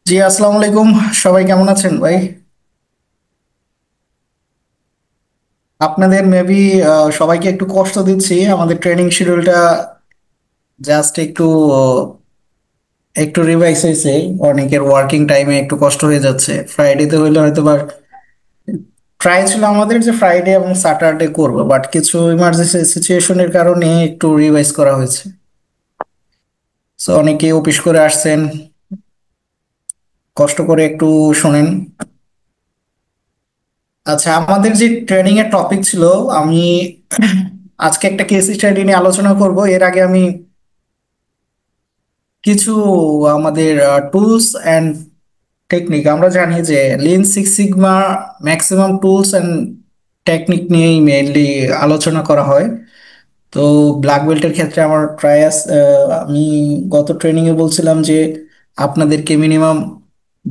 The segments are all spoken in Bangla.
জি, আসসালামু আলাইকুম। সবাই কেমন আছেন ভাই? আপনাদের মেবি সবাইকে একটু কষ্ট দিচ্ছি। আমাদের ট্রেনিং শিডিউলটা জাস্ট একটু রিভাইজ হয়েছে। অনেকের ওয়ার্কিং টাইমে একটু কষ্ট হয়ে যাচ্ছে। ফ্রাইডেতে হইলে হয়তো বা ট্রাই ছিল আমাদের যে ফ্রাইডে এবং স্যাটারডে করবো, বাট কিছু ইমার্জেন্সি সিচুয়েশনের কারণে একটু রিভাইজ করা হয়েছে। সো অনেকে অফিস করে আসছেন, কষ্ট করে একটু শোনেন। আচ্ছা, আমাদের যে ট্রেনিং এর টপিক ছিল, আমি আজকে একটা কেস স্টাডি নিয়ে আলোচনা করব। এর আগে আমি কিছু আমাদের টুলস অ্যান্ড টেকনিক, আমরা জানি যে lean six sigma maximum tools and technique নিয়েই মেইনলি আলোচনা করা হয়। তো ব্ল্যাক বেল্টের ক্ষেত্রে আমার ট্রায়াস, আমি গত ট্রেনিংয়ে বলছিলাম যে আপনাদেরকে মিনিমাম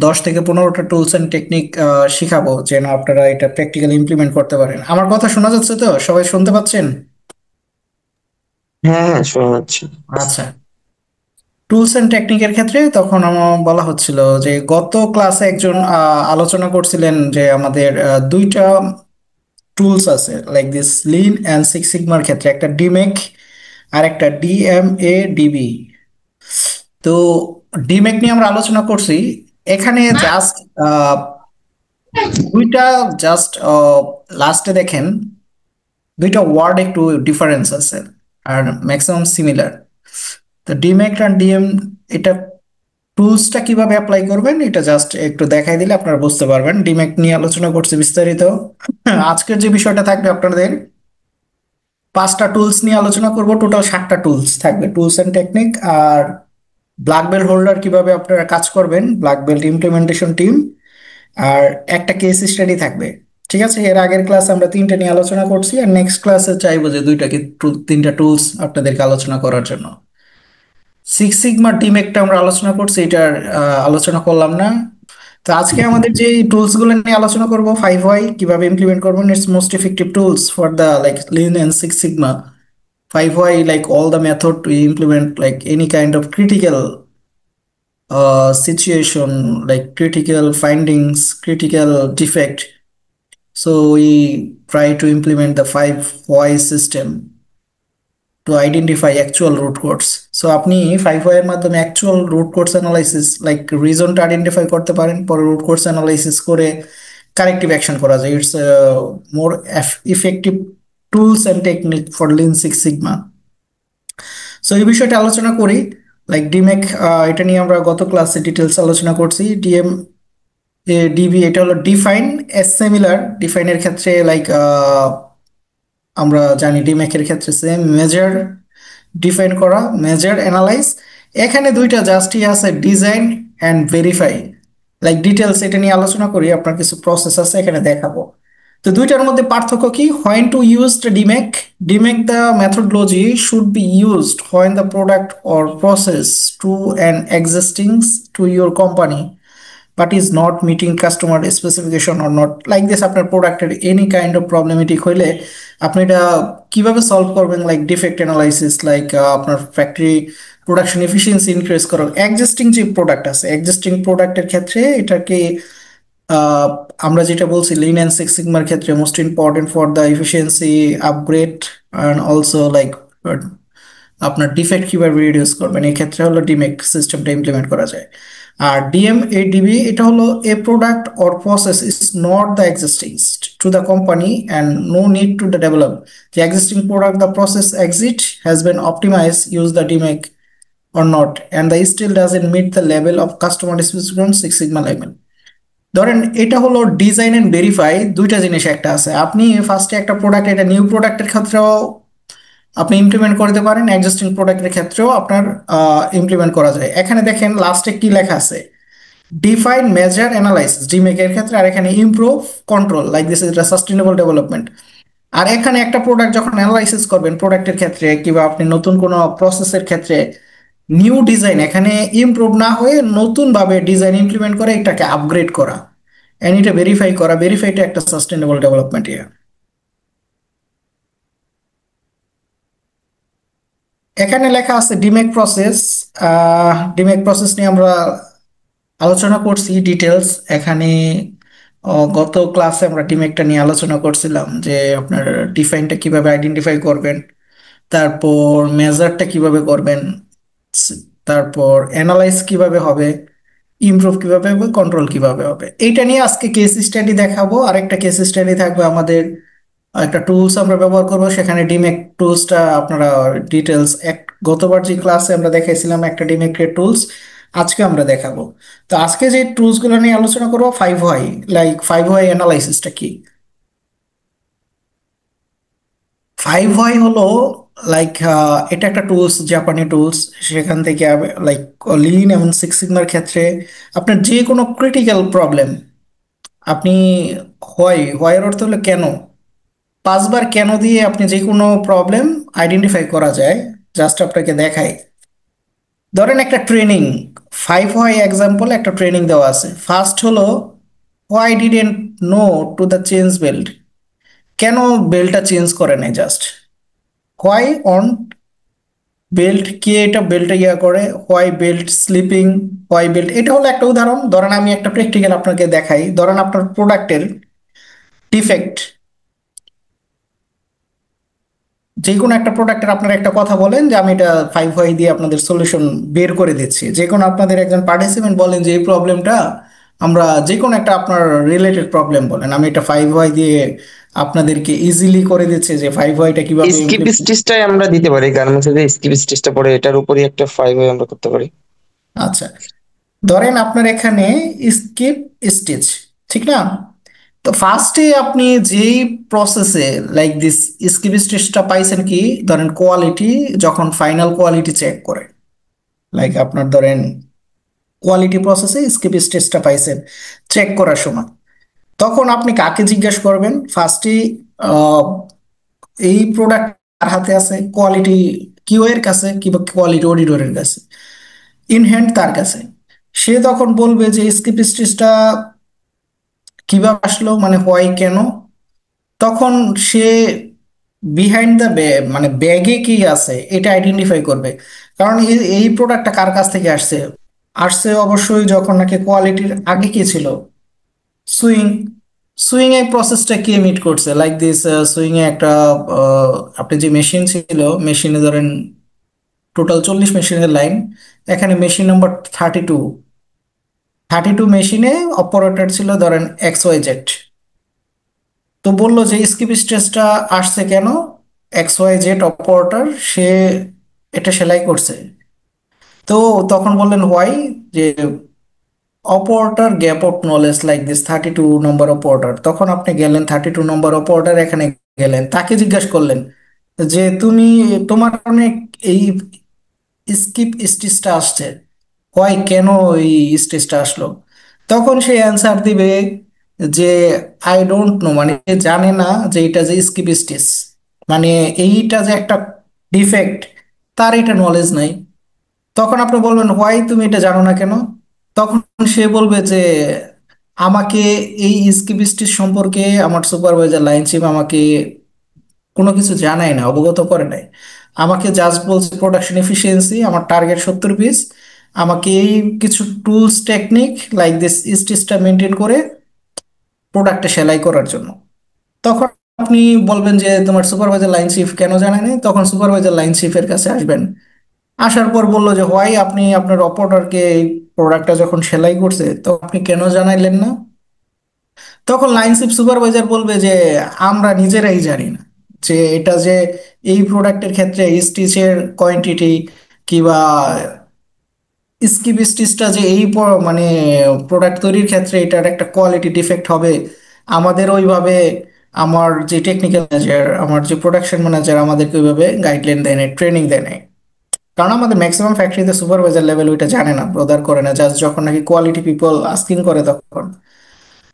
10 থেকে 15টা টুলস অ্যান্ড টেকনিক শিখাবো, যেন আপনারা এটা প্র্যাকটিক্যালি ইমপ্লিমেন্ট করতে পারেন। আমার কথা শোনা যাচ্ছে তো? সবাই শুনতে পাচ্ছেন? হ্যাঁ, হ্যাঁ, শোনা যাচ্ছে। আচ্ছা, টুলস এন্ড টেকনিকের ক্ষেত্রে তখন আমার বলা হচ্ছিল যে গত ক্লাসে একজন আলোচনা করছিলেন যে আমাদের দুইটা টুলস আছে like this lean and six সিগমার ক্ষেত্রে, একটা ডিমেক আর একটা ডিএমএ ডিবি। তো ডিমেক নিয়ে আমরা আলোচনা করছি। এখানে জাস্ট দুইটা জাস্ট লাস্টে দেখেন দুইটা ওয়ার্ড একটু ডিফারেন্স আছে, আর ম্যাক্সিমাম সিমিলার। তো ডিমেক আর ডিএম, এটা টুলসটা কিভাবে অ্যাপ্লাই করবেন এটা জাস্ট একটু দেখাই দিলে আপনারা বুঝতে পারবেন। ডিমেক নিয়ে আলোচনা করছি বিস্তারিত। আজকের যে বিষয়টা থাকবে, আপনাদের 5টা টুলস নিয়ে আলোচনা করব। টোটাল 7টা টুলস থাকবে, টুলস এন্ড টেকনিক। আর ব্ল্যাক বেল্ট হোল্ডার কিভাবে আপনারা কাজ করবেন, ব্ল্যাক বেল্ট ইমপ্লিমেন্টেশন টিম, আর একটা কেস স্টাডি থাকবে। ঠিক আছে, এর আগের ক্লাসে আমরা 3টে নিয়ে আলোচনা করছি, আর নেক্সট ক্লাসে চাইবো যে 3টা টুলস আপনাদেরকে আলোচনা করার জন্য। সিক্স সিগমার টিম একটা আমরা আলোচনা করছি, এটার আলোচনা করলাম না। তো আজকে আমাদের যে টুলস গুলো নিয়ে আলোচনা করব, 5 ওয়াই কিভাবে ইমপ্লিমেন্ট করবেন, it's most effective tools for the like lean and six sigma. 5 why like all the method to implement like any kind of critical situation, like critical findings, critical defect. So we try to implement the 5 why system to identify actual root cause. So আপনি 5 এর মাধ্যমে actual root cause analysis like রিজনটা আইডেন্টিফাই করতে পারেন, পরে রুট কোর্স অ্যানালাইসিস করে কারেক্টিভ অ্যাকশন করা যায়। It's more effective tools and technique for lean six sigma. So এই বিষয়টা আলোচনা করি। লাইক ডিমেক, এটা নিয়ে আমরা গত ক্লাসে ডিটেলস আলোচনা করছি। ডিবি, এটা হলো ডিফাইন এস সিমিলার। ডিফাইনের ক্ষেত্রে লাইক আমরা জানি ডিমেকের ক্ষেত্রে সেম মেজার ডিফাইন করা, মেজার অ্যানালাইজ। এখানে দুইটা জাস্টই আছে, design and verify. Like details এটা নিয়ে আলোচনা করি, আপনার কিছু প্রসেস আছে এখানে দেখাবো। তো দুইটার মধ্যে পার্থক্য কি? When to use DMAIC, DMAIC the methodology should be used when the product or process to an existing to your company but is not meeting customer specification or not like this. আপনার প্রোডাক্টের এনি কাইন্ড অফ প্রবলেমেটিক হইলে আপনি এটা কিভাবে সলভ করবেন? লাইক ডিফেক্ট অ্যানালাইসিস, লাইক আপনার ফ্যাক্টরি প্রোডাকশন এফিসিয়েন্সি ইনক্রিজ করার এক্সিস্টিং যে প্রোডাক্ট আছে, এক্সিস্টিং প্রোডাক্টের ক্ষেত্রে এটাকে আহ, আমরা যেটা বলছি লিন অ্যান্ড সিক্স সিগমার ক্ষেত্রে most important for the efficiency upgrade and also like আপনার ডিফেক্ট কিভাবে রিডিউস করবেন, এই ক্ষেত্রে হলো ডিমেক সিস্টেমটা ইমপ্লিমেন্ট করা যায়। আর ডিএমএডিবি, এটা হলো a product or process is not the existing to the company and no need to the develop. The existing product, the process exit has been optimized, use the DMAIC or not, and the still doesn't meet the level of customer specification Six Sigma level. ধরেন এটা হলো ডিজাইন এন্ড ভেরিফাই, দুইটা জিনিস একটা আছে। আপনি ফার্স্টে একটা প্রোডাক্ট, এটা নিউ প্রোডাক্টের ক্ষেত্রেও আপনি ইমপ্লিমেন্ট করতে পারেন, এক্সিস্টিং প্রোডাক্টের ক্ষেত্রেও আপনার ইমপ্লিমেন্ট করা যায়। এখানে দেখেন লাস্টে কি লেখা আছে, ডিফাইন মেজার অ্যানালাইসিস ডিমেক এর ক্ষেত্রে, আর এখানে improve control like this is sustainable development. আর এখানে একটা প্রোডাক্ট যখন অ্যানালাইসিস করবেন প্রোডাক্টের ক্ষেত্রে কিংবা আপনি নতুন কোনো প্রসেসের ক্ষেত্রে, নিউ ডিজাইন এখানে ইমপ্রুভ না হয়ে নতুন ভাবে ডিজাইন ইমপ্লিমেন্ট করে এটাকে আপগ্রেড করা, এন্ড এটা ভেরিফাই করা। ভেরিফাইটা একটা সাস্টেনেবল ডেভেলপমেন্ট। এখানে লেখা আছে ডিমেক প্রসেস। ডিমেক প্রসেস নিয়ে আমরা আলোচনা করছি ডিটেলস এখানে। গত ক্লাসে আমরা ডিমেকটা নিয়ে আলোচনা করছিলাম যে আপনার ডিফাইনটা কিভাবে আইডেন্টিফাই করবেন, তারপর মেজারটা কিভাবে করবেন, স- তারপর অ্যানালাইজ কিভাবে হবে, ইমপ্রুভ কিভাবে হবে, কন্ট্রোল কিভাবে হবে, এইটা নিয়ে আজকে কেস স্টাডি দেখাবো। আর একটা কেস স্টাডি থাকবে আমাদের, একটা টুলস আমরা ব্যবহার করবো, সেখানে ডিমেক টুলসটা আপনারা ডিটেলস এক গতবার যে ক্লাসে আমরা দেখাইছিলাম একটা ডিমেকের টুলস, আজকে আমরা দেখাবো। তো আজকে যে টুলস গুলো নিয়ে আলোচনা করবো, 5 হোয়াই। লাইক 5 হোয়াই অ্যানালাইসিসটা কি? 5 হোয়াই হলো লাইক এটা একটা টুলস, জাপানি টুলস। সেখান থেকে লাইক লিন এবং সিক্স সিগমার ক্ষেত্রে আপনার যে কোনো ক্রিটিক্যাল প্রবলেম আপনি, হোয়াই হোয়াইয়ের অর্থ হলো কেন, 5বার কেন দিয়ে আপনি যে কোনো প্রবলেম আইডেন্টিফাই করা যায়। জাস্ট আপনাকে দেখাই, ধরেন একটা ট্রেনিং, 5 হোয়াই এক্সাম্পল একটা ট্রেনিং দেওয়া আছে। ফার্স্ট হলো, why didn't know to the change belt, কেন বেল্টটা চেঞ্জ করে নাই জাস্ট। হোয়াই অন বেল্ট, কে এটা বেল্টে ইয়া করে, why belt sleeping, why belt, এটা হলো একটা উদাহরণ। ধরেন আমি একটা প্র্যাকটিক্যাল আপনাকে দেখাই, ধরেন আপনার প্রোডাক্টের ডিফেক্ট, যে কোনো একটা প্রোডাক্টের আপনার একটা কথা বলেন যে আমি এটা 5 হোয়াই দিয়ে আপনাদের সলিউশন বের করে দিচ্ছি। যে কোনো আপনাদের একজন পার্টিসিপেন্ট বলেন যে এই প্রবলেমটা আমরা, যে কোনো একটা আপনার রিলেটেড প্রবলেম বলেন, আমি এটা 5 হোয়াই দিয়ে আপনাদেরকে ইজিলি করে দিচ্ছি যে 5 হোয়াইটা কিভাবে স্কিপ ইমপ্লিমেন্ট। স্টিচটাই আমরা দিতে পারি, গার্মেন্টসে যে স্কিপ স্টিচটা পড়ে এটার উপরই একটা 5 আমরা করতে পারি। আচ্ছা, ধরেন আপনার এখানে স্কিপ স্টিচ, ঠিক না? তো ফার্স্টে আপনি যেই প্রসেসে লাইক দিস স্কিপ স্টিচটা পাইছেন কি, ধরেন কোয়ালিটি, যখন ফাইনাল কোয়ালিটি চেক করে, লাইক আপনার ধরেন কোয়ালিটি প্রসেসে স্কিপ স্টেজটা পাইছেন চেক করার সময়, তখন আপনি কাকে জিজ্ঞেস করবেন ফার্স্টে? এই প্রোডাক্ট কার হাতে আছে? কোয়ালিটি কিউ এর কাছে কিংবা কোয়ালিটি অডিটরের কাছে, ইন হ্যান্ড তার কাছে। সে তখন বলবে যে স্কিপ স্টেজটা কিভাবে আসলো, মানে হয় কেন। তখন সে বিহাইন্ড দ্য মানে ব্যাগে কি আছে এটা আইডেন্টিফাই করবে। কারণ এই প্রোডাক্টটা কার কাছ থেকে আসছে, আসছে অবশ্যই যখন নাকি কোয়ালিটির আগে কি ছিল, সুইং। সুইং এর প্রসেসটা কে মিট করছে, লাইক দিস সুইং এ একটা আহ, আপনি যে মেশিন ছিল, মেশিনে ধরেন টোটাল 40 মেশিনের লাইন, এখানে মেশিন নাম্বার 32, 32 মেশিনে অপারেটর ছিল ধরেন XYZ। তো বললো যে স্কিপ স্টেজটা আসছে কেন, XYZ অপারেটর সে এটা সেলাই করছে। তো তখন বললেন হোয়াই, যে operator gap of knowledge like this 32 number operator. তখন আপনি গেলেন 32 নম্বর অপারেটর, এখানে গেলেন, তাকে জিজ্ঞাসা করলেন যে তুমি, তোমার কারণে এই স্কিপ স্টেজটা আসছে, হয় কেন এই স্টেজটা আসলো। তখন সে অ্যান্সার দিবে যে আই ডোন্ট নো, মানে সে জানে না যে এটা যে স্কিপ স্টেজ, মানে এইটা যে একটা ডিফেক্ট, তার এটা নলেজ নাই। তখন আপনি বলবেন হোয়াই তুমি এটা জানো না কেন। তখন সে বলবে যে আমাকে এই স্কিপ স্টেজ সম্পর্কে আমার সুপারভাইজার লাইন চিফ আমাকে কোনো কিছু জানাই না, অবগত করে নাই। আমাকে জাস্ট বলছে প্রোডাকশন এফিসিয়েন্সি, আমার টার্গেট 70 পিস, আমাকে এই কিছু টুলস টেকনিক লাইক দিস স্টিচটা মেনটেন করে প্রোডাক্টটা সেলাই করার জন্য। তখন আপনি বলবেন যে তোমার সুপারভাইজার লাইন চিফ কেন জানায় নাই। তখন সুপারভাইজার লাইন চিফের কাছে আসবেন, আসার পর বললো যে হোয়াই আপনি আপনার অপারেটরকে এই প্রোডাক্টটা যখন সেলাই করছে তো আপনি কেন জানাইলেন না। তখন লাইনশিপ সুপারভাইজার বলবে যে আমরা নিজেরাই জানি না যে এটা যে এই প্রোডাক্টের ক্ষেত্রে স্টিচের কোয়ান্টিটি কিংবা স্কিপ স্টিচটা যে এই মানে প্রোডাক্ট তৈরির ক্ষেত্রে এটার একটা কোয়ালিটি ডিফেক্ট হবে, আমাদের ওইভাবে, আমার যে টেকনিক্যাল ম্যানেজার, আমার যে প্রোডাকশন ম্যানেজার আমাদেরকে ওইভাবে গাইডলাইন দেয় নাই, ট্রেনিং দেয় নাই। কারণ আমাদের ম্যাক্সিমাম ফ্যাক্টরিতে সুপারভাইজার লেভেল ওইটা জানে না, ব্রদার করে না, জাস্ট যখন নাকি কোয়ালিটি পিপল আস্কিং করে তখন।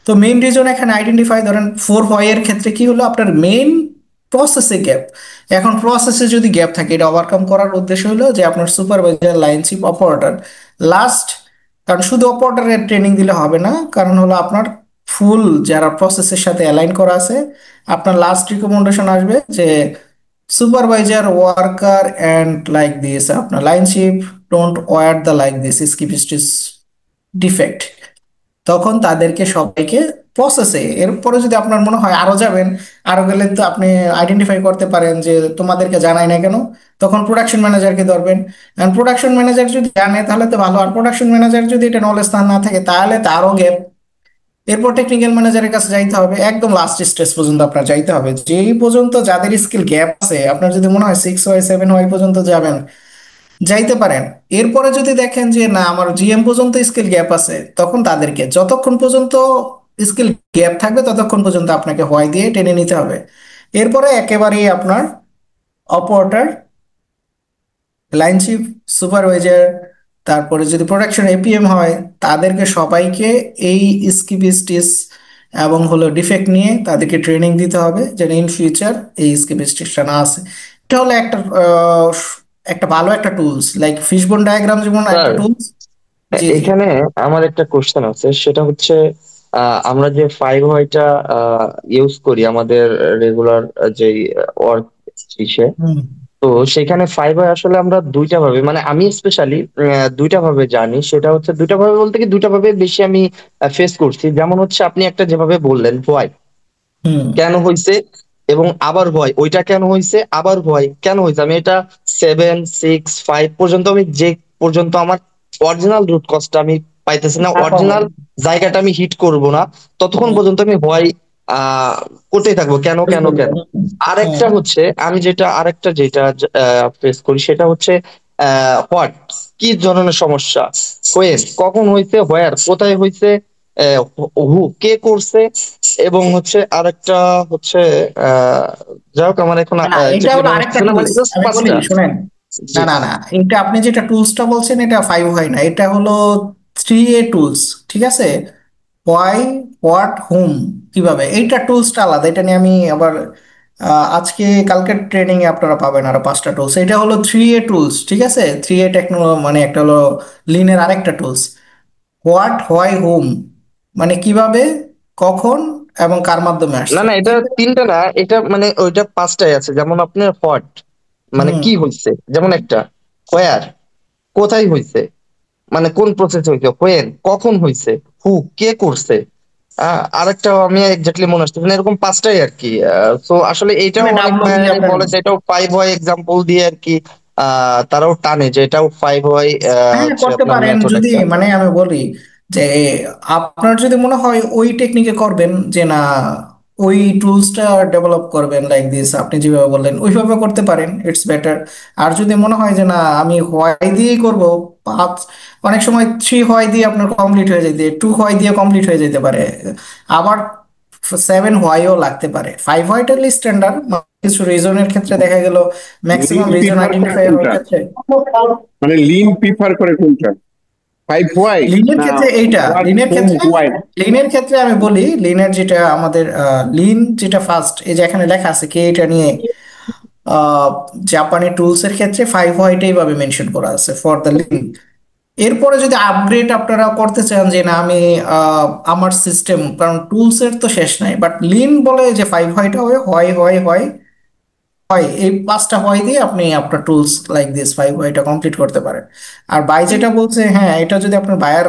তো মেইন রিজন এখানে আইডেন্টিফাই, ধরেন 4 হোয়াই এর ক্ষেত্রে কি হলো, আপনার মেইন প্রসেসে গ্যাপ। এখন প্রসেসে যদি গ্যাপ থাকে, এটা ওভারকাম করার উদ্দেশ্য হলো যে আপনার supervisor line chief operator last, কারণ শুধু অপারেটরের ট্রেনিং দিলে হবে না, কারণ হলো আপনার ফুল যারা প্রসেসের সাথে অ্যালাইন করা আছে, আপনার লাস্ট রিকমেন্ডেশন আসবে যে supervisor worker and like this আপনার line chief don't wear the like this skip stitch defect, তখন তাদেরকে সবাইকে প্রসেসে, এরপরে যদি আপনার মনে হয় আরো যাবেন, আরো গেলে তো আপনি আইডেন্টিফাই করতে পারেন যে তোমাদেরকে জানাই না কেন, তখন প্রোডাকশন ম্যানেজারকে ধরবেন। আর প্রোডাকশন ম্যানেজার যদি জানে তাহলে তো ভালো, আর প্রোডাকশন ম্যানেজার যদি এটা নলেজ না থাকে তাহলে তারও গ্যাপ। এরপর টেকনিক্যাল ম্যানেজারের কাছে যাইতে হবে, একদম লাস্ট স্টেজ পর্যন্ত আপনার যাইতে হবে, যেই পর্যন্ত যাদের স্কিল গ্যাপ আছে, আপনার যদি মনে হয় 6 ওয়াই 7 ওয়াই পর্যন্ত যাবেন, যাইতে পারেন। এরপরে যদি দেখেন যে না আমার জিএম পর্যন্ত স্কিল গ্যাপ আছে, তখন তাদেরকে যতক্ষণ পর্যন্ত স্কিল গ্যাপ থাকবে ততক্ষণ পর্যন্ত আপনাকে হোয়াই দিয়ে টেনে নিতে হবে। এরপরে একেবারেই আপনার অপারেটর, লাইন চিফ, সুপারভাইজার, তারপরে যদি প্রোডাকশন এপিএম হয়, তাদেরকে সবাইকে এই স্কিপিস্টিস এবং হলো ডিফেক্ট নিয়ে তাদেরকে ট্রেনিং দিতে হবে, যেন ইন ফিউচার এই স্কিপিস্টিসটা না আসে। এটা হলো একটা ভালো একটা টুলস, লাইক ফিশবোন ডায়াগ্রাম যেমন একটা স্যার, টুলস। জি জি। এখানে আমার একটা কোশ্চেন আছে, সেটা হচ্ছে আমরা যে 5 ওয়াইটা ইউজ করি আমাদের রেগুলার যে ওয়ার্ক ইসে, হুম তো সেখানে 5 ওয়াই আসলে আমরা দুইটা ভাবে, মানে আমি স্পেশালি দুইটা ভাবে জানি। সেটা হচ্ছে দুইটা ভাবে বলতে কি, দুইটা ভাবে বেশি আমি ফেস করছি। যেমন হচ্ছে আপনি একটা যেভাবে বললেন ভয় হুম। কেন হয়েছে, এবং আবার ভয় ওইটা কেন হয়েছে, আবার ভয় কেন হয়েছে, আমি এটা 7 6 5 পর্যন্ত, আমি যে পর্যন্ত আমার অরিজিনাল রুট কজটা আমি পাইতেছি না, না পাবো। অরিজিনাল জায়গাটা আমি হিট করব না, ততক্ষণ হুম, পর্যন্ত আমি ভয় করতেই থাকবো, কেন ওই কেন করবো। কেন। হুম। আরেকটা হচ্ছে আমি আরেকটা যেটা ফেস করি, সেটা হচ্ছে হোয়াট, কি ধরনের সমস্যা, হোয়ের কখন হয়েছে, হোয়ার কোথায় হয়েছে, হু কে করছে, এবং হচ্ছে আরেকটা হচ্ছে আহ যাই হোক আমার এখন না এটা এক্স্যাক্টলি হলো মনে আরেকটা আসতেছে না, মানে টুলস, জাস্ট আমি বলি 5টা। শোনেন। না জি। না না, এটা আপনি যেটা টুলসটা বলছেন এটা 5 হয় না, এটা হলো 3A টুলস। ঠিক আছে, হোয়াই, হোয়াট, হুম, কিভাবে, এইটা টুলসটা আলাদা, এটা নিয়ে আমি আবার আজকে কালকের ট্রেনিং এ আপনারা পাবেন আরো 5টা টুলস। এটা হলো 3A টুলস, ঠিক আছে। 3A মানে একটা হলো লিনের আরেকটা টুলস। হোয়াট, হোয়াই, হুম, মানে কিভাবে, কখন এবং কার মাধ্যমে না আসছে। না, এটা তিনটা না, এটা মানে ওইটা 5টাই আছে। যেমন আপনার হোয়াট মানে হুম। কি হয়েছে, যেমন একটা হোয়ার কোথায় হয়েছে, মানে কোন প্রসেস হয়েছে, হোয়েন কখন হয়েছে, হু কে করছে, আরেকটা আমি এক্স্যাক্টলি মনে আসতেছে না, এরকম 5টাই আর কি। তো আসলে এটাও মানে অনেক ডাব্লিউ দিয়ে ভাইয়ারাই আপনার। বলে যে এটাও 5 হয় এক্সাম্পল দিয়ে আর কি। তারাও টানে যে এটাও 5 হয়, হ্যাঁ হচ্ছে করতে আপনার পারেন, মেথড যদি একটা। মানে আমি বলি যে আপনার যদি মনে হয় ওই টেকনিকে করবেন যে না, ওই টুলসটা ডেভেলপ করবেন লাইক দিস, আপনি যেভাবে বললেন ওইভাবে করতে পারেন, ইটস বেটার। আর যদি মনে হয় যে না আমি হোয়াই দিয়েই করব, 5, অনেক সময় 3 হোয়াই দিয়ে আপনার কমপ্লিট হয়ে যেতে, 2 হোয়াই দিয়ে কমপ্লিট হয়ে যেতে পারে, আবার 7 হোয়াইও লাগতে পারে। 5 হোয়াইটা স্ট্যান্ডার্ড, কিছু রিজনের ক্ষেত্রে দেখা গেল, লিন ম্যাক্সিমাম রিজন প্রিফার করে আইডেন্টিফাই হওয়ার কোনটা? ক্ষেত্রে। মানে লিন প্রিফার করে কোনটা? 5 ওয়াই লিনের না ক্ষেত্রে এইটা, হোয়াট লিনের হোম ক্ষেত্রে, ওয়াই? লিনের ক্ষেত্রে আমি বলি, লিনের যেটা আমাদের লিন যেটা ফার্স্ট, এই যে এখানে লেখা আছে কে এটা নিয়ে, আহ, জাপানি টুলস এর ক্ষেত্রে 5 হোয়াইটাই ভাবে মেনশন করা আছে ফর দ্য লিন। এরপরে যদি আপগ্রেড আপনারা করতে চান যে না আমি আমার সিস্টেম, কারণ টুলস এর তো শেষ নাই, বাট লিন বলে যে 5 হোয়াইটা হবে, হয় হয় হয় হয়, এই 5টা হয় দিয়ে আপনি আপনার টুলস লাইক দিস 5 হোয়াইটা কমপ্লিট করতে পারেন। আর বাই যেটা বলছে, হ্যাঁ এটা যদি আপনার বায়ার,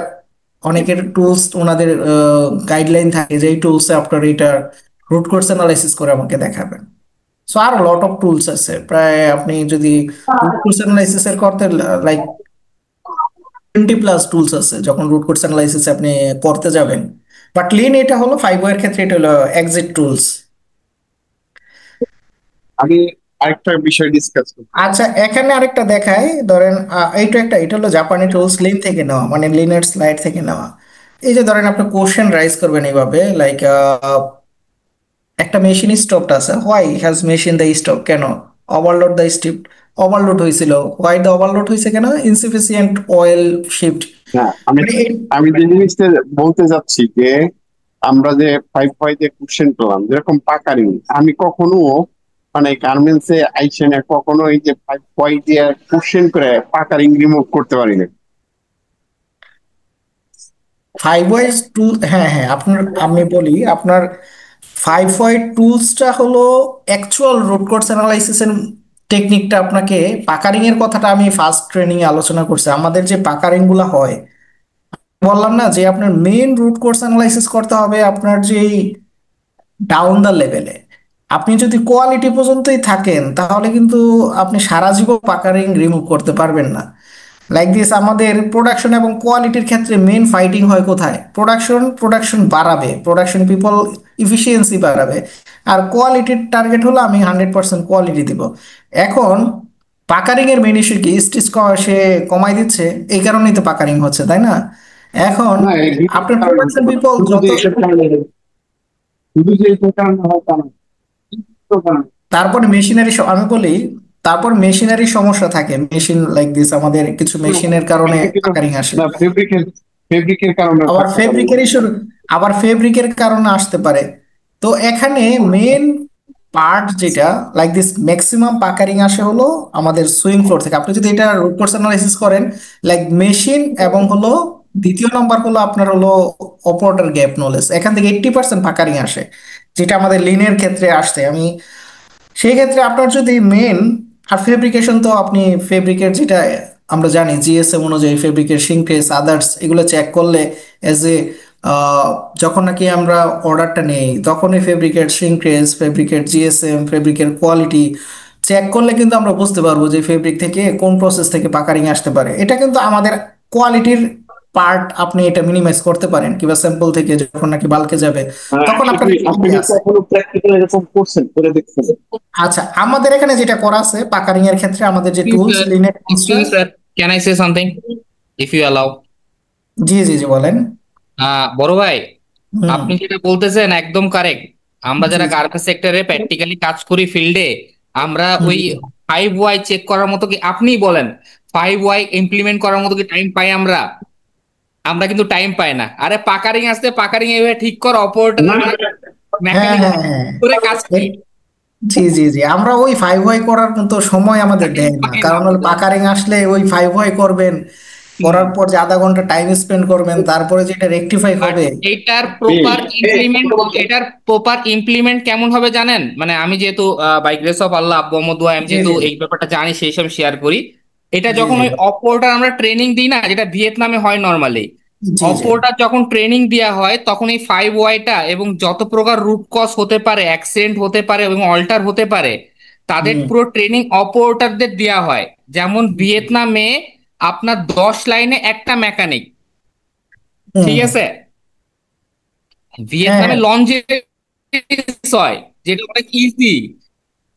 অনেকের টুলস ওনাদের গাইডলাইন থাকে যে এই টুলসে আপনার এটা রুট কোর্স অ্যানালাইসিস করে আমাকে দেখাবেন। সো আর লট অফ টুলস আছে, প্রায় আপনি যদি রুট কোর্স অ্যানালাইসিস এর করতে, লাইক 20+ টুলস আছে যখন রুট কোর্স অ্যানালাইসিস আপনি করতে যাবেন। বাট লিন এটা হলো 5 ওয়ের ক্ষেত্রে এটা হলো এক্সিট টুলস। আমি আরেকটা বিষয় ডিসকাস করতে চাই। আচ্ছা এখানে আরেকটা দেখায়, ধরেন এইটা একটা, এটা হলো জাপানি টুলস, লিন থেকে নেওয়া, মানে লিনের স্লাইড থেকে নেওয়া। এই যে ধরেন আপনি কোশ্চেন রাইজ করবেন এইভাবে, লাইক একটা মেশিন স্টপড আছে, why has machine the stop, কেন ওভারলোড দ্য স্টিপ, ওভারলোড হয়েছিল, হোয়াই দ্য ওভারলোড হয়েছে, কেন ইনসিফিসিয়েন্ট অয়েল শিফট। না, আমি মানে আমি যে জিনিসটা বলতে যাচ্ছি যে আমরা যে 5 ওয়াই দিয়ে কোশ্চেন পেলাম, যেরকম পাকারিং, আমি কখনো মানে গার্মেন্টস এ আইসে না, কখনো এই যে 5 ওয়াই দিয়ে কোশ্চেন করে পাকারিং রিমুভ করতে পারি না। 5 ওয়াইজ টুল, হ্যাঁ হ্যাঁ আপনার, আমি বলি আপনার 5 ওয়াই টুলসটা হলো অ্যাকচুয়াল রুট কোর্স অ্যানালাইসিসের টেকনিকটা। আপনাকে পাকারিং এর কথাটা আমি ফার্স্ট ট্রেনিং এ আলোচনা করছি, আমাদের যে পাকারিং গুলা হয় বললাম না যে আপনার মেইন রুট কোর্স অ্যানালাইসিস করতে হবে আপনার যেই ডাউন দ্য লেভেলে। আপনি যদি কোয়ালিটি পর্যন্তই থাকেন তাহলে কিন্তু আপনি সারা জীবন পাকারিং রিমুভ করতে পারবেন না। লাইক দিস আমাদের প্রোডাকশন এবং কোয়ালিটির ক্ষেত্রে মেন ফাইটিং হয় কোথায়? প্রোডাকশন বাড়াবে, প্রোডাকশন পিপল ইফিসিয়েন্সি বাড়াবে, আর কোয়ালিটির টার্গেট হলো আমি 100% কোয়ালিটি দিব। এখন পাকারিং এর মেন ইস্যু কি? স্টিচ সে কমাই দিচ্ছে, এই কারণেই তো পাকারিং হচ্ছে, তাই না? এখন না এই দুইটার আপনার কারণে হতে প্রোডাকশন পারে, পিপল শুধু যত, যে এটার কারণে, শুধু যে এটার কারণে হয় তা না, তো কারণ তারপরে মেশিনারি, আমি বলি, তারপর মেশিনারি সমস্যা থাকে, মেশিন লাইক দিস আমাদের কিছু মেশিনের কারণে পাকারিং আসে। না ফেব্রিকের কারণে আবার থাকতে পারে না। ফেব্রিকের ইস্যু, আবার ফেব্রিকের কারণে আসতে পারে। তো এখানে মেন পার্ট যেটা লাইক দিস ম্যাক্সিমাম পাকারিং আসে হলো আমাদের সুইং ফ্লোর থেকে। আপনি যদি এটা রুট কোর্স অ্যানালাইসিস করেন, লাইক মেশিন এবং হলো দ্বিতীয় নম্বর হলো আপনার হলো অপারেটর গ্যাপ নলেজ, এখান থেকে 80% পাকারিং আসে, যেটা আমাদের লিনের ক্ষেত্রে আসছে। আমি সেই ক্ষেত্রে আপনার যদি মেন, আর ফেব্রিকেশন তো আপনি ফেব্রিকের যেটা আমরা জানি জিএসএম অনুযায়ী ফেব্রিকের সিঙ্কেস আদার্স এগুলো চেক করলে এজ এ যখন নাকি আমরা অর্ডারটা নেই তখনই ফেব্রিকের সিঙ্কেস, ফেব্রিকের জিএসএম, ফেব্রিকের কোয়ালিটি চেক করলে কিন্তু আমরা বুঝতে পারবো যে ফেব্রিক থেকে কোন প্রসেস থেকে পাকারিং আসতে পারে। এটা কিন্তু আমাদের কোয়ালিটির পার্ট, আপনি এটা মিনিমাইজ করতে পারেন কিংবা স্যাম্পল থেকে যখন নাকি বাল্কে যাবে তখন আপনার আপনি কি আছে। কখনো প্র্যাকটিক্যাল এরকম করছেন, করে দেখছেন? আচ্ছা, আমাদের এখানে যেটা করা আছে পাকারিং এর ক্ষেত্রে আমাদের যে Excuse, টুলস sir. লিনেট টুলসটা। Excuse, sir. Can I say something? If you allow. জি জি জি বলেন। বড় ভাই, হুম। আপনি যেটা বলতেছেন একদম কারেক্ট। আমরা জি যারা জি। গার্মেন্টস সেক্টরে প্র্যাকটিক্যালি কাজ করি ফিল্ডে, আমরা জি ওই জি। 5Y চেক করার মতো কি, আপনিই বলেন, 5Y ইমপ্লিমেন্ট করার মতো কি টাইম পাই আমরা? আমরা কিন্তু টাইম পাই না। আরে পাকারিং আসতে পাকারিং এইভাবে ঠিক কর, অপারেটর না হ্যাঁ মেকানিক হ্যাঁ হ্যাঁ। করে কাজ করি। জি জি জি, আমরা ওই 5 ওয়াই করার মতো সময় আমাদের টাইম দেয় না, পাই না কারণ হলো আমরা। পাকারিং আসলে ওই 5 ওয়াই করবেন, হুম। করার পর যে আধা ঘন্টা টাইম স্পেন্ড করবেন তারপরে যেটা রেকটিফাই বাট হবে। এটার প্রপার ইমপ্লিমেন্ট কেমন হবে জানেন? মানে আমি যেহেতু বাই গ্রেস অফ আল্লাহ আব্বু আম্মু দোয়া আমি জি যেহেতু জি এই ব্যাপারটা জানি সেই সব শেয়ার করি। এটা জি যখন জি ওই অপোর্টার আমরা ট্রেনিং দিই না, যেটা ভিয়েতনামে হয় নর্মালি, জি জি। অপোর্টার যখন ট্রেনিং দেওয়া হয় তখন এই 5 ওয়াইটা এবং যত প্রকার রুট কজ হতে পারে, অ্যাক্সিডেন্ট হতে পারে এবং অল্টার হতে পারে, তাদের হুম পুরো ট্রেনিং অপোর্টারদের দেওয়া হয়। যেমন ভিয়েতনামে আপনার 10 লাইনে একটা মেকানিক, হুম। ঠিক আছে? হ্যাঁ ভিয়েতনামে হ্যাঁ। লঞ্জেস হয় যেটা অনেক ইজি,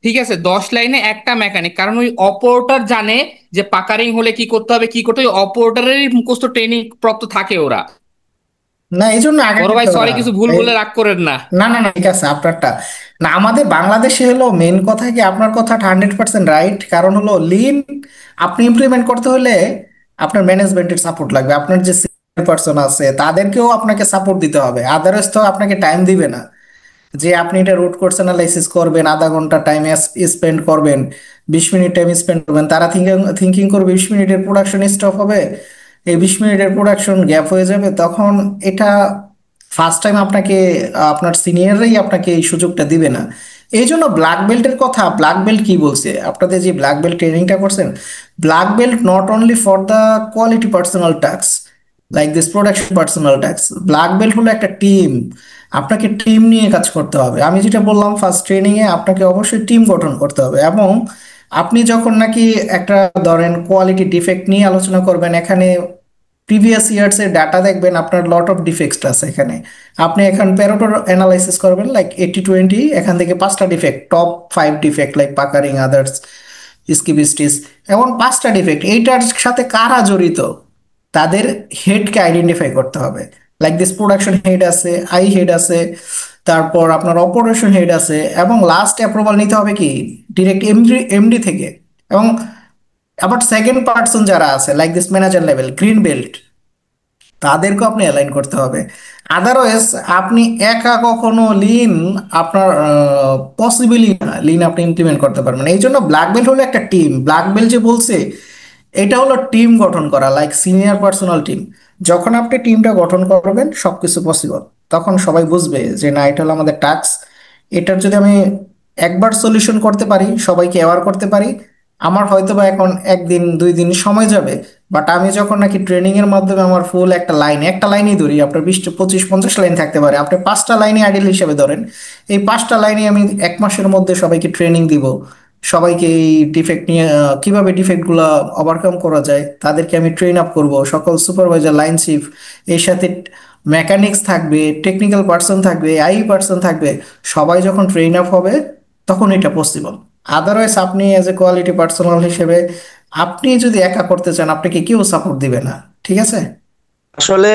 ঠিক আছে? 10 লাইনে একটা মেকানিক, কারণ ওই অপারেটর জানে যে পাকারিং হলে কি করতে হবে, কি করতে হবে, অপারেটরেরই মুখস্থ ট্রেনিং প্রাপ্ত থাকে ওরা। না এই জন্য আগে বড় ভাই থেকে সরি, ওরা কিছু ভুল বলে রাগ করেন না। না না না, ঠিক আছে আপনারটা। না আমাদের বাংলাদেশে হলো মেন কথা কি, আপনার কথা 100% রাইট, কারণ হলো লিন আপনি ইমপ্লিমেন্ট করতে হলে আপনার ম্যানেজমেন্টের সাপোর্ট লাগবে, আপনার যে সিনিয়র পার্সন আছে তাদেরকেও আপনাকে সাপোর্ট দিতে হবে, আদারওয়াইজ তো আপনাকে টাইম দিবে না। যে আপনি এটা রুট কোর্স অ্যানালাইসিস করবেন, আধা ঘন্টা টাইম স্পেন্ড করবেন, 20 মিনিট টাইম স্পেন্ড করবেন, তারা থিঙ্কিং করবে 20 মিনিটের প্রোডাকশন স্টপ হবে, এই 20 মিনিটের প্রোডাকশন গ্যাপ হয়ে যাবে, তখন এটা ফার্স্ট টাইম আপনাকে আপনার সিনিয়ররাই আপনাকে এই সুযোগটা দিবে না। এই জন্য ব্ল্যাক বেল্টের কথা, ব্ল্যাক বেল্ট কি বলছে আপনাদের যে ব্ল্যাক বেল্ট ট্রেনিংটা করছেন, black belt not only for the quality personal task like this production personal task, black belt হলো একটা টিম, আপনাকে টিম নিয়ে কাজ করতে হবে। আমি যেটা বললাম ফার্স্ট ট্রেনিং এ আপনাকে অবশ্যই টিম গঠন করতে হবে, এবং আপনি যখন নাকি একটা ধরেন কোয়ালিটি ডিফেক্ট নিয়ে আলোচনা করবেন, এখানে প্রিভিয়াস ইয়ার্স এর ডাটা দেখবেন আপনার লট অফ ডিফেক্টস আছে এখানে, আপনি এখন প্যারোটোর অ্যানালাইসিস করবেন লাইক 80-20, এখান থেকে 5টা defect, top 5 defect like puckering others skip stitches, এমন 5টা ডিফেক্ট, এইটার সাথে কারা জড়িত তাদের হেডকে আইডেন্টিফাই করতে হবে। লাইক দিস প্রোডাকশন হেড আছে, আই হেড আছে, তারপর আপনার অপারেশন হেড আছে, এবং লাস্ট অ্যাপ্রুভাল নিতে হবে কি ডিরেক্ট এমডি থেকে। এবং আবার সেকেন্ড পার্সন যারা আছে like this manager level green belt, তাদেরকে আপনি অ্যালাইন করতে হবে। আদারওয়াইজ আপনি একা কখনো লিন আপনার পসিবলই না, লিন আপনি ইমপ্লিমেন্ট করতে পারবেন না। এই জন্য ব্ল্যাক বেল্ট হলো একটা টিম, ব্ল্যাক বেল্ট যে বলছে এটা হলো টিম গঠন করা লাইক সিনিয়র পার্সোনাল টিম। যখন আপনি টিমটা গঠন করবেন সবকিছু পসিবল, তখন সবাই বুঝবে যে না এটা হলো আমাদের টাস্ক, এটার যদি আমি একবার সলিউশন করতে পারি, সবাইকে অ্যাওয়ার করতে পারি, আমার হয়তো বা এখন 1 দিন 2 দিন সময় যাবে, বাট আমি যখন নাকি ট্রেনিং এর মাধ্যমে আমার ফুল একটা লাইনই ধরি, আপনার 20 25 50 লাইন থাকতে পারে, আপনি 5টা লাইনে আইডল হিসেবে ধরেন, এই 5টা লাইনে আমি 1 মাসের মধ্যে সবাইকে ট্রেনিং দিব, সবাইকে এই ডিফেক্ট নিয়ে কিভাবে ডিফেক্টগুলো ওভারকাম করা যায় তাদেরকে আমি ট্রেন আপ করব, সকল সুপারভাইজার, লাইন চিফ, এর সাথে মেকানিক্স থাকবে, টেকনিক্যাল পার্সন থাকবে, আই পার্সন থাকবে, সবাই যখন ট্রেন আপ হবে তখন এটা পসিবল। আদারওয়াইজ আপনি এজ এ কোয়ালিটি পার্সোনাল হিসেবে আপনি যদি একা করতে চান, আপনাকে কেউ সাপোর্ট দিবে না, ঠিক আছে? আসলে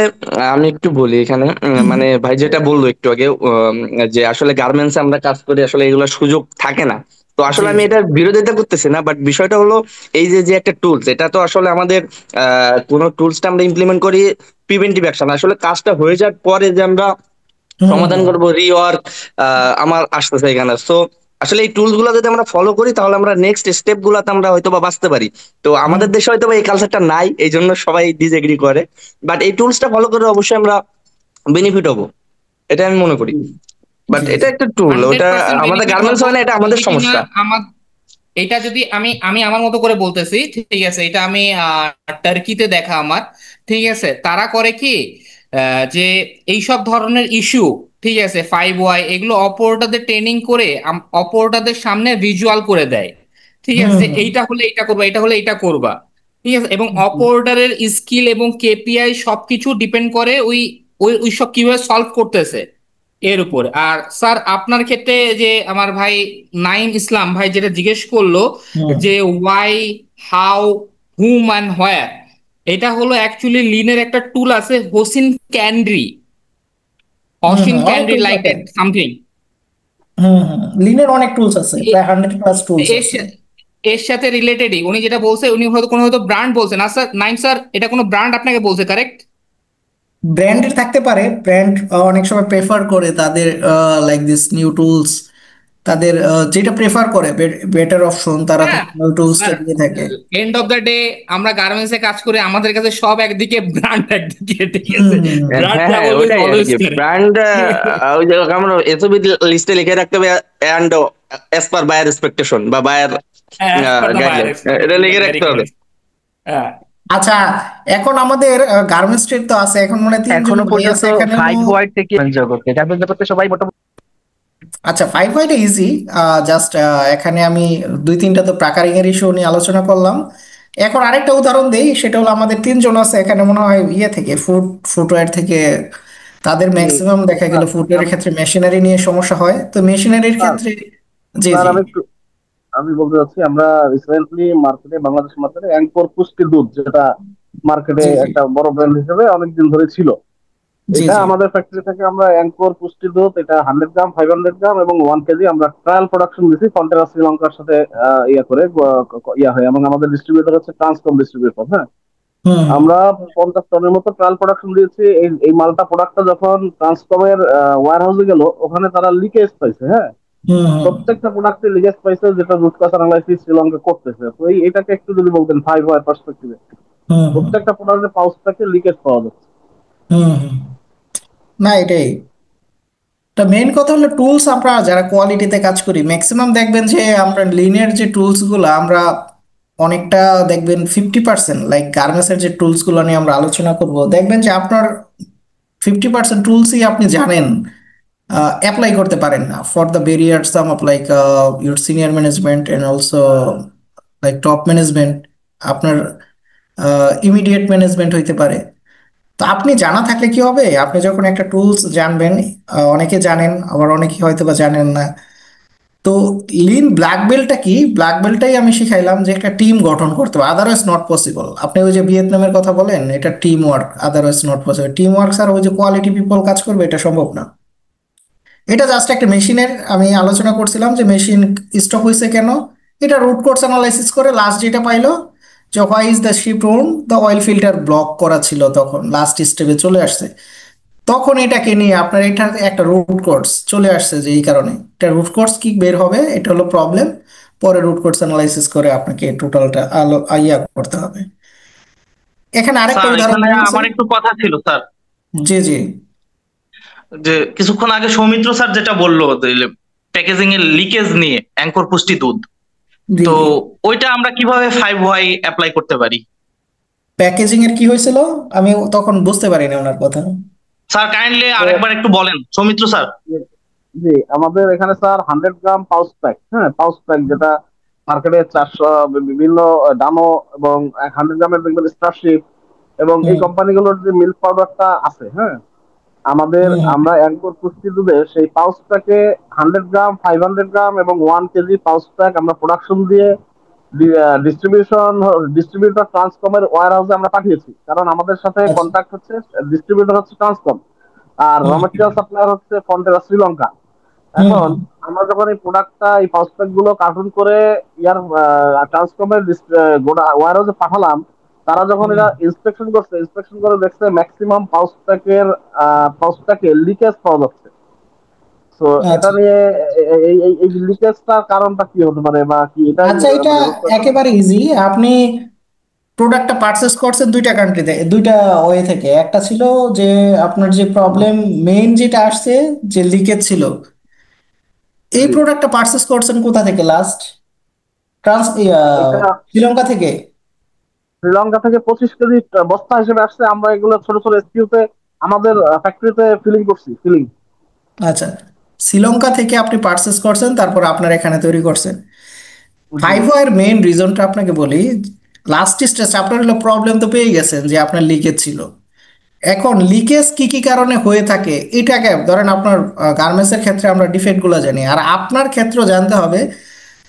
আমি একটু বলি এখানে, মানে ভাই যেটা বললো একটু আগে, যে আসলে গার্মেন্টস আমরা কাজ করি, আসলে এগুলোর সুযোগ থাকে না। তো জি আসলে আমি জি। এটার বিরোধিতা করতেছি না, বাট বিষয়টা হলো এই যে যে একটা টুলস, এটা তো আসলে আমাদের কোনো টুলসটা আমরা ইমপ্লিমেন্ট করি প্রিভেন্টিভ অ্যাকশন, আসলে কাজটা হয়ে যাওয়ার পরে যে আমরা হুম সমাধান হুম করব, রিওয়ার্ক আমার আসতেছে এখানে। সো আসলে এই টুলস গুলো যদি আমরা ফলো করি তাহলে আমরা নেক্সট স্টেপ গুলাতে আমরা হয়তো বা বাঁচতে পারি। তো হুম। আমাদের দেশে হয়তো বা এই কালচারটা নাই, এই জন্য সবাই ডিসএগ্রি করে। বাট এই টুলসটা ফলো করে অবশ্যই আমরা বেনিফিট হবো, এটা আমি মনে করি। বাট জি এটা জি। একটা টুল, হান্ড্রেড ওটা পার্সেন্ট আমাদের বেনিফিট গার্মেন্টস হবো হয় না, এটা আমাদের যদি কিনা সমস্যা। আমার, এটা যদি আমি আমি আমার মতো করে বলতেছি, ঠিক আছে, এটা আমি টার্কিতে দেখা আমার, ঠিক আছে, তারা করে কি, যে এই সব ধরনের ইস্যু, ঠিক আছে, 5Y এগুলো অপারেটরদের ট্রেনিং করে অপারেটরদের সামনে ভিজুয়াল করে দেয়, ঠিক আছে, হুম যে হুম এইটা হলে এটা করবা, এটা হলে এটা করবা, ঠিক আছে, এবং হুম অপারেটরের স্কিল এবং কেপিআই সবকিছু ডিপেন্ড করে ওই ওই ওই সব কিভাবে সলভ করতেছে এর উপর। আর স্যার আপনার ক্ষেত্রে যে আমার ভাই নাইম ইসলাম ভাই যেটা জিজ্ঞেস করলো, হুম যে why, how, hmm and where, এটা হলো অ্যাকচুয়ালি লিনের একটা টুল আছে, হোসিন ক্যান্ড্রি, হুম, অসিন অনেক ক্যান্ড্রি টুলস লাইক আছে। That something. লিনের অনেক টুলস আছে, প্রায় 100+ টুলস এর আছে। সা- এর সাথে রিলেটেডই উনি যেটা বলছে, উনি হয়তো কোনো হয়তো ব্র্যান্ড বলছে না স্যার, নাইম স্যার, এটা কোনো ব্র্যান্ড আপনাকে বলছে, কারেক্ট? ব্র্যান্ডের থাকতে পারে, ব্র্যান্ড অনেক সময় প্রেফার করে তাদের লাইক দিস নিউ টুলস, তাদের যেটা প্রেফার করে বেটার অপশন, তারা হ্যাঁ ওই টুলসটা স্যার, দিয়ে থাকে। এন্ড অফ দ্য ডে আমরা গার্মেন্টস এ কাজ করে, আমাদের কাছে সব একদিকে, ব্র্যান্ড একদিকে, ঠিক হুম আছে, হুম হুম। ব্র্যান্ড হ্যাঁ যা হ্যাঁ, বলবে ওইটাই আর অলওয়েজ কি করে। ব্র্যান্ড, ওই যে আমরা এসওবি লিস্টে লিখে রাখতে হবে, and as per buyer expectation বা buyer as per the buyer guideline, এটা এক্সপেক্টেশন, লিখে ভেরি রাখতে হবে। কারেক্ট। হ্যাঁ। আচ্ছা, এখন আমাদের গার্মেন্টস ট্রেড তো আছে, এখন মনে হয় 3 জন এখনো ভাই পর্যন্ত আছে এখানে। 5 ওয়ার্ড থেকে জগতে গার্মেন্টস জগতে সবাই মোটামুটি আচ্ছা, 5 ওয়াইটা ইজি। জাস্ট এখানে আমি 2 3টা তো প্রাকারিং এর ইস্যু নিয়ে আলোচনা করলাম। এখন আরেকটা উদাহরণ দেই, সেটা হলো আমাদের 3 জন আছে এখানে মনে হয় ইয়ে থেকে, ফুটওয়্যার থেকে, তাদের ম্যাক্সিমাম দেখা গেল ফুটওয়্যারের ক্ষেত্রে মেশিনারি নিয়ে সমস্যা হয়, তো মেশিনারির স্যার ক্ষেত্রে। জি স্যার জি। আমি বলতে চাচ্ছি, আমরা রিসেন্টলি মার্কেটে, বাংলাদেশ মার্কেটে অ্যাঙ্কর পুষ্টি দুধ, যেটা মার্কেটে জি জি। একটা বড় ব্র্যান্ড হিসেবে অনেকদিন ধরে ছিল, জি এটা জি। আমাদের ফ্যাক্টরি থেকে আমরা অ্যাঙ্কর পুষ্টি দুধ, এটা 100 গ্রাম, 500 গ্রাম এবং 1 কেজি আমরা ট্রায়াল প্রোডাকশন দিচ্ছি ফন্টেরা শ্রীলঙ্কার সাথে ইয়া করে ইয়া হয়, এবং আমাদের ডিস্ট্রিবিউটর হচ্ছে ট্রান্সকম ডিস্ট্রিবিউটর। হ্যাঁ, হুম হুম আমরা 50 টনের মতো ট্রায়াল প্রোডাকশন দিয়েছি। এই মালটা, প্রোডাক্টটা যখন ট্রান্সকমের ওয়্যার হাউসে গেল, ওখানে তারা লিকেজ পাইছে। হ্যাঁ, হুম হুম প্রত্যেকটা প্রোডাক্টে লিকেজ পাইছে, যেটা রুট কজ অ্যানালাইসিস শ্রীলঙ্কা করতেছে। তো এটাকে একটু যদি বলতেন 5 ওয়ার পার্সপেক্টিভে, হুম হুম প্রত্যেকটা প্রোডাক্টের পাউচটাকে লিকেজ পাওয়া যাচ্ছে। হুম হুম। না, এটাই। তা মেইন কথা হলো টুলস, আমরা যারা কোয়ালিটিতে কাজ করি ম্যাক্সিমাম দেখবেন যে আমরা লিনের যে টুলস গুলো আমরা অনেকটা দেখবেন 50%, লাইক গার্মেন্টস এর যে টুলস গুলো নিয়ে আমরা আলোচনা করব, দেখবেন যে আপনার 50% টুলসই আপনি জানেন, অ্যাপ্লাই করতে পারেন না for the barrier some of like your senior management and also like top management, আপনার ইমিডিয়েট ম্যানেজমেন্ট হইতে পারে। তো আপনি জানা থাকলে কি হবে, আপনি যখন একটা টুলস জানবেন, অনেকে জানেন আবার অনেকে হয়তো বা জানেন না। তো লিন ব্ল্যাক বেল্টটা কি, ব্ল্যাক বেল্টটাই আমি শিখাইলাম যে একটা টিম গঠন করতে হবে, আদারওয়াইজ নট পসিবল। আপনি ওই যে ভিয়েতনামের কথা বলেন, এটা team work, otherwise not possible. Team work ছাড়া ওই যে কোয়ালিটি পিপল কাজ করবে, এটা সম্ভব না। এটা জাস্ট একটা মেশিনের আমি আলোচনা করছিলাম যে মেশিন স্টপ হয়েছে কেন, এটা রুট কোর্স অ্যানালাইসিস করে লাস্ট যেটা পাইলো যে why is the ship room, the oil filter block করা ছিল, তখন লাস্ট স্টেপে চলে আসছে। তখন এটাকে নিয়ে আপনার এটার একটা রুট কোর্স চলে আসছে, যে এই কারণে এটা রুট কোর্স কি বের হবে, এটা হলো প্রবলেম। পরে রুট কোর্স অ্যানালাইসিস করে আপনাকে টোটালটা ইয়া করতে হবে। এখানে আরেকটা স্যার উদাহরণ এখানে দিলাম আমার স্যার। একটু কথা ছিল স্যার, জি জি। যে কিছুক্ষণ আগে সৌমিত্র স্যার যেটা বললো প্যাকেজিং এর লিকেজ নিয়ে অ্যাঙ্কর পুষ্টি দুধ, জি তো জি। ওইটা আমরা কিভাবে 5Y অ্যাপ্লাই করতে পারি? প্যাকেজিং এর কি হয়েছিল, আমি তখন বুঝতে পারিনি ওনার কথা। স্যার কাইন্ডলি আমাদের আরেকবার একটু বলেন সৌমিত্র স্যার। জি আমাদের এখানে স্যার 100 গ্রাম পাউচ প্যাক, হ্যাঁ পাউচ প্যাক যেটা মার্কেটে 400 বিভিন্ন দামও, এবং 100 গ্রামের দেখবেন স্টারশিপ এবং এই হুম কোম্পানিগুলোর যে মিল্ক পাউডারটা আছে, হ্যাঁ আমাদের হুম হুম। আমরা অ্যাঙ্কর পুষ্টি দুধে সেই পাউচ প্যাকে 100 গ্রাম, 500 গ্রাম এবং 1 কেজি পাউচ প্যাক আমরা প্রোডাকশন দিয়ে ডিস্ট্রিবিউটর ট্রান্সকমের ওয়্যার হাউসে আমরা পাঠিয়েছি, কারণ আমাদের সাথে আচ্ছা। কন্ট্যাক্ট হচ্ছে ডিস্ট্রিবিউটর হচ্ছে ট্রান্সকম আর র হুম মেটেরিয়াল সাপ্লায়ার হচ্ছে ফন্টেরা শ্রীলঙ্কা। হুম এখন হুম। আমরা যখন এই প্রোডাক্টটা এই পাউচ প্যাক গুলো কার্টুন করে ইয়ার ট্রান্সকমের গোডা ওয়্যার হাউসে পাঠালাম, তারা যখন এরা ইন্সপেকশন করছে, ইন্সপেকশন করে দেখছে ম্যাক্সিমাম পাউচ প্যাকে লিকেজ পাওয়া যাচ্ছে। তো এটা আচ্ছা নিয়ে এই লিকেজটার কারণটা কি হতে পারে, বা কি এটা আচ্ছা, এটা মানে রোধ করতে পারে? একেবারে ইজি। আপনি প্রোডাক্টটা পারচেস করছেন দুইটা কান্ট্রিতে, দুইটা ওয়ে থেকে। একটা ছিল যে আপনার যে প্রবলেম মেইন যেটা আসছে, যে লিকেজ ছিল, এই জি প্রোডাক্টটা পারচেস করছেন কোথা থেকে লাস্ট? ট্রান্স এটা শ্রীলঙ্কা থেকে? শ্রীলঙ্কা থেকে 25 কেজি বস্তা হিসেবে আসছে, আমরা এগুলো ছোট ছোট এসকিউতে আমাদের ফ্যাক্টরিতে ফিলিং করছি, ফিলিং। আচ্ছা, শ্রীলঙ্কা থেকে আপনি পারচেস করছেন, তারপর আপনার এখানে তৈরি করছেন। জি ফাইভ এর মেইন রিজনটা আপনাকে বলি। লাস্ট স্টেজ আপনার হলো প্রবলেম তো পেয়ে গেছেন যে আপনার লিকেজ ছিল। এখন লিকেজ কি কি কারণে হয়ে থাকে, এটাকে ধরেন আপনার গার্মেন্টস এর ক্ষেত্রে আমরা ডিফেক্ট গুলো জানি, আর আপনার ক্ষেত্রে জানতে হবে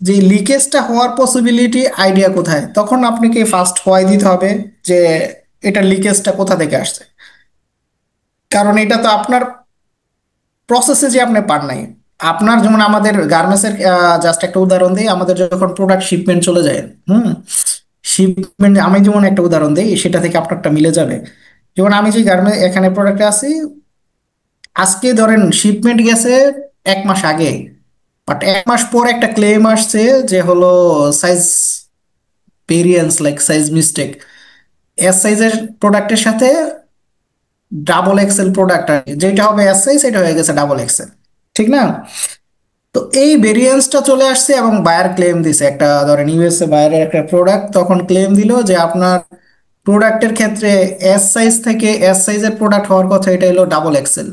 যে লিকেজটা হওয়ার পসিবিলিটি আইডিয়া কোথায়। তখন আপনাকে ফার্স্ট হোয়াই দিতে হবে যে এটা লিকেজটা কোথা থেকে আসছে। কারণ এটা তো আপনার প্রসেসে যে আপনি পান নাই। আপনার যেমন আমাদের গার্মেন্টসের জাস্ট একটা উদাহরণ দিই, আমাদের যখন প্রোডাক্ট শিপমেন্ট চলে যায়, হুম, শিপমেন্ট আমি যেমন একটা উদাহরণ দিই, সেটা থেকে আপনারটা মিলে যাবে। যেমন আমি যে গার্মেন্ট এখানে প্রোডাক্টে আছি, আজকে ধরেন শিপমেন্ট গেছে 1 মাস আগে, বাট 1 মাস পর একটা ক্লেম আসছে যে হলো size variance, like size mistake. S সাইজের প্রোডাক্টের সাথে ডাবল এক্সেল প্রোডাক্ট, যেটা হবে এস সাইজ সেটা হয়ে গেছে ডাবল এক্সেল, ঠিক না? তো এই ভেরিয়েন্সটা চলে আসছে এবং বায়ার ক্লেম দিছে, একটা ধরেন ইউএসএ বায়ারের একটা প্রোডাক্ট, তখন ক্লেম দিল যে আপনার প্রোডাক্টের ক্ষেত্রে এস সাইজ থেকে এস সাইজের প্রোডাক্ট হওয়ার কথা, এটা হলো ডাবল এক্সেল।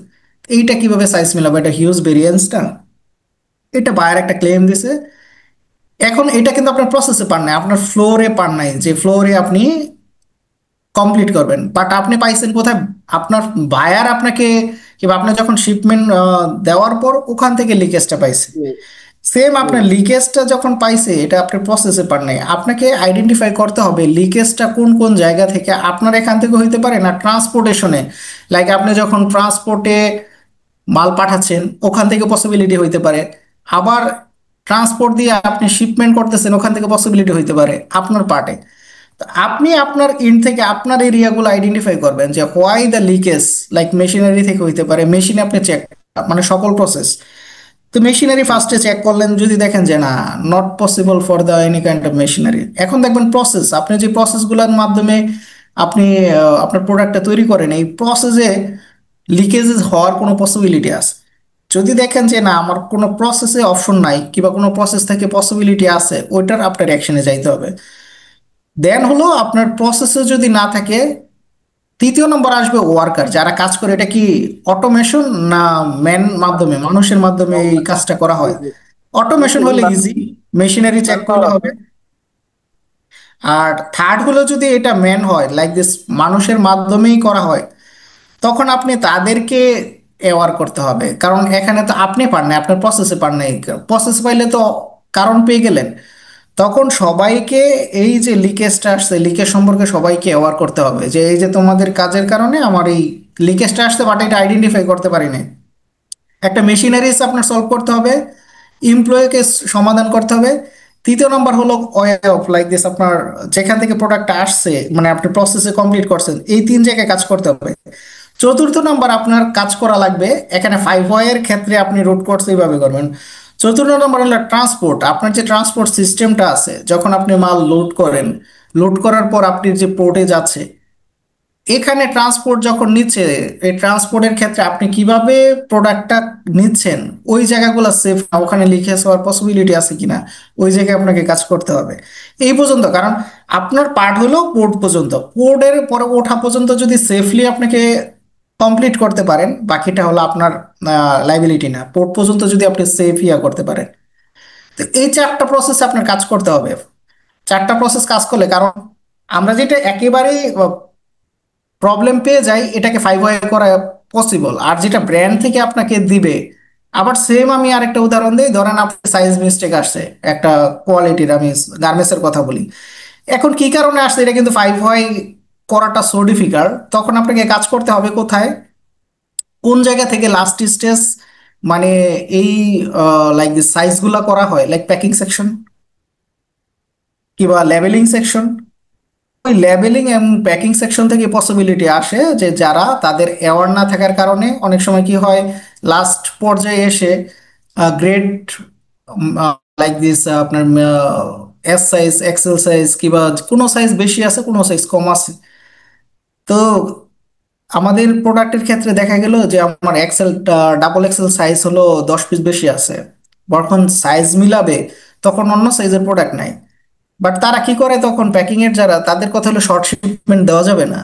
এইটা কিভাবে সাইজ মিলাবে? এটা হিউজ ভেরিয়েন্সটা, এটা বায়ার একটা ক্লেম দিছে। এখন এটা কিন্তু আপনার প্রসেসে পান নাই, আপনার ফ্লোরে পান নাই, যে ফ্লোরে আপনি কমপ্লিট করবেন, বাট আপনি পাইছেন কোথায়? আপনার বায়ার আপনাকে, কিংবা আপনার যখন শিপমেন্ট দেওয়ার পর ওখান থেকে লিকেজটা পাইছে। জি সেম জি আপনার লিকেজটা যখন পাইছে, এটা আপনার প্রসেসে পার নাই, আপনাকে আইডেন্টিফাই করতে হবে লিকেজটা কোন কোন জায়গা থেকে। আপনার এখান থেকে হইতে পারে না ট্রান্সপোর্টেশনে, লাইক আপনি যখন ট্রান্সপোর্টে মাল পাঠাচ্ছেন ওখান থেকে পসিবিলিটি হইতে পারে, আবার ট্রান্সপোর্ট দিয়ে আপনি শিপমেন্ট করতেছেন ওখান থেকে পসিবিলিটি হইতে পারে আপনার পার্টে। তো আপনি আপনার ইন থেকে আপনার এরিয়াগুলো আইডেন্টিফাই করবেন যে why the leakage, like machinery থেকে হইতে পারে, মেশিনে আপনি চেক, মানে সকল প্রসেস। তো মেশিনারি ফার্স্টে চেক করলেন, যদি দেখেন যে না, not possible for the any kind of machinery, এখন দেখবেন প্রসেস, আপনি যে প্রসেসগুলোর মাধ্যমে আপনি আপনার প্রোডাক্টটা তৈরি করেন, এই প্রসেসে লিকেজেস হওয়ার কোনো পসিবিলিটি আছে। যদি দেখেন যে না, আমার কোনো প্রসেসে অপশন নাই, কিংবা কোনো প্রসেস থেকে পসিবিলিটি আছে, ওইটার আপনার অ্যাকশনে যাইতে হবে। দেন হলো আপনার প্রসেসে যদি না থাকে, তৃতীয় নম্বর আসবে ওয়ার্কার, যারা কাজ করে। এটা কি অটোমেশন না ম্যান মাধ্যমে, মানুষের মাধ্যমে এই কাজটা করা জি হয়? জি অটোমেশন বেসিক্যালি হলে ইজি, মেশিনারি চেক ম্যান করলে পাওয়ার হবে। আছে। আর থার্ড হলো যদি এটা ম্যান হয়, লাইক দিস, মানুষের মাধ্যমেই করা হয়, তখন আপনি তাদেরকে অ্যাওয়ার করতে হবে। কারণ এখানে তো আপনি পান নাই, আপনার প্রসেসে পান নাই, প্রসেস পাইলে তো কারণ পেয়ে গেলেন। তখন সবাইকে এই যে লিকেজটা আসছে, লিকেজ সম্পর্কে সবাইকে অ্যাওয়ার করতে হবে যে এই যে তোমাদের কাজের কারণে আমার এই লিকেজটা আসছে, বাট এটা আইডেন্টিফাই করতে পারি না। একটা মেশিনারিজ আপনার সলভ করতে হবে, এমপ্লয়ীকে সমাধান করতে হবে। তৃতীয় নম্বর হলো ওয়ে অফ, লাইক দিস, আপনার যেখান থেকে প্রোডাক্টটা আসছে, মানে আপনি প্রসেসে কমপ্লিট করছেন, এই তিন জায়গায় কাজ করতে হবে। চতুর্থ নাম্বার আপনার কাজ করা লাগবে, এখানে 5 এর ক্ষেত্রে আপনি রুট কোর্স এইভাবে করবেন। চতুর্থ নম্বর হলো ট্রান্সপোর্ট। আপনার যে ট্রান্সপোর্ট সিস্টেমটা আছে, যখন আপনি মাল লোড করেন, লোড করার পর আপনি যে পোর্টে যাচ্ছে, এখানে ট্রান্সপোর্ট যখন নিচ্ছে, এই ট্রান্সপোর্টের ক্ষেত্রে আপনি কিভাবে প্রোডাক্টটা নিচ্ছেন ওই জায়গাগুলো সেফ না, ওখানে লিকেজ হওয়ার পসিবিলিটি আছে কিনা, ওই জায়গায় আপনাকে কাজ করতে হবে এই পর্যন্ত। কারণ আপনার পার্ট হলো পোর্ট পর্যন্ত, পোর্টের পরে ওঠা পর্যন্ত যদি সেফলি আপনাকে কমপ্লিট করতে পারেন, বাকিটা হলো আপনার লাইবিলিটি না। পোর্ট পর্যন্ত যদি আপনি সেফ ইয়া করতে পারেন, তো এই চারটা প্রসেস আপনার কাজ করতে হবে। চারটা প্রসেস কাজ করলে, কারণ আমরা যেটা একেবারেই প্রবলেম পেয়ে যাই, এটাকে 5 ওয়ে করা পসিবল। আর যেটা ব্র্যান্ড থেকে আপনাকে দিবে, আবার সেম আমি আরেকটা উদাহরণ দিই, ধরেন আপনার সাইজ মিস্টেক আসছে একটা কোয়ালিটির, আমি গার্মেন্টসের কথা বলি, এখন কি কারণে আসছে এটা কিন্তু 5 ওয়ে করাটা সো ডিফিকাল্ট। তখন আপনাকে কাজ করতে হবে কোথায়, কোন জায়গা থেকে লাস্ট স্টেজ, মানে এই লাইক দিস সাইজগুলা করা হয়, লাইক প্যাকিং সেকশন কিংবা লেবেলিং সেকশন। ওই লেবেলিং এবং প্যাকিং সেকশন থেকে পসিবিলিটি আসে যে যারা তাদের অ্যাওয়ার না থাকার কারণে অনেক সময় কি হয়, লাস্ট পর্যায়ে এসে গ্রেড লাইক দিস আপনার এস সাইজ, এক্সেল সাইজ কিংবা কোনো সাইজ বেশি আছে, কোনো সাইজ কম আছে। তো আমাদের প্রোডাক্টের ক্ষেত্রে দেখা গেল যে আমার এক্সেল, ডাবল এক্সেল সাইজ হলো 10 পিস বেশি আছে, যখন সাইজ মিলাবে তখন অন্য সাইজের প্রোডাক্ট নাই। বাট তারা কি করে, তখন প্যাকিং এর যারা, তাদের কথা হলো শর্ট শিপমেন্ট দেওয়া যাবে না,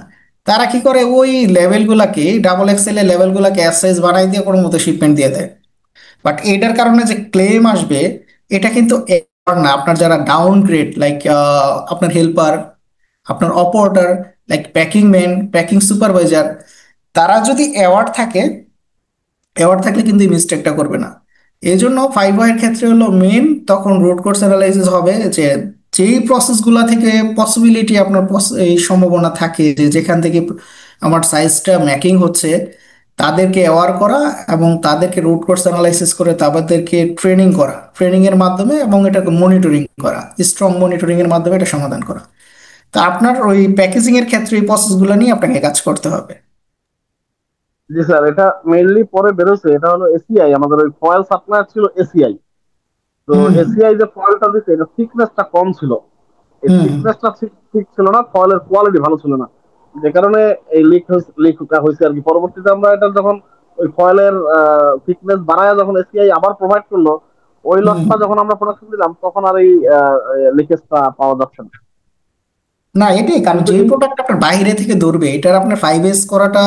তারা কি করে ওই লেভেলগুলাকে, ডাবল এক্সেল এর লেভেলগুলাকে এস সাইজ বানাই দিয়ে কোনো মতো শিপমেন্ট দিয়ে দেয়। বাট এটার কারণে যে ক্লেম আসবে, এটা কিন্তু error না। আপনার যারা ডাউন গ্রেড, লাইক আপনার হেল্পার, আপনার operator, like packing man, packing supervisor, তারা যদি অ্যাওয়ার্ড থাকে, অ্যাওয়ার্ড থাকলে কিন্তু এই মিস্টেকটা করবে না। এই জন্য 5 ওয়ের ক্ষেত্রে হলো মেন, তখন রুট কোর্স অ্যানালাইসিস হবে যে যেই প্রসেসগুলা থেকে পসিবিলিটি আপনার এই সম্ভাবনা থাকে যে যেখান থেকে আমার সাইজটা ম্যাকিং হচ্ছে, তাদেরকে অ্যাওয়ার করা এবং তাদেরকে রুট কোর্স অ্যানালাইসিস করে তাদেরকে ট্রেনিং করা, ট্রেনিং এর মাধ্যমে এবং এটাকে মনিটরিং করা, স্ট্রং মনিটরিং এর মাধ্যমে এটা সমাধান করা। তো আপনার ওই প্যাকেজিং এর ক্ষেত্রে এই প্রসেসগুলো নিয়ে আপনাকে কাজ করতে হবে। জি স্যার, এটা মেইনলি পরে বেরোছে, এটা হলো এসিআই, আমাদের ওই ফয়েল সাপ্লায়ার ছিল এসিআই। তো হুম এসিআই যে ফয়েলটা দিচ্ছে, এটা থিকনেসটা কম ছিল, এই হুম হুম। থিকনেসটা ঠিক ছিল না, ফয়েলের কোয়ালিটি ভালো ছিল না, যে কারণে এই লিক হয়েছে আর কি। পরবর্তীতে আমরা এটা যখন ওই ফয়েলের থিকনেস বাড়ায় যখন এসিআই আবার প্রোভাইড করলো, ওই হুম। লটটা যখন আমরা প্রোডাকশন দিলাম, তখন আর এই লিকেজটা পাওয়া যাচ্ছে না। না, এটাই কারণ, কিন্তু যে প্রোডাক্ট আপনার বাইরে থেকে ধরবে এটার আপনার 5S করাটা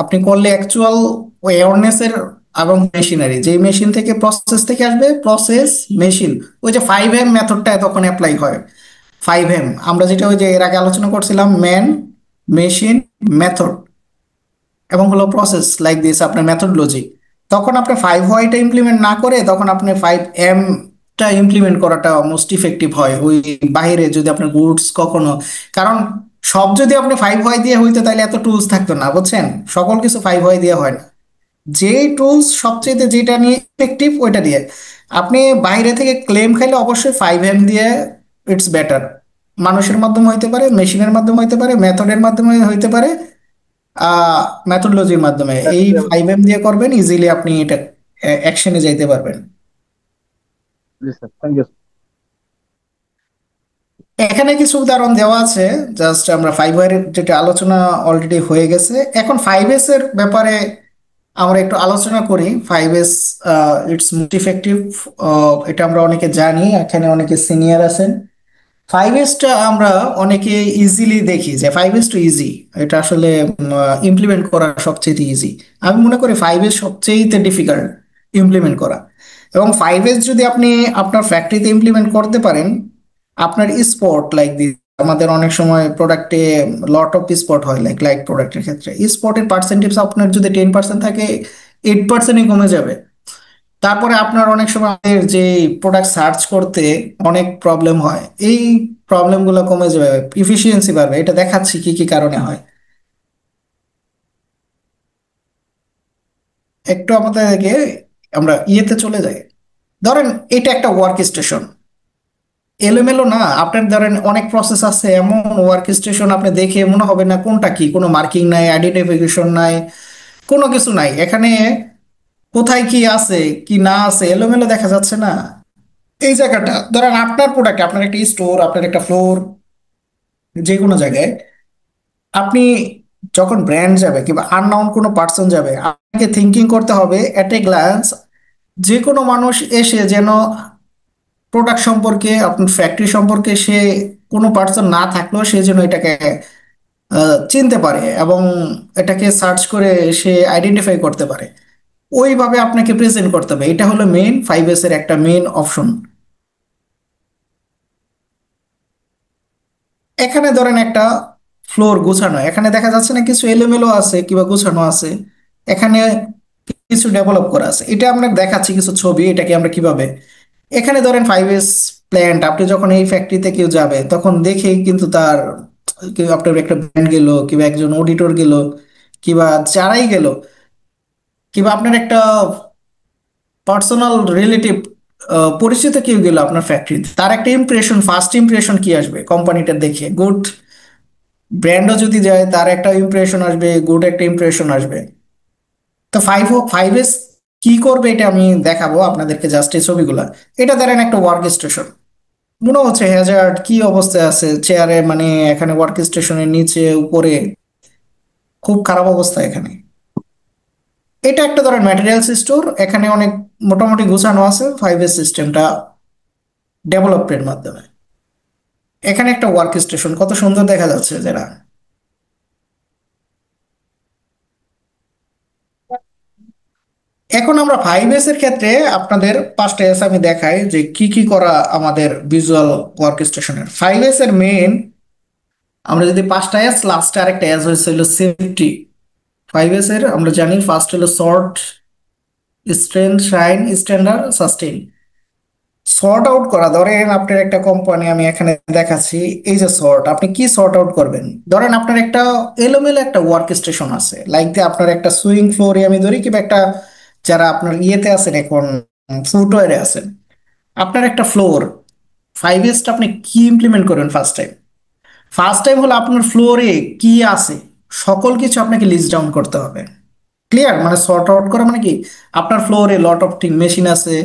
আপনি করলে অ্যাকচুয়াল অ্যাওয়ারনেস এর এবং মেশিনারি, যে মেশিন থেকে প্রসেস থেকে আসবে, প্রসেস মেশিন, ওই যে 5M মেথডটা তখন অ্যাপ্লাই হয়। 5M আমরা যেটা ওই যে এর আগে আলোচনা করছিলাম, ম্যান, মেশিন, মেথড এবং হলো প্রসেস, লাইক দিস আপনার মেথডোলজি। তখন আপনি 5 ওয়াইটা ইমপ্লিমেন্ট না করে তখন আপনি 5M টা ইমপ্লিমেন্ট করাটা মোস্ট ইফেক্টিভ হয় ওই বাইরে, যদি আপনার গুডস কখনো, কারণ সব যদি আপনি 5 ওয়াই দিয়ে হইতো তাহলে এত টুলস থাকতো না, বুঝছেন, সকল কিছু 5 ওয়াই দিয়ে হয় না। যে টুলস সবচেয়ে যেটা নিয়ে ইফেক্টিভ ওইটা দিয়ে, আপনি বাইরে থেকে ক্লেম খাইলে অবশ্যই 5M দিয়ে ইটস বেটার। মানুষের মাধ্যমে হইতে পারে, মেশিনের মাধ্যমে হইতে পারে, মেথডের মাধ্যমে হইতে পারে, মেথডোলজির মাধ্যমে। এই 5M দিয়ে করবেন, ইজিলি আপনি এটা অ্যাকশনে যাইতে পারবেন। জি স্যার, থ্যাংক ইউ। এখানে কিছু উদাহরণ দেওয়া আছে, জাস্ট আমরা 5 ওয়ার যেটা আলোচনা অলরেডি হয়ে গেছে, এখন 5S এর ব্যাপারে আমরা একটু আলোচনা করি। 5S ইটস মোস্ট ইফেক্টিভ, এটা আমরা অনেকে জানি, এখানে অনেকে সিনিয়র আছেন। 5Sটা আমরা অনেকে ইজিলি দেখি যে 5S টু ইজি, এটা আসলে ইমপ্লিমেন্ট করা সবচেয়ে ইজি। আমি মনে করি 5S সবচেয়ে ডিফিকাল্ট ইমপ্লিমেন্ট করা। এবং 5S যদি আপনি আপনার ফ্যাক্টরিতে ইমপ্লিমেন্ট করতে পারেন, আপনার স্পট লাইক দিস, আমাদের অনেক সময় প্রোডাক্টে লট অফ স্পট হয়, লাইক লাইট প্রোডাক্টের ক্ষেত্রে স্পটের পার্সেন্টেজ আপনার যদি 10% থাকে, 8%-ই কমে যাবে। তারপরে আপনার অনেক সময় আমাদের যে প্রোডাক্ট সার্চ করতে অনেক প্রবলেম হয়, এই প্রবলেমগুলো কমে যাবে, ইফিসিয়েন্সি বাড়বে। এটা দেখাচ্ছি কি কি কারণে হয়। একটু আমাদেরকে আমরা ইয়েতে চলে যাই। ধরেন এটা একটা ওয়ার্ক স্টেশন, এলোমেলো না, আপনার ধরেন অনেক প্রসেস আছে, এমন ওয়ার্ক স্টেশন আপনি দেখে মনে হবে না কোনটা কি, কোনো মার্কিং নাই, আইডেন্টিফিকেশন নাই, কোনো কিছু নাই এখানে, কোথায় কি আছে কি না আছে এলোমেলো দেখা যাচ্ছে না। এই জায়গাটা ধরেন আপনার প্রোডাক্ট, আপনার একটা স্টোর, আপনার একটা ফ্লোর, যে কোনো জায়গায় আপনি যখন ব্র্যান্ড যাবে কিংবা আননাউন কোনো পার্সন যাবে, আপনাকে থিঙ্কিং করতে হবে অ্যাট এ গ্ল্যান্স, যে কোনো মানুষ এসে যেন প্রোডাক্ট সম্পর্কে, আপনার ফ্যাক্টরি সম্পর্কে সে কোনো পার্সন না থাকলেও সে যেন এটাকে চিনতে পারে এবং এটাকে সার্চ করে সে আইডেন্টিফাই করতে পারে। ওইভাবে আপনাকে প্রেজেন্ট করতে হবে। এটা হলো মেইন 5S এর একটা মেইন অপশন। এখানে ধরেন একটা ফ্লোর গুছানো, এখানে দেখা যাচ্ছে না কিছু এলোমেলো আছে কিংবা গুছানো আছে, এখানে কিছু ডেভেলপ করা আছে। এটা আমরা দেখাচ্ছি কিছু ছবি, এটাকে আমরা কিভাবে, এখানে ধরেন 5S প্ল্যান্ট, আপনি যখন এই ফ্যাক্টরিতে কেউ যাবে তখন দেখেই কিন্তু তার, কেউ আপনার একটা ব্র্যান্ড গেল কিংবা একজন অডিটর গেল কিংবা যারাই গেল কিংবা আপনার একটা পার্সোনাল রিলেটিভ পরিচিত কেউ গেল আপনার ফ্যাক্টরিতে, তার একটা ইমপ্রেশন, ফার্স্ট ইমপ্রেশন কি আসবে কোম্পানিটা দেখে? গুড। ব্র্যান্ডও যদি যায় তার একটা ইমপ্রেশন আসবে, গুড একটা ইমপ্রেশন আসবে। তো 5S কি করবে এটা আমি দেখাবো আপনাদেরকে, জাস্ট এই ছবিগুলা। এটা ধরেন একটা ওয়ার্ক স্টেশন, মনে হচ্ছে হ্যাজার্ড কি অবস্থায় আছে, চেয়ারে মানে এখানে ওয়ার্ক স্টেশনের নিচে উপরে খুব খারাপ অবস্থা এখানে। এটা একটা ধরেন ম্যাটেরিয়ালস স্টোর, এখানে অনেক মোটামুটি গোছানো আছে 5S সিস্টেমটা ডেভেলপমেন্টের মাধ্যমে। এখানে একটা ওয়ার্ক স্টেশন কত সুন্দর দেখা যাচ্ছে যারা। এখন আমরা 5S এর ক্ষেত্রে আপনাদের 5টা এস আমি দেখাই যে কি কি করা আমাদের ভিজুয়াল ওয়ার্ক স্টেশনের। 5S এর মেইন, আমরা যদি 5টা এস লাস্টে আরেকটা এস হয়েছিল সেফটি। 5S এর আমরা জানি ফার্স্ট হলো sort, strength, shine, standard, sustain. Sort out করা, ধরেন আপনার একটা কোম্পানি, আমি এখানে দেখাচ্ছি এই যে সর্ট, আপনি কি সর্ট আউট করবেন? ধরেন আপনার একটা এলোমেলো একটা ওয়ার্ক স্টেশন আছে, লাইক দিয়ে আপনার একটা সুইং ফ্লোরে আমি ধরি কিংবা একটা, যারা আপনার ইয়েতে আছেন এখন ফুটওয়ারে আছেন, আপনার একটা ফ্লোর। 5S আপনি কি ইমপ্লিমেন্ট করবেন ফার্স্ট টাইম? ফার্স্ট টাইম হলো আপনার ফ্লোরে কি আছে সকল কিছু আপনাকে লিস্ট ডাউন করতে হবে। ক্লিয়ার? মানে সর্ট আউট করা মানে কি, আপনার ফ্লোরে লট অফ থিং মেশিন আছে,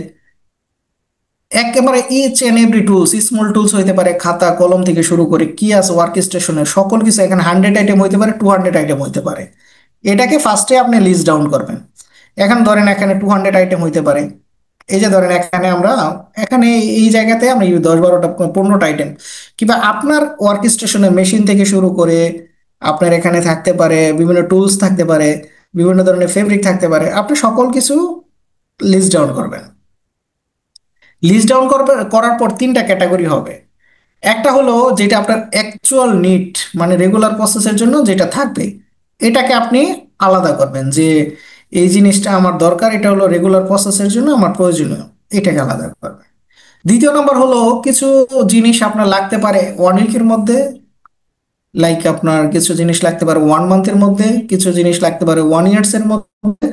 একেবারে each and every tools, small tools হইতে পারে, খাতা কলম থেকে শুরু করে কি আছে ওয়ার্ক স্টেশনে সকল কিছু, এখানে 100 আইটেম হইতে পারে, 200 আইটেম হইতে পারে। এটাকে ফার্স্টে আপনি লিস্ট ডাউন করবেন। এখন ধরেন এখানে 200 আইটেম হইতে পারে, এই যে ধরেন এখানে আমরা, এখানে এই জায়গাতে আমরা 10-12টা 15টা আইটেম, কিংবা আপনার ওয়ার্ক স্টেশনে মেশিন থেকে শুরু করে আপনার এখানে থাকতে পারে বিভিন্ন টুলস, থাকতে পারে বিভিন্ন ধরনের ফেব্রিক, থাকতে পারে, আপনি সকল কিছু লিস্ট ডাউন করবেন। লিস্ট ডাউন করার পর 3টা ক্যাটাগরি হবে। একটা হলো যেটা আপনার অ্যাকচুয়াল নিড, মানে রেগুলার প্রসেসের জন্য যেটা থাকবে, এটাকে আপনি আলাদা করবেন যে এই জিনিসটা আমার দরকার, এটা হলো রেগুলার প্রসেসের জন্য আমার প্রয়োজনীয়, এটাকে আলাদা করবেন। দ্বিতীয় নম্বর হলো কিছু জিনিস আপনার লাগতে পারে 1 উইকের মধ্যে, লাইক আপনার কিছু জিনিস লাগতে পারে 1 মান্থের মধ্যে, কিছু জিনিস লাগতে পারে 1 ইয়ার্স এর মধ্যে,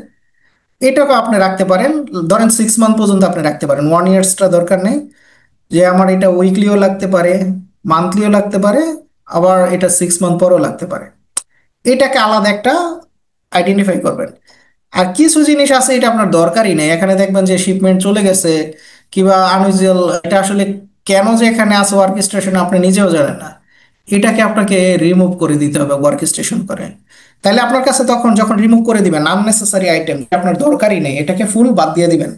এটাকে আপনি রাখতে পারেন। ধরেন 6 মান্থ পর্যন্ত আপনি রাখতে পারেন, 1 ইয়ার্সটা দরকার নেই, যে আমার এটা উইকলিও লাগতে পারে, মান্থলিও লাগতে পারে, আবার এটা 6 মান্থ পরেও লাগতে পারে। এটাকে আলাদা একটা আইডেন্টিফাই করবেন। আর কিছু জিনিস আছে এটা আপনার দরকারই নেই, এখানে দেখবেন যে শিপমেন্ট চলে গেছে কিংবা আনইউজুয়াল, এটা আসলে কেন যে এখানে আছে ওয়ার্ক স্টেশনে আপনি নিজেও জানেন না, এটাকে আপনাকে রিমুভ করে দিতে হবে ওয়ার্ক স্টেশন করে। তাহলে আপনার কাছে তখন যখন রিমুভ করে দিবেন আননেসেসারি আইটেম, আপনার দরকারই নেই, এটাকে ফুল বাদ দিয়ে দিবেন।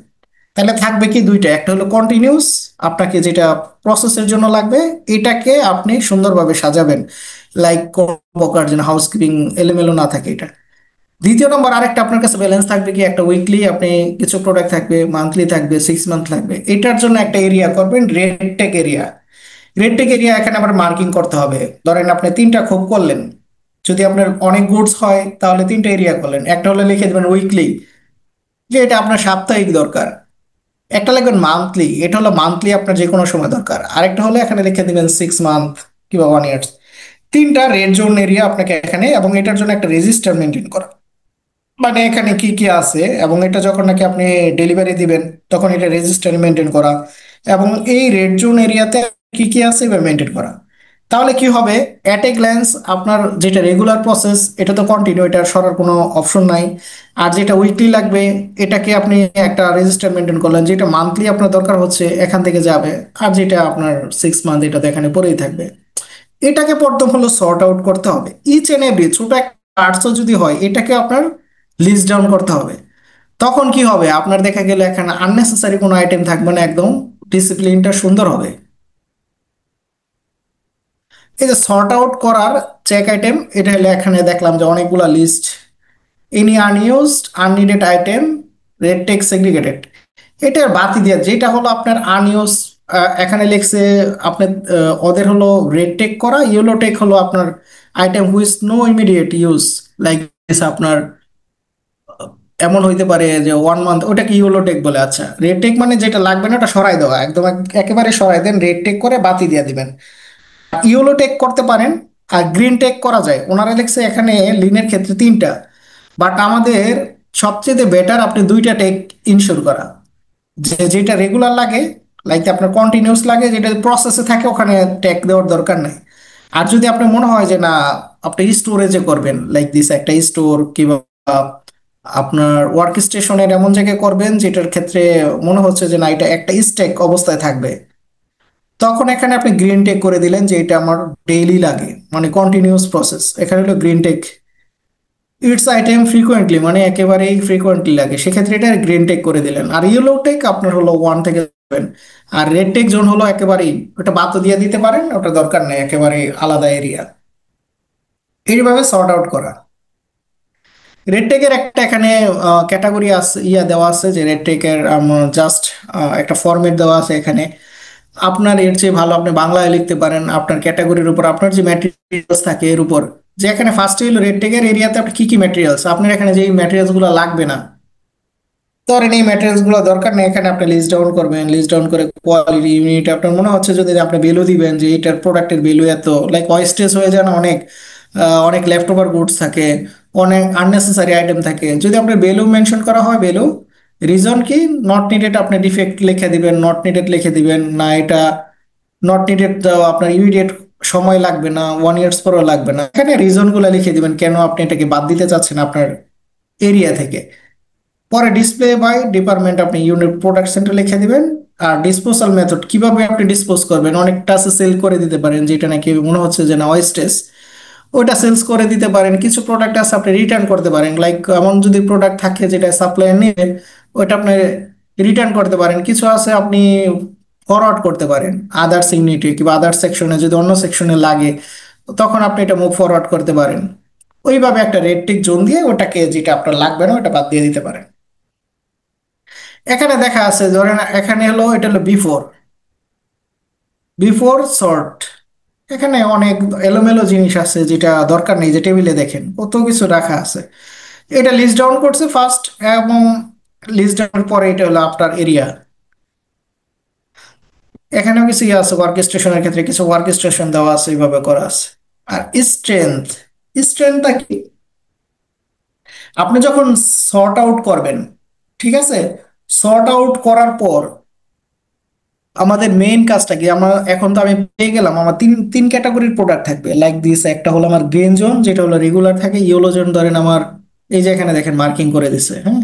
তাহলে থাকবে কি দুইটা, একটা হলো কন্টিনিউস, আপনাকে যেটা প্রসেসের জন্য লাগবে এটাকে আপনি সুন্দরভাবে সাজাবেন, লাইক বকার যেন হাউসকিপিং এলোমেলো না থাকে এটা। দ্বিতীয় নম্বর আরেকটা আপনার কাছে ব্যালেন্স থাকবে কি, একটা উইকলি আপনি কিছু প্রোডাক্ট থাকবে, মান্থলি থাকবে, 6 মান্থ থাকবে। এটার জন্য একটা এরিয়া করবেন red tag area. Red tag area এখানে আবার মার্কিং করতে হবে। ধরেন আপনি 3টা খোপ করলেন, যদি আপনার অনেক গুডস হয় তাহলে 3টা এরিয়া করলেন। একটা হলে লিখে দেবেন উইকলি, যে এটা আপনার সাপ্তাহিক দরকার। একটা লিখবেন মান্থলি, এটা হলো মান্থলি আপনার যে কোনো সময় দরকার। আরেকটা হলে এখানে লিখে দিবেন 6 মান্থ কিংবা 1 ইয়ার্স। 3টা রেড জোন এরিয়া আপনাকে এখানে, এবং এটার জন্য একটা রেজিস্টার মেনটেন করা, মানে এখানে কি কি আছে এবং এটা যখন নাকি আপনি ডেলিভারি দিবেন তখন এটা রেজিস্টার মেনটেন করা, এবং এই রেড জোন এরিয়াতে কি কি আছে এবার মেনটেন করা। তাহলে কি হবে, অ্যাট এ গ্ল্যান্স আপনার যেটা রেগুলার প্রসেস এটা তো কন্টিনিউ, এটার সরার কোনো অপশন নাই। আর যেটা উইকলি লাগবে এটাকে আপনি একটা রেজিস্টার মেনটেন করলেন, যেটা মান্থলি আপনার দরকার হচ্ছে এখান থেকে যাবে, আর যেটা আপনার 6 মান্থ এটা তো এখানে পড়েই থাকবে। এটাকে প্রথম হলো সর্ট আউট করতে হবে। ইচ এন্ড এভরি ছোট একটা পার্টসও যদি হয় এটাকে আপনার লিস্ট ডাউন করতে হবে। তখন কি হবে, আপনার দেখা গেলে এখানে আননেসেসারি কোনো আইটেম থাকবে না, একদম ডিসিপ্লিনটা সুন্দর হবে। এই যে সর্ট আউট করার চেক আইটেম, এটা হলে এখানে দেখলাম যে অনেকগুলা list. Any unused unneeded item red tag segregated, এটা বাতি দিয়ে যেটা হলো আপনার আনইউজ, এখানে লিখছে আপনার ওদের হলো রেড টেক করা, ইয়েলো টেক হলো আপনার item which no immediate use, like আপনার এমন হইতে পারে যে 1 মান্থ, ওটাকে ইয়েলো টেক বলে। আচ্ছা, রেড টেক মানে যেটা লাগবে না ওটা সরাই দেওয়া, একদম একেবারে সরাই দেন, রেড টেক করে বাতি দিয়ে দিবেন। ইয়েলো টেক করতে পারেন আর গ্রিন টেক করা যায়। ওনারা লিখছে এখানে লিনের ক্ষেত্রে 3টা, বাট আমাদের সবচেয়ে বেটার আপনি 2টা টেক ইনশিওর করা, যেটা রেগুলার লাগে, লাইক আপনার কন্টিনিউস লাগে, যেটা প্রসেসে থাকে ওখানে ট্যাগ দেওয়ার দরকার নাই। আর যদি আপনার মনে হয় যে না আপনি স্টোরেজে করবেন, লাইক দিস একটা স্টোর কিংবা আপনার ওয়ার্ক স্টেশনের এমন জায়গায় করবেন যেটার ক্ষেত্রে মনে হচ্ছে যে না এটা একটা স্ট্যাক অবস্থায় থাকবে, তখন এখানে আপনি গ্রিন টেক করে দিলেন যে এটা আমার ডেইলি লাগে, মানে কন্টিনিউস প্রসেস। এখানে হলো green tag it's item frequently, মানে একেবারেই ফ্রিকোয়েন্টলি লাগে, সেক্ষেত্রে এটা গ্রিন টেক করে দিলেন। আর ইয়েলো টেক আপনার হলো 1 থেকে 7। আর রেড টেক জোন হলো একেবারেই ওটা বাদ দিয়ে দিতে পারেন, ওটা দরকার নেই, একেবারে আলাদা এরিয়া। এইভাবে সর্ট আউট করা। রেড টেকের একটা এখানে ক্যাটাগরি আছে, দেওয়া আছে যে রেড টেকের জাস্ট একটা ফরম্যাট দেওয়া আছে এখানে। আপনার এর চেয়ে ভালো আপনি বাংলায় লিখতে পারেন আপনার ক্যাটাগরির উপর, আপনার যে ম্যাটেরিয়ালস থাকে এর উপর, যে এখানে ফার্স্টে হলো রেড টেকের এরিয়াতে আপনি কি কি ম্যাটেরিয়ালস, আপনার এখানে যে ম্যাটেরিয়ালস গুলো লাগবে না, ধরেন এই ম্যাটেরিয়ালস গুলো দরকার নেই, এখানে আপনি লিস্ট ডাউন করবেন। লিস্ট ডাউন করে কোয়ালিটি ইউনিট আপনার মনে হচ্ছে যদি আপনি ভ্যালু দিবেন যে এটার প্রোডাক্টের ভ্যালু এত, লাইক ওয়েস্টেজ হয়ে যায় না অনেক, অনেক লেফট ওভার গুডস থাকে, অনেক আননেসেসারি আইটেম থাকে, যদি আপনার ভ্যালু মেনশন করা হয়, ভ্যালু রিজন কি নট নিডেড আপনি ডিফেক্ট লিখে দিবেন, নট নিডেড লিখে দিবেন, না এটা নট নিডেড আপনার ইমিডিয়েট সময় লাগবে না, 1 ইয়ার্স পরেও লাগবে না, এখানে রিজন গুলো লিখে দিবেন কেন আপনি এটাকে বাদ দিতে চাচ্ছেন আপনার এরিয়া থেকে। পরে ডিসপ্লে বাই ডিপার্টমেন্ট আপনি ইউনিট প্রোডাক্ট সেন্টার লিখে দিবেন। আর ডিসপোজাল মেথড কিভাবে আপনি ডিসপোজ করবেন, অনেকটা আছে সেল করে দিতে পারেন যেটা নাকি মনে হচ্ছে যে না ওয়েস্টেজ, ওইটা সেলস করে দিতে পারেন। কিছু প্রোডাক্ট আছে আপনি রিটার্ন করতে পারেন, লাইক এমন যদি প্রোডাক্ট থাকে যেটা সাপ্লায়ার নেবেন ওইটা আপনি রিটার্ন করতে পারেন। কিছু আছে আপনি ফরওয়ার্ড করতে পারেন আদার্স ইউনিটে কিংবা আদার্স সেকশনে, যদি অন্য সেকশনে লাগে তখন আপনি এটা মুভ ফরওয়ার্ড করতে পারেন। ওইভাবে একটা রেড টিক জোন দিয়ে ওটাকে যেটা আপনার লাগবে না ওটা বাদ দিয়ে দিতে পারেন। এখানে দেখা আছে ধরেন এখানে হলো এটা হলো বিফোর, বিফোর সর্ট। এখানে অনেক এলোমেলো জিনিস আছে যেটা দরকার নেই, যে টেবিলে দেখেন কত কিছু রাখা আছে। এটা লিস্ট ডাউন করছে ফার্স্ট, এবং লিস্ট ডাউন পরে এটা হলো আপনার এরিয়া। এখানেও কিছু ইয়ে আছে, ওয়ার্ক স্টেশনের ক্ষেত্রে কিছু ওয়ার্ক স্টেশন দেওয়া আছে, এইভাবে করা আছে। আর স্ট্রেংথ, স্ট্রেংথটা কি, আপনি যখন সর্ট আউট করবেন, ঠিক আছে, সর্ট আউট করার পর আমাদের মেইন কাজটা কি, আমরা এখন তো আমি পেয়ে গেলাম আমার তিন তিন ক্যাটাগরির প্রোডাক্ট থাকবে লাইক দিস। একটা হলো আমার গ্রিন জোন যেটা হলো রেগুলার থাকে, ইয়েলো জোন ধরেন আমার এই যে এখানে দেখেন মার্কিং করে দিছে, হ্যাঁ।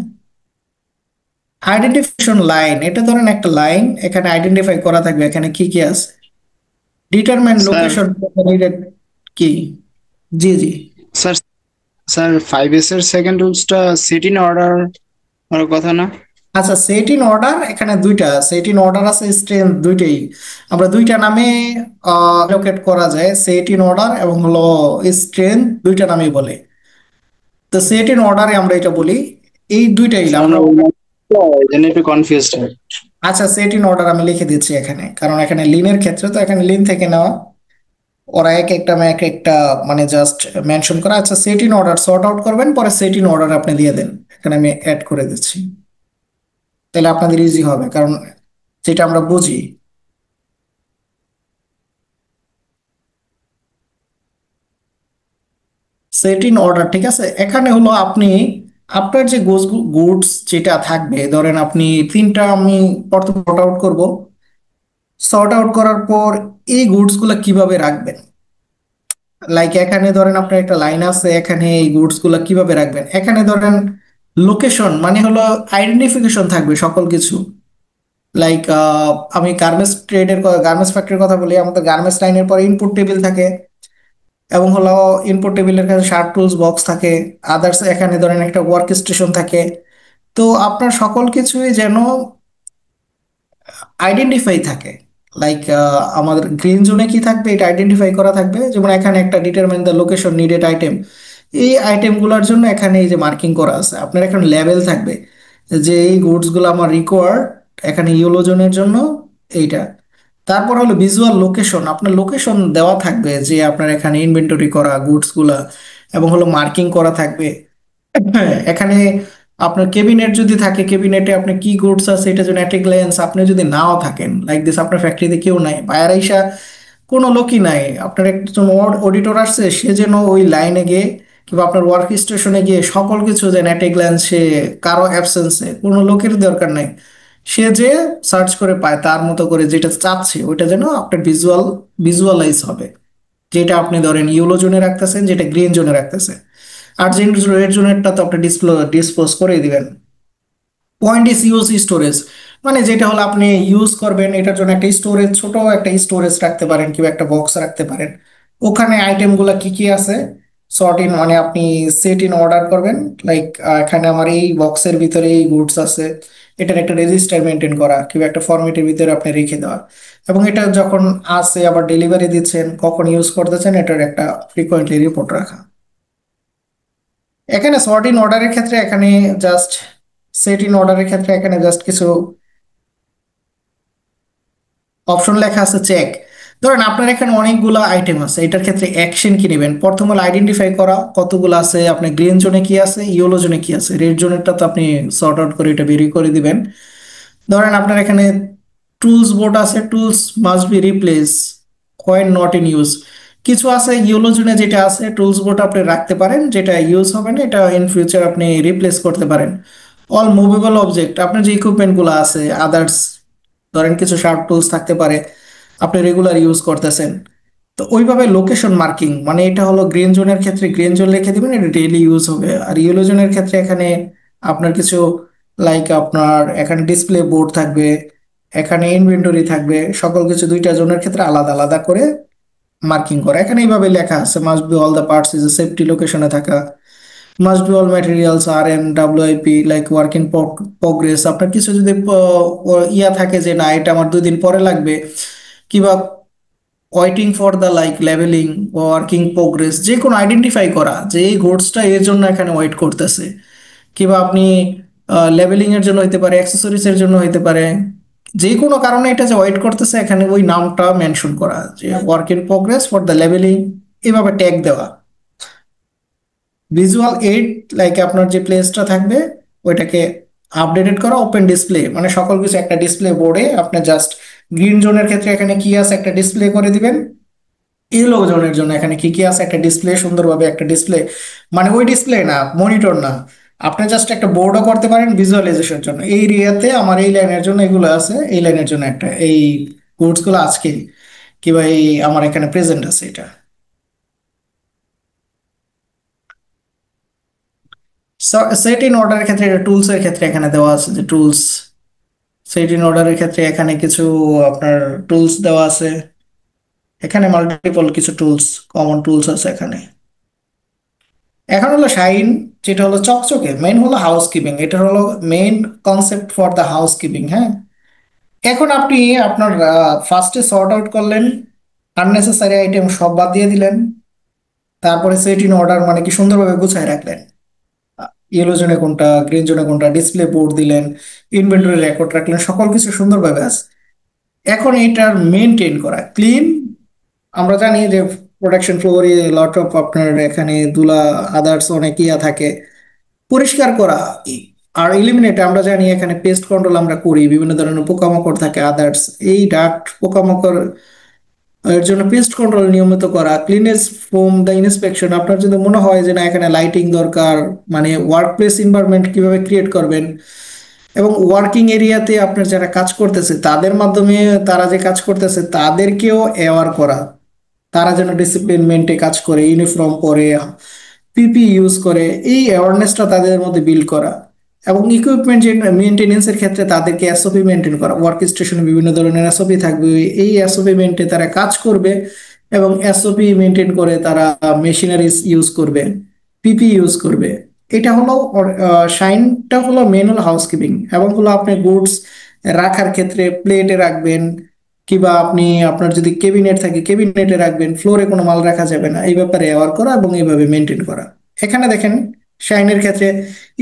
আইডেন্টিফিকেশন লাইন, এটা ধরেন একটা লাইন এখানে আইডেন্টিফাই করা থাকবে এখানে কি কি আছে। ডিটারমাইন স্যার লোকেশন কি, জি জি। স্যার স্যার 5S এর সেকেন্ড রুলসটা সেট ইন অর্ডার কথা না? আচ্ছা, সেট ইন অর্ডার এখানে 2টা সেট ইন অর্ডার আছে, স্ট্রেংথ দুইটাই আমরা 2টা নামে লোকেট করা যায়, সেট ইন অর্ডার এবং হলো স্ট্রেংথ 2টা নামই বলে। তো সেট ইন অর্ডারে আমরা এটা বলি, এই দুইটাই আমরা। এই জন্য একটু কনফিউজড হয়। আচ্ছা, সেট ইন অর্ডার আমি লিখে দিচ্ছি এখানে, কারণ এখানে লিনের ক্ষেত্রে তো এখানে লিন থেকে নেওয়া, ওরা এক একটা এক একটা মানে জাস্ট মেনশন করা। আচ্ছা, set in order sort out করবেন, পরে সেট ইন অর্ডার আপনি দিয়ে দেন, এখানে আমি অ্যাড করে দিচ্ছি, তাহলে আপনাদের ইজি হবে, কারণ যেটা আমরা বুঝি। সেট ইন অর্ডার, ঠিক আছে। এখানে হলো আপনি আপনার যে গুডস যেটা থাকবে, ধরেন আপনি 3টা আমি প্রথম সর্ট আউট করব, সর্ট আউট করার পর এই গুডস গুলা কিভাবে রাখবেন, লাইক এখানে ধরেন আপনার একটা লাইন আছে, এখানে এই গুডস গুলা কিভাবে রাখবেন, এখানে ধরেন লোকেশন মানে হলো আইডেন্টিফিকেশন থাকবে সকল কিছু, লাইক আমি গার্মেন্টস ফ্যাক্টরির কথা বলি, আমাদের গার্মেন্টস লাইনের পরে ইনপুট টেবিল থাকে, এবং হলো ইনপুট টেবিলের কাছে শার্ট টুলস বক্স থাকে, আদার্স এখানে ধরেন একটা ওয়ার্ক স্টেশন থাকে। তো আপনার সকল কিছুই যেন আইডেন্টিফাই থাকে। লাইক আমাদের গ্রিন জোনে কি থাকবে এটা আইডেন্টিফাই করা থাকবে, যেমন এখানে একটা determine the location needed item, এই আইটেমগুলোর জন্য এখানে এই যে মার্কিং করা আছে। আপনার এখানে লেভেল থাকবে যে এই গুডসগুলো আমার রিকোয়ার্ড এখানে ইয়েলো জোনের জন্য এইটা। তারপর হলো ভিজুয়াল লোকেশন, আপনার লোকেশন দেওয়া থাকবে যে আপনার এখানে ইনভেন্টরি করা গুডসগুলা, এবং হলো মার্কিং করা থাকবে। হ্যাঁ, এখানে আপনার ক্যাবিনেট যদি থাকে, ক্যাবিনেটে আপনার কি গুডস আছে এটা যেন অ্যাট এ গ্ল্যান্স, আপনি যদি নাও থাকেন লাইক দিস, আপনার ফ্যাক্টরিতে কেউ নাই, বায়ার আইসা কোনো লোকই নাই, আপনার একজন অডিটর আসছে, সে যেন ওই লাইনে গিয়ে কিংবা আপনার ওয়ার্ক স্টেশনে গিয়ে সকল কিছু যেন অ্যাট এ গ্ল্যান্স, সে কারো অ্যাবসেন্সে কোনো লোকের দরকার নাই, সে যে সার্চ করে পায় তার মতো করে যেটা চাচ্ছে ওইটা যেন আপনার ভিজুয়ালাইজ হবে, যেটা আপনি ধরেন ইয়েলো জোনে রাখতেছেন, যেটা গ্রিন জোনে রাখতেছেন। আর যে রেড জোনেরটা তো আপনি ডিসপোজ করে দিবেন। পয়েন্ট ইজ ইউজ স্টোরেজ, মানে যেটা হলো আপনি ইউজ করবেন এটার জন্য একটা স্টোরেজ, ছোট একটা স্টোরেজ রাখতে পারেন কিংবা একটা বক্স রাখতে পারেন। ওখানে আইটেমগুলো কি কি আছে সর্ট ইন, মানে আপনি সেট ইন অর্ডার করবেন, লাইক এখানে আমার এই বক্সের ভিতরে এই গুডস আছে, এটার একটা রেজিস্টার মেনটেন করা কিংবা একটা ফরম্যাটের ভিতরে আপনি রেখে দেওয়া, এবং এটা যখন আসে আবার ডেলিভারি দিচ্ছেন কখন ইউজ করতেছেন এটার একটা ফ্রিকোয়েন্টলি রিপোর্ট রাখা। এখানে সর্ট ইন অর্ডারের ক্ষেত্রে এখানে জাস্ট সেট ইন অর্ডারের ক্ষেত্রে এখানে জাস্ট কিছু অপশন লেখা আছে চেক। ধরেন আপনার এখানে অনেকগুলো আইটেম আছে, এটার ক্ষেত্রে অ্যাকশন কি নেবেন, প্রথম হলো আইডেন্টিফাই করা কতগুলো আছে, আপনি গ্রিন জোনে কি আছে, ইয়েলো জোনে কি আছে, রেড জোনেরটা তো আপনি সর্ট আউট করে এটা বেরিয়ে করে দিবেন। ধরেন আপনার এখানে টুলস বোর্ড আছে, tools must be replace when not in use, কিছু আছে ইয়েলো জোনে যেটা আছে টুলস বোর্ড আপনি রাখতে পারেন, যেটা ইউজ হবে না এটা ইন ফিউচার আপনি রিপ্লেস করতে পারেন। অল মুভেবল অবজেক্ট, আপনার যে ইকুইপমেন্টগুলো আছে আদার্স, ধরেন কিছু শার্প টুলস থাকতে পারে আপনি রেগুলার ইউজ করতেছেন, তো ওইভাবে লোকেশন মার্কিং, মানে এটা হলো গ্রিন জোনের ক্ষেত্রে গ্রিন জোন লিখে দিবেন, এটা ডেইলি ইউজ হবে। আর ইয়েলো জোনের ক্ষেত্রে এখানে আপনার কিছু লাইক আপনার এখানে ডিসপ্লে বোর্ড থাকবে, এখানে ইনভেন্টরি থাকবে, সকল কিছু দুইটা জোনের ক্ষেত্রে আলাদা আলাদা করে মার্কিং করা। এখানে এইভাবে লেখা আছে must be all the parts is safety লোকেশনে থাকা, must be all materials R M WIP like work in progress, আপনার কিছু যদি ইয়া থাকে যে না এটা আমার 2 দিন পরে লাগবে, কিংবা waiting for the like leveling working progress, যে কোনো আইডেন্টিফাই করা যে এই গুডসটা এর জন্য এখানে ওয়েট করতেছে, কিংবা আপনি লেভেলিং এর জন্য হইতে পারে, অ্যাক্সেসরিজ এর জন্য হইতে পারে, যে কোনো কারণে এটা যে ওয়েট করতেছে এখানে ওই নামটা মেনশন করা যে work in progress for the leveling, এভাবে ট্যাগ দেওয়া। ভিজুয়াল এইড লাইক আপনার যে প্লেসটা থাকবে ওইটাকে আপডেটেড করা। ওপেন ডিসপ্লে, মানে সকল কিছু একটা ডিসপ্লে বোর্ডে আপনি জাস্ট গ্রিন জোনের ক্ষেত্রে এখানে কি আছে একটা ডিসপ্লে করে দিবেন, ইয়েলো জোনের জন্য এখানে কি কি আছে একটা ডিসপ্লে, সুন্দরভাবে একটা ডিসপ্লে, মানে ওই ডিসপ্লে না মনিটর না, আপনি জাস্ট একটা বোর্ডও করতে পারেন ভিজুয়ালাইজেশনের জন্য, এই এরিয়াতে আমার এই লাইনের জন্য এগুলো আছে, এই লাইনের জন্য একটা এই কোডস গুলো আজকে কিংবা এই আমার এখানে প্রেজেন্ট আছে এটা। সেট ইন অর্ডারের ক্ষেত্রে এটা টুলস এর ক্ষেত্রে এখানে দেওয়া আছে যে টুলস, সেট ইন অর্ডারের ক্ষেত্রে এখানে কিছু আপনার টুলস দেওয়া আছে, এখানে মাল্টিপল কিছু টুলস কমন টুলস আছে এখানে। এখন হলো শাইন, যেটা হলো চকচকে, মেইন হলো হাউসকিপিং, এটা হলো main concept for the housekeeping. হ্যাঁ, এখন আপনি আপনার ফার্স্টে সর্ট আউট করলেন, আননেসেসারি আইটেম সব বাদ দিয়ে দিলেন, তারপরে সেট ইন অর্ডার মানে কি সুন্দরভাবে গুছায় রাখলেন, ইয়েলো জোনে কোনটা গ্রিন জোনে কোনটা ডিসপ্লে বোর্ড দিলেন, ইনভেন্টরি রেকর্ড রাখলেন, সকল কিছু সুন্দরভাবে আছে। এখন এটার মেনটেন করা ক্লিন, আমরা জানি যে প্রোডাকশন ফ্লোরে লট অফ আপনার এখানে দুলা আদার্স অনেক ইয়া থাকে, পরিষ্কার করা। আর এলিমিনেট, আমরা জানি এখানে পেস্ট কন্ট্রোল আমরা করি, বিভিন্ন ধরনের পোকামাকড় থাকে আদার্স, এই ডাক্ট পোকামাকড় এর জন্য পেস্ট কন্ট্রোল নিয়মিত করা। ক্লিনেস ফ্রম দ্য ইন্সপেকশন, আপনার যদি মনে হয় যে না এখানে লাইটিং দরকার, মানে ওয়ার্ক প্লেস এনভায়রনমেন্ট কিভাবে ক্রিয়েট করবেন, এবং ওয়ার্কিং এরিয়াতে আপনার যারা কাজ করতেছে তাদের মাধ্যমে তারা যে কাজ করতেছে তাদেরকেও অ্যাওয়ার করা, তারা যেন ডিসিপ্লিন মেনটে কাজ করে, ইউনিফর্ম পরে, পিপি ইউজ করে, এই অ্যাওয়ারনেসটা তাদের মধ্যে বিল্ড করা। এবং ইকুইপমেন্ট যে মেনটেনেন্সের ক্ষেত্রে তাদেরকে এসওপি মেনটেন করা, ওয়ার্ক স্টেশনে বিভিন্ন ধরনের এসওপি থাকবে, এই এসওপি মেনটেন তারা কাজ করবে এবং এসওপি মেনটেন করে তারা মেশিনারিজ ইউজ করবে, পিপি ইউজ করবে। এটা হলো শাইনটা হলো মেন হলো হাউসকিপিং, এবং হলো আপনি গুডস রাখার ক্ষেত্রে প্লেটে রাখবেন, কিংবা আপনি আপনার যদি কেবিনেট থাকে কেবিনেটে রাখবেন, ফ্লোরে কোনো মাল রাখা যাবে না, এই ব্যাপারে অ্যাওয়ার করা এবং এইভাবে মেনটেন করা। এখানে দেখেন শাইনের ক্ষেত্রে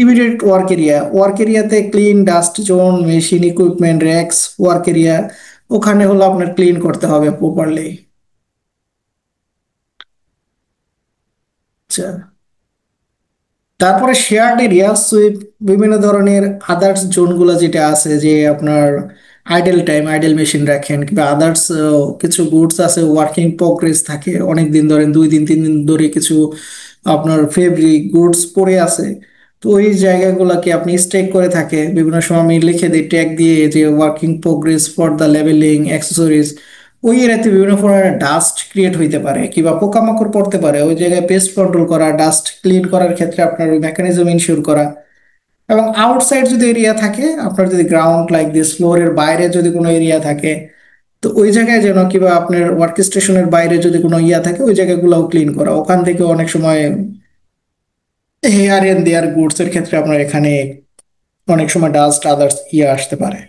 ইমিডিয়েট ওয়ার্ক এরিয়াতে clean dust zone, machine equipment, racks, work area, ওখানে হলো আপনার ক্লিন করতে হবে প্রপারলি। আচ্ছা, তারপরে শেয়ার্ড এরিয়া সুইপ, বিভিন্ন ধরনের আদার্স জোনগুলো যেটা আছে, যে আপনার আইডেল মেশিন রাখেন, কিংবা আদার্স কিছু গুডস আছে ওয়ার্কিং প্রোগ্রেস থাকে, অনেক দিন ধরে 2 দিন 3 দিন ধরে কিছু আপনার ফেব্রিক গুডস পড়ে আছে, তো ওই জায়গাগুলোকে আপনি স্টেক করে থাকে। বিভিন্ন সময় আমি লিখে দিই ট্যাগ দিয়ে যে working progress for the labelling accessories. ওই এরিয়াতে বিভিন্ন ধরনের ডাস্ট ক্রিয়েট হইতে পারে, কিংবা পোকামাকড় পড়তে পারে, ওই জায়গায় পেস্ট কন্ট্রোল করা, ডাস্ট ক্লিন করার ক্ষেত্রে আপনার ওই মেকানিজম ইনশিওর করা। এবং আউটসাইড যদি এরিয়া থাকে, আপনার যদি গ্রাউন্ড লাইক দিস, ফ্লোরের বাইরে যদি কোনো এরিয়া থাকে, তো ওই জায়গায় যেন, কিংবা আপনার ওয়ার্ক স্টেশনের বাইরে যদি কোনো ইয়া থাকে, ওই জায়গাগুলোও ক্লিন করা। ওখান থেকে অনেক সময় হেয়ার এন্ড দেয়ার গুডস এর ক্ষেত্রে আপনার এখানে অনেক সময় ডাস্ট আদার্স ইয়ে আসতে পারে।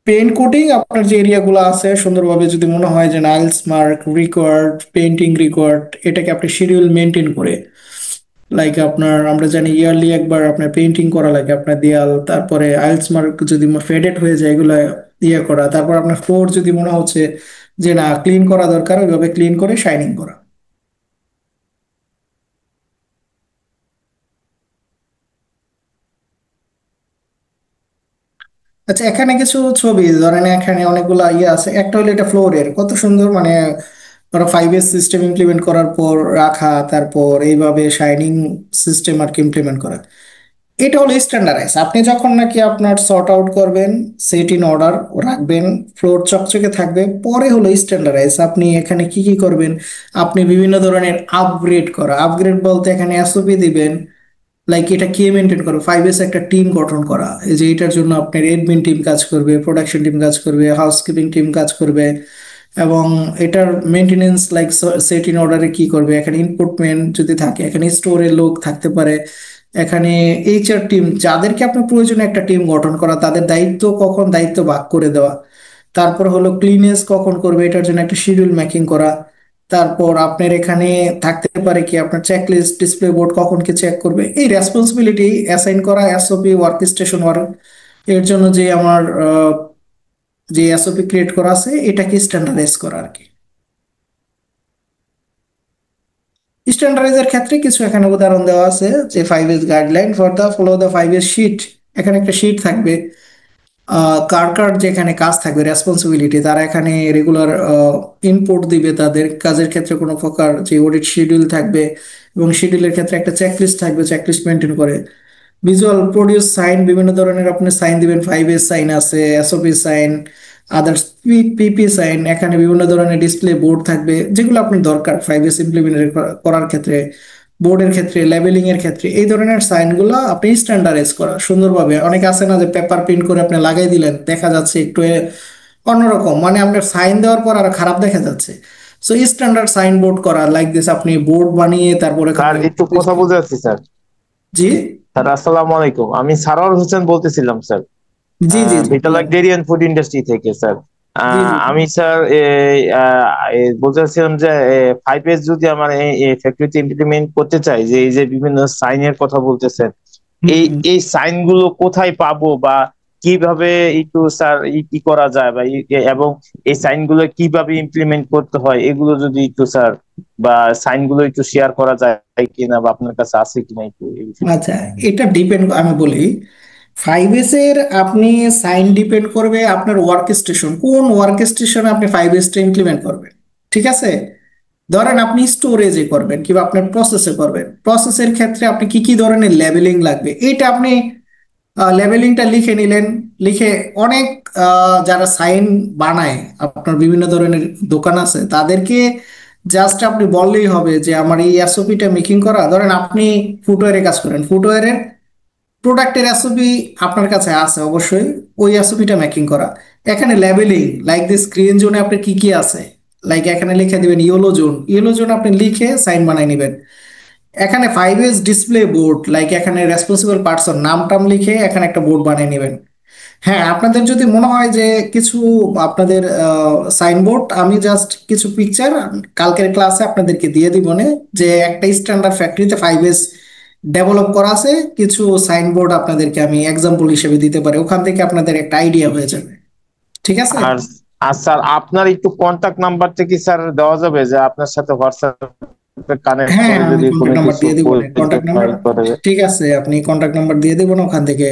পেইন্ট কোটিং, আপনার যে এরিয়াগুলো আছে সুন্দরভাবে যদি মনে হয় যে নাইলস মার্ক রিকোয়ার্ড, পেইন্টিং রিকোয়ার্ড, এটাকে আপনি শিডিউল মেনটেন করে, লাইক আপনার আমরা জানি ইয়ারলি একবার আপনার পেইন্টিং করা লাগে আপনার দেয়াল, তারপরে আইলস মার্ক যদি ফেডেড হয়ে যায় এগুলো ইয়ে করা, তারপর আপনার ফ্লোর যদি মনে হচ্ছে যে না ক্লিন করা দরকার, ওইভাবে ক্লিন করে শাইনিং করা। আচ্ছা, এখানে কিছু ছবি ধরেন, এখানে অনেকগুলো ইয়ে আছে। একটা হলো এটা ফ্লোরের, কত সুন্দর, মানে ওরা 5S সিস্টেম ইমপ্লিমেন্ট করার পর রাখা, তারপর এইভাবে শাইনিং সিস্টেম আর কি ইমপ্লিমেন্ট করা। এটা হলো স্ট্যান্ডার্ডাইজ। আপনি যখন নাকি আপনার সর্ট আউট করবেন, সেট ইন অর্ডার রাখবেন, ফ্লোর চকচকে থাকবে, পরে হলো স্ট্যান্ডার্ডাইজ। আপনি এখানে কি কি করবেন, আপনি বিভিন্ন ধরনের আপগ্রেড বলতে এখানে এসওপি দিবেন, লাইক এটা কে মেনটেন করবে, 5S একটা টিম গঠন করা, এই যে এটার জন্য আপনার এডমিন টিম কাজ করবে, প্রোডাকশন টিম কাজ করবে, হাউসকিপিং টিম কাজ করবে, এবং এটার মেনটেনেন্স লাইক সেট ইন অর্ডারে কি করবে, এখানে ইনপুটমেন্ট যদি থাকে, এখানে স্টোরে লোক থাকতে পারে, এখানে এইচআর টিম, যাদেরকে আপনার প্রয়োজনে একটা টিম গঠন করা, তাদের দায়িত্ব কখন দায়িত্ব ভাগ করে দেওয়া। তারপর হলো ক্লিনেস কখন করবে, এটার জন্য একটা শিডিউল মেকিং করা। তারপর আপনার এখানে থাকতে পারে কি আপনার চেকলিস্ট, ডিসপ্লে বোর্ড কখন কি চেক করবে, এই রেসপন্সিবিলিটি অ্যাসাইন করা এসওপি ওয়ার্ক স্টেশন ওয়ার্ক এর জন্য যে আমার যে এসওপি ক্রিয়েট করা আছে, এটাকে স্ট্যান্ডার্ডাইজ করা আর কি। স্ট্যান্ডার্ডাইজের ক্ষেত্রে কিছু এখানে উদাহরণ দেওয়া আছে, যে 5S guideline for the follow the 5S sheet, এখানে একটা শিট থাকবে, কার যেখানে কাজ থাকবে রেসপন্সিবিলিটি, তারা এখানে রেগুলার ইনপুট দিবে, তাদের কাজের ক্ষেত্রে কোনো প্রকার যে অডিট শিডিউল থাকবে, এবং শিডিউলের ক্ষেত্রে একটা চেকলিস্ট থাকবে, চেকলিস্ট মেনটেন করে। ভিজুয়াল প্রডিউস সাইন, বিভিন্ন ধরনের আপনি সাইন দিবেন, 5S সাইন আছে, এসওপি সাইন, আদার্স পিপি সাইন, এখানে বিভিন্ন ধরনের ডিসপ্লে বোর্ড থাকবে, যেগুলো আপনার দরকার 5S ইমপ্লিমেন্ট করার ক্ষেত্রে, বোর্ডের ক্ষেত্রে, লেবেলিং এর ক্ষেত্রে, এই ধরনের সাইনগুলো আপনি স্ট্যান্ডার্ডাইজ করা সুন্দরভাবে। অনেকে আছে না যে পেপার প্রিন্ট করে আপনি লাগাই দিলেন, দেখা যাচ্ছে একটু অন্যরকম, মানে আপনার সাইন দেওয়ার পর আরো খারাপ দেখা যাচ্ছে। সো স্ট্যান্ডার্ড সাইন বোর্ড করা লাইক দিস, আপনি বোর্ড বানিয়ে তারপরে স্যার একটু কথা বলতে যাচ্ছি স্যার। জি স্যার আসসালামু আলাইকুম, আমি সারোয়ার হোসেন বলতেছিলাম স্যার, জি জি Vitalac dairy and food industry থেকে স্যার। আমি স্যার বলতে চাচ্ছিলাম যে 5S যদি আমার এই ফ্যাক্টরিতে ইমপ্লিমেন্ট করতে চাই, যে এই যে বিভিন্ন সাইনের কথা বলতেছেন, এই সাইন গুলো কোথায় পাবো, বা কিভাবে একটু স্যার কি করা যায়, বা এবং এই সাইন গুলো কিভাবে ইমপ্লিমেন্ট করতে হয়, এগুলো যদি একটু স্যার, বা সাইন গুলো একটু শেয়ার করা যায় কিনা, বা আপনার কাছে আছে কিনা একটু আচ্ছা, এটা ডিপেন্ড, আমি বলি 5S এর আপনি সাইন ডিপেন্ড করবে আপনার ওয়ার্ক স্টেশন, কোন ওয়ার্ক স্টেশনে আপনি 5S টা ইমপ্লিমেন্ট করবেন। ঠিক আছে, ধরেন আপনি স্টোরেজে করবেন কিংবা আপনার প্রসেসে করবেন, প্রসেসের ক্ষেত্রে আপনি কি কি ধরনের লেবেলিং লাগবে, এটা আপনি লেবেলিংটা লিখে নিলেন। লিখে অনেক যারা সাইন বানায়, আপনার বিভিন্ন ধরনের দোকান আছে, তাদেরকে জাস্ট আপনি বললেই হবে যে আমার এই এসওপিটা মেকিং করা। ধরেন আপনি ফুটওয়্যারে কাজ করেন, ফুটওয়্যারের প্রোডাক্টের এসওপি আপনার কাছে আছে অবশ্যই, ওই এসওপিটা মেকিং করা। এখানে লেবেলিং লাইক দিস গ্রিন জোনে আপনার কি কি আছে, লাইক এখানে লিখে দিবেন ইয়েলো জোন, ইয়েলো জোন আপনি লিখে সাইন বানাই নেবেন। এখানে 5S ডিসপ্লে বোর্ড, লাইক এখানে রেসপন্সিবল পার্সন নাম টাম লিখে এখানে একটা বোর্ড বানিয়ে নেবেন। হ্যাঁ, আপনাদের যদি মনে হয় যে কিছু আপনাদের সাইনবোর্ড, আমি জাস্ট কিছু পিকচার কালকের ক্লাসে আপনাদেরকে দিয়ে দিব নে, যে একটা স্ট্যান্ডার্ড ফ্যাক্টরিতে 5S ডেভেলপ করা আছে, কিছু সাইনবোর্ড আপনাদেরকে আমি এক্সাম্পল হিসেবে দিতে পারি, ওখান থেকে আপনাদের একটা আইডিয়া হয়ে যাবে। ঠিক আছে? আর আর স্যার আপনার একটু কন্টাক্ট নাম্বারটা কি স্যার দেওয়া যাবে, যে আপনার সাথে হোয়াটসঅ্যাপে কানেক্ট হ্যাঁ, করে আমি যদি কোনো কন্ট্যাক্ট নাম্বার কিছু দিয়ে দিব, বলতে কন্ট্যাক্ট নাম্বার। করে। ঠিক আছে, আপনি কন্ট্যাক্ট নাম্বার দিয়ে দেবেন, ওখান থেকে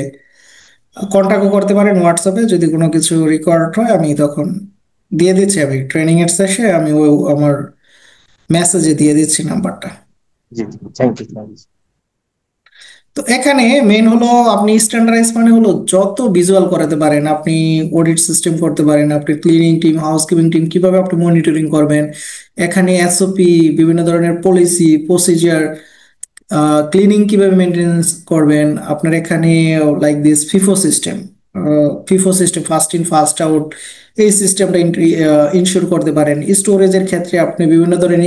কন্ট্যাক্টও করতে পারেন হোয়াটসঅ্যাপে, যদি কোনো কিছু রিকোয়ার্ড হয় আমি তখন দিয়ে দিচ্ছি, আমি ট্রেনিং এর শেষে আমি ওই আমার মেসেজে দিয়ে দিচ্ছি নাম্বারটা। জি জি, থ্যাংক ইউ। তো এখানে মেইন হলো আপনি স্ট্যান্ডার্ডাইজ মানে হলো যত ভিজুয়াল করাতে পারেন, আপনি অডিট সিস্টেম করতে পারেন, আপনি ক্লিনিং টিম, হাউসকিপিং টিম কিভাবে আপনি মনিটরিং করবেন, এখানে এসওপি, বিভিন্ন ধরনের পলিসি প্রসিজার, ক্লিনিং কিভাবে মেনটেনেন্স করবেন, আপনার এখানে like this FIFO system, FIFO system first in first out, এই সিস্টেমটা ইনশিওর করতে পারেন। স্টোরেজের ক্ষেত্রে আপনি বিভিন্ন ধরনের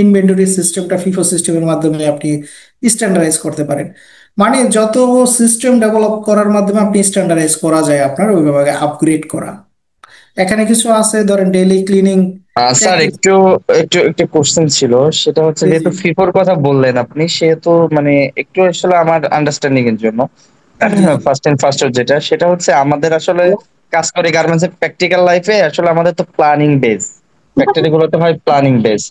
ইনভেন্টরি সিস্টেমটা ফিফো সিস্টেমের মাধ্যমে আপনি স্ট্যান্ডার্ডাইজ করতে পারেন। মানে যত সিস্টেম ডেভেলপ করার মাধ্যমে আপনি স্ট্যান্ডার্ডাইজ করা যায় আপনার ওইভাবে আপগ্রেড করা। এখানে কিছু আছে, ধরেন ডেইলি ক্লিনিং। স্যার একটু একটু একটু কোশ্চেন ছিল, সেটা হচ্ছে যেহেতু ফিফোর কথা বললেন আপনি, সেহেতু মানে একটু আসলে আমার আন্ডারস্ট্যান্ডিং এর জন্য ফার্স্ট এন্ড ফার্স্ট যেটা, সেটা হচ্ছে আমাদের আসলে কাজ করে গার্মেন্টস এর প্র্যাকটিক্যাল লাইফে আসলে আমাদের তো প্ল্যানিং বেস, ফ্যাক্টরি গুলোতে হয় প্ল্যানিং বেস।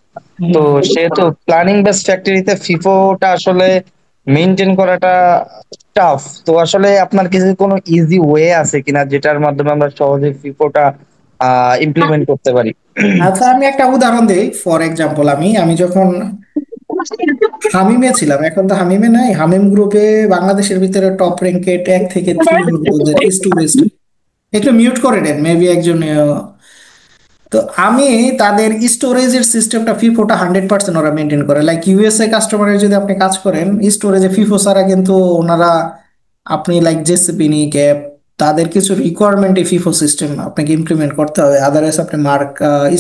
তো সেহেতু প্ল্যানিং বেস ফ্যাক্টরিতে ফিফোটা আসলে মেনটেন করাটা টাফ। তো আসলে আপনার কিছু কোনো ইজি ওয়ে আছে কিনা যেটার মাধ্যমে আমরা সহজে ফিফোটা ইমপ্লিমেন্ট করতে পারি? আচ্ছা, আমি একটা উদাহরণ দিই। ফর এক্সাম্পল, আমি আমি যখন হামিমে ছিলাম, এখন তো হামিমে নাই, হামিম গ্রুপে বাংলাদেশের ভিতরে টপ র্যাঙ্কেড 1 থেকে 3 হলো ওদের স্টুডেন্ট। একটু মিউট করে দেন মেবি একজন। তো আমি তাদের স্টোরেজের সিস্টেমটা ফিফোটা 100% ওরা মেনটেন করে। লাইক ইউএসএ কাস্টমারের যদি আপনি কাজ করেন স্টোরেজে, ফিফো ছাড়া কিন্তু ওনারা, আপনি লাইক জেসিপিনি ক্যাপ, তাদের কিছু রিকোয়ারমেন্টে ফিফো সিস্টেম আপনাকে ইমপ্লিমেন্ট করতে হবে, আদারওয়াইজ আপনি মার্ক,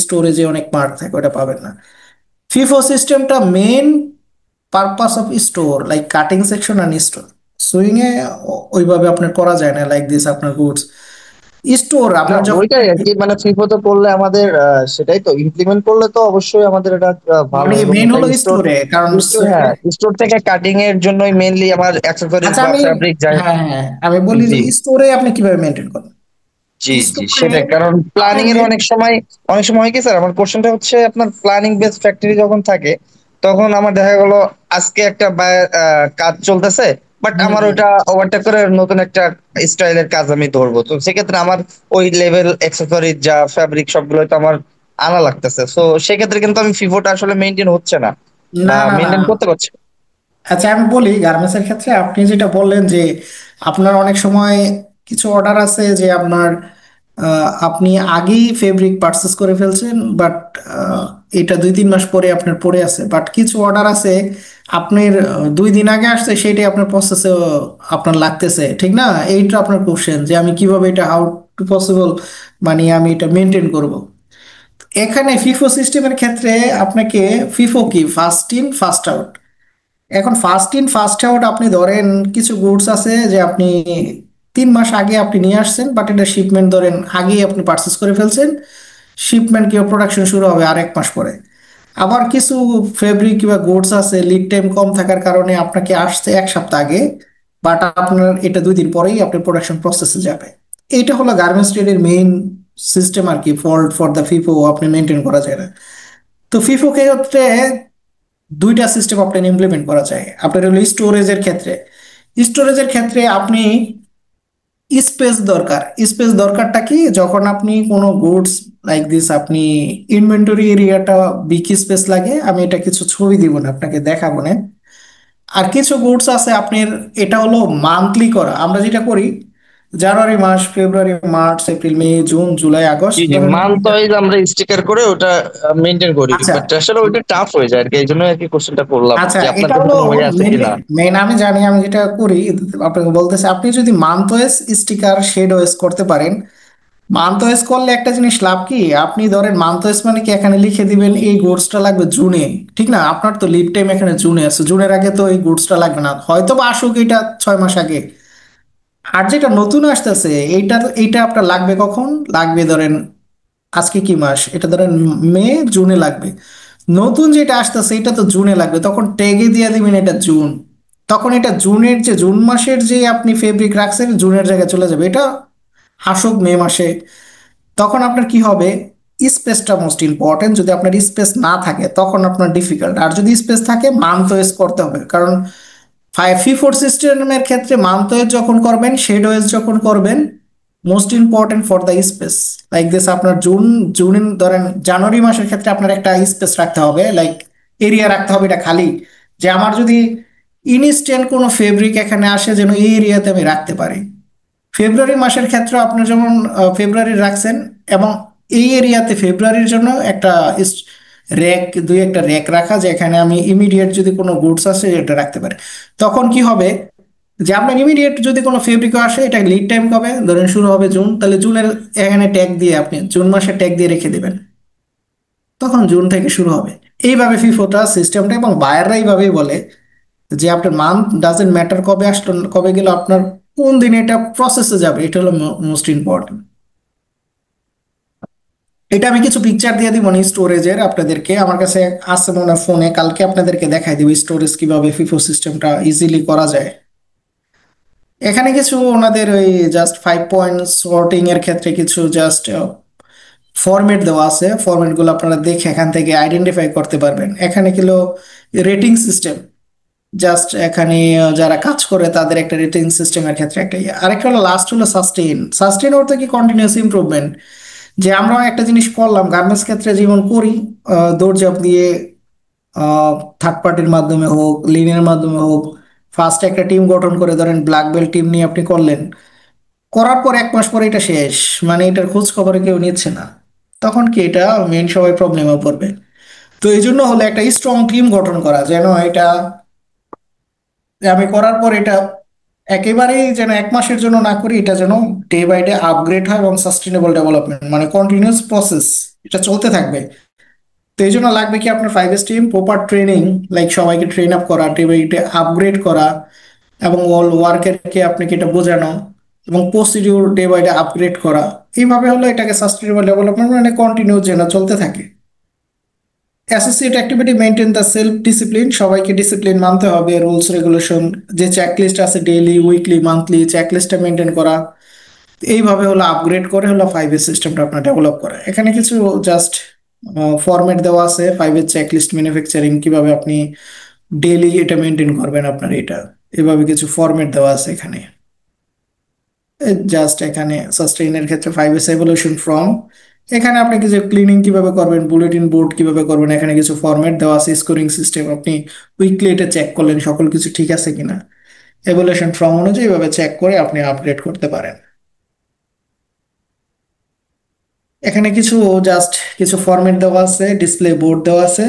স্টোরেজে অনেক মার্ক থাকে, ওটা পাবেন না। ফিফো সিস্টেমটা main purpose of store, like cutting section and store. Sewing এ ওইভাবে আপনার করা যায় না, লাইক দিস আপনার গুডস স্টোর না, আপনার যখন, ওইটাই আর কি, মানে ফিফোতে করলে আমাদের সেটাই তো ইমপ্লিমেন্ট করলে তো অবশ্যই আমাদের এটা ভালো। মানে এবং মেইন এটা হলো স্টোর, স্টোরে, কারণ হ্যাঁ স্টোর থেকে কাটিং এর জন্যই মেইনলি আমার অ্যাক্সেসরিজ আচ্ছা বা আমি, ফ্যাব্রিক যায়। হ্যাঁ হ্যাঁ আমি বলি যে জি স্টোরে আপনি কিভাবে মেনটেন করেন জি জি, স্টোরে। সেটাই। কারণ প্ল্যানিং এর অনেক সময় হয় কি স্যার, আমার কোশ্চেনটা হচ্ছে আপনার প্ল্যানিং বেস ফ্যাক্টরি যখন থাকে তখন আমার দেখা গেল আজকে একটা কাজ চলতেছে, বাট আমার ওইটা ওভারটেক করে নতুন একটা স্টাইলের কাজ আমি ধরবো। তো সেক্ষেত্রে আমার ওই লেভেল অ্যাক্সেসরিজ যা ফ্যাব্রিক সবগুলো তো আমার আনা লাগতেছে। তো সেক্ষেত্রে কিন্তু আমি ফিফোটা আসলে মেনটেন হচ্ছে না বা না না না, মেনটেন করতে পারছি না। আচ্ছা আমি বলি গার্মেন্টস এর ক্ষেত্রে আপনি যেটা বললেন যে আপনার অনেক সময় কিছু অর্ডার আছে যে আপনার, আপনি আগেই ফেব্রিক পারচেস করে ফেলছেন, বাট এটা 2-3 মাস পরে আপনার পড়ে আছে। বাট কিছু অর্ডার আছে আপনার 2 দিন আগে আসছে, সেটাই আপনার প্রসেসে আপনার লাগতেছে, ঠিক না? এইটা আপনার কোশ্চেন যে আমি কিভাবে এটা, হাউ টু পসিবল, মানে আমি এটা মেনটেন করব। এখানে ফিফো সিস্টেমের ক্ষেত্রে আপনাকে, ফিফো কি ফার্স্ট ইন ফার্স্ট আউট। এখন ফার্স্ট ইন ফার্স্ট আউট, আপনি ধরেন কিছু গুডস আছে যে আপনি 3 মাস আগে আপনি নিয়ে আসছেন, বাট এটা শিপমেন্ট ধরেন আগেই আপনি পারচেস করে ফেলছেন, শিপমেন্ট কিংবা প্রোডাকশন শুরু হবে আর 1 মাস পরে। আবার কিছু ফেব্রিক কিংবা গুডস আছে লিড টাইম কম থাকার কারণে আপনাকে আসছে 1 সপ্তাহ আগে, বাট আপনার এটা 2 দিন পরেই আপনার প্রোডাকশন প্রসেসে যাবে। এইটা হলো গার্মেন্টস ট্রেডের মেইন সিস্টেম আর কি, ফল্ট ফর দ্য ফিফো আপনি মেনটেন করা যায় না। তো ফিফো ক্ষেত্রে 2টা সিস্টেম আপনার ইমপ্লিমেন্ট করা যায়। আপনার হলো স্টোরেজের ক্ষেত্রে, স্টোরেজের ক্ষেত্রে আপনি স্পেস দরকার। স্পেস দরকারটা কি, যখন আপনি কোনো গুডস লাইক দিস, আপনি ইনভেন্টরি এরিয়াটা বিগ স্পেস লাগে, আমি এটা কিছু ছবি দিব না আপনাকে দেখাবো না। আর কিছু গুডস আছে আপনার, এটা হলো মান্থলি করা। আমরা যেটা করি জানুয়ারি মাস, ফেব্রুয়ারি, মার্চ, এপ্রিল, মে, জুন, জুলাই, আগস্ট, জি জি, ধরেন মান্থ ওয়াইজ আমরা স্টিকার করে ওটা মেনটেন করি, আচ্ছা বাট আসলে ওইটা টাফ হয়ে যায় আর কি, এই জন্য আর কি কোশ্চেনটা করলাম আচ্ছা যে আপনার এটা কাছে হলো কোনো ওয়ে আছে মেইনলি কিনা। মেইন, আমি জানি, আমি যেটা করি আপনাকে বলতেছি, আপনি যদি মান্থ ওয়েস স্টিকার শেড ওয়েস করতে পারেন, মান্থ ওয়েস করলে একটা জিনিস লাভ কি, আপনি ধরেন মান্থ ওয়েস মানে কি এখানে লিখে দিবেন এই গুডসটা লাগবে জুনে, ঠিক না, আপনার তো লিড টাইম এখানে জুনে আছে, জুনের আগে তো এই গুডসটা লাগবে না, হয়তো বা আসুক এটা 6 মাস আগে। আর যেটা নতুন আসতেছে এইটা আপনার লাগবে কখন, লাগবে ধরেন আজকে কি মাস, এটা ধরেন মে, জুনে লাগবে। নতুন যেটা আসতেছে এটা তো জুনে লাগবে, তখন ট্যাগে দিয়ে দিবেন এটা জুন, তখন এটা জুনের যে জুন মাসের যে আপনি ফেব্রিক রাখছেন জুনের জায়গায় চলে যাবে, এটা আসুক মে মাসে। তখন আপনার কি হবে, স্পেসটা মোস্ট ইম্পর্টেন্ট, যদি আপনার স্পেস না থাকে তখন আপনার ডিফিকাল্ট, আর যদি স্পেস থাকে মান্থ ওয়েজ করতে হবে, কারণ ফিফোর সিস্টেমের ক্ষেত্রে মান্থ ওয়েজ যখন করবেন, শেড ওয়েজ যখন করবেন, most important for the space like this, আপনার জুন ধরেন জানুয়ারি মাসের ক্ষেত্রে আপনার একটা স্পেস রাখতে হবে, লাইক এরিয়া রাখতে হবে এটা খালি, যে আমার যদি ইনস্ট্যান্ট কোনো ফেব্রিক এখানে আসে যেন এই এরিয়াতে আমি রাখতে পারি। ফেব্রুয়ারি মাসের ক্ষেত্রে আপনি যেমন ফেব্রুয়ারি রাখছেন, এবং এই এরিয়াতে ফেব্রুয়ারির জন্য একটা র্যাক, দুই একটা র্যাক রাখা, যে এখানে আমি ইমিডিয়েট যদি কোনো গুডস আসে এটা রাখতে পারি। তখন কি হবে, যে আপনার ইমিডিয়েট যদি কোনো ফেব্রিক আসে, এটা লিড টাইম কবে, ধরেন শুরু হবে জুন, তাহলে জুনের এখানে ট্যাগ দিয়ে আপনি জুন মাসে ট্যাগ দিয়ে রেখে দেবেন, তখন জুন থেকে শুরু হবে। এইভাবে ফিফোটা সিস্টেমটা, এবং বায়াররা এইভাবেই বলে যে আপনার মান্থ ডাজেন্ট ম্যাটার, কবে আসলো কবে গেল, আপনার কোন দিনে এটা প্রসেসে যাবে, এটা হলো মোস্ট ইম্পর্টেন্ট। এটা আমি কিছু পিকচার দিয়ে দিব নি স্টোরেজের আপনাদেরকে, আমার কাছে আছে মনে হয় ফোনে, কালকে আপনাদেরকে দেখাই দিব স্টোরেজ কিভাবে ফিফো সিস্টেমটা ইজিলি করা যায়। এখানে কিছু ওনাদের ওই জাস্ট 5 পয়েন্ট সর্টিং এর ক্ষেত্রে কিছু জাস্ট ফরম্যাট দেওয়া আছে, ফরম্যাট গুলো আপনারা দেখে এখান থেকে আইডেন্টিফাই করতে পারবেন। এখানে কিলো রেটিং সিস্টেম, জাস্ট এখানে যারা কাজ করে তাদের একটা রেটিং সিস্টেমের ক্ষেত্রে একটা আরেকটা হলো লাস্ট হলো সাস্টেইন। সাস্টেইন অর্থ কি কন্টিনিউয়াস ইমপ্রুভমেন্ট, যে আমরা একটা জিনিস করলাম গার্মেন্টস ক্ষেত্রে যেমন করি, দৌড়ঝাঁপ দিয়ে, থার্ড পার্টির মাধ্যমে হোক, লিনের মাধ্যমে হোক, ফার্স্ট একটা টিম গঠন করে ধরেন ব্ল্যাক বেল্ট টিম নিয়ে আপনি করলেন, করার পর 1 মাস পরে এটা শেষ, মানে এটার খোঁজ খবরে কেউ নিচ্ছে না, তখন কি এটা মেন সবাই প্রবলেমে পড়বে। তো এই জন্য হলো একটা স্ট্রং টিম গঠন করা, যেন এটা আমি করার পর এটা একেবারেই যেন 1 মাসের জন্য না করি, এটা যেন ডে বাই ডে আপগ্রেড হয় এবং সাস্টেনেবল ডেভেলপমেন্ট, মানে কন্টিনিউয়াস প্রসেস, এটা চলতে থাকবে। তো এই জন্য লাগবে কি আপনার 5S team proper training, like সবাইকে ট্রেন আপ করা, ডে বাই ডে আপগ্রেড করা, এবং অল ওয়ার্কারকে আপনাকে এটা বোঝানো, এবং procedure day by day upgrade করা। এইভাবে হলো এটাকে সাস্টেনেবল ডেভেলপমেন্ট মানে কন্টিনিউ যেন চলতে থাকে। Associate activity maintain the self discipline, সবাইকে ডিসিপ্লিন মানতে হবে, রুলস রেগুলেশন, যে চেকলিস্ট আছে ডেইলি, উইকলি, মান্থলি চেকলিস্টটা মেনটেন করা। এইভাবে হলো আপগ্রেড করে হলো 5S সিস্টেমটা আপনার ডেভেলপ করা। এখানে কিছু জাস্ট ফরম্যাট দেওয়া আছে, 5S চেকলিস্ট ম্যানুফ্যাকচারিং কিভাবে আপনি ডেইলি এটা মেনটেন করবেন, আপনার এটা এভাবে কিছু ফরম্যাট দেওয়া আছে এখানে। জাস্ট এখানে সাস্টেইনের ক্ষেত্রে 5S এভলিউশন ফ্রম, এখানে আপনি কিছু ক্লিনিং কিভাবে করবেন, বুলেটিন বোর্ড কিভাবে করবেন, এখানে কিছু ফরম্যাট দেওয়া আছে, স্কোরিং সিস্টেম, আপনি উইকলি এটা চেক করলেন সকল কিছু ঠিক আছে কিনা, এভলিউশন ফ্রম অনুযায়ী এভাবে চেক করে আপনি আপগ্রেড করতে পারেন। এখানে কিছু জাস্ট কিছু ফরম্যাট দেওয়া আছে, ডিসপ্লে বোর্ড দেওয়া আছে,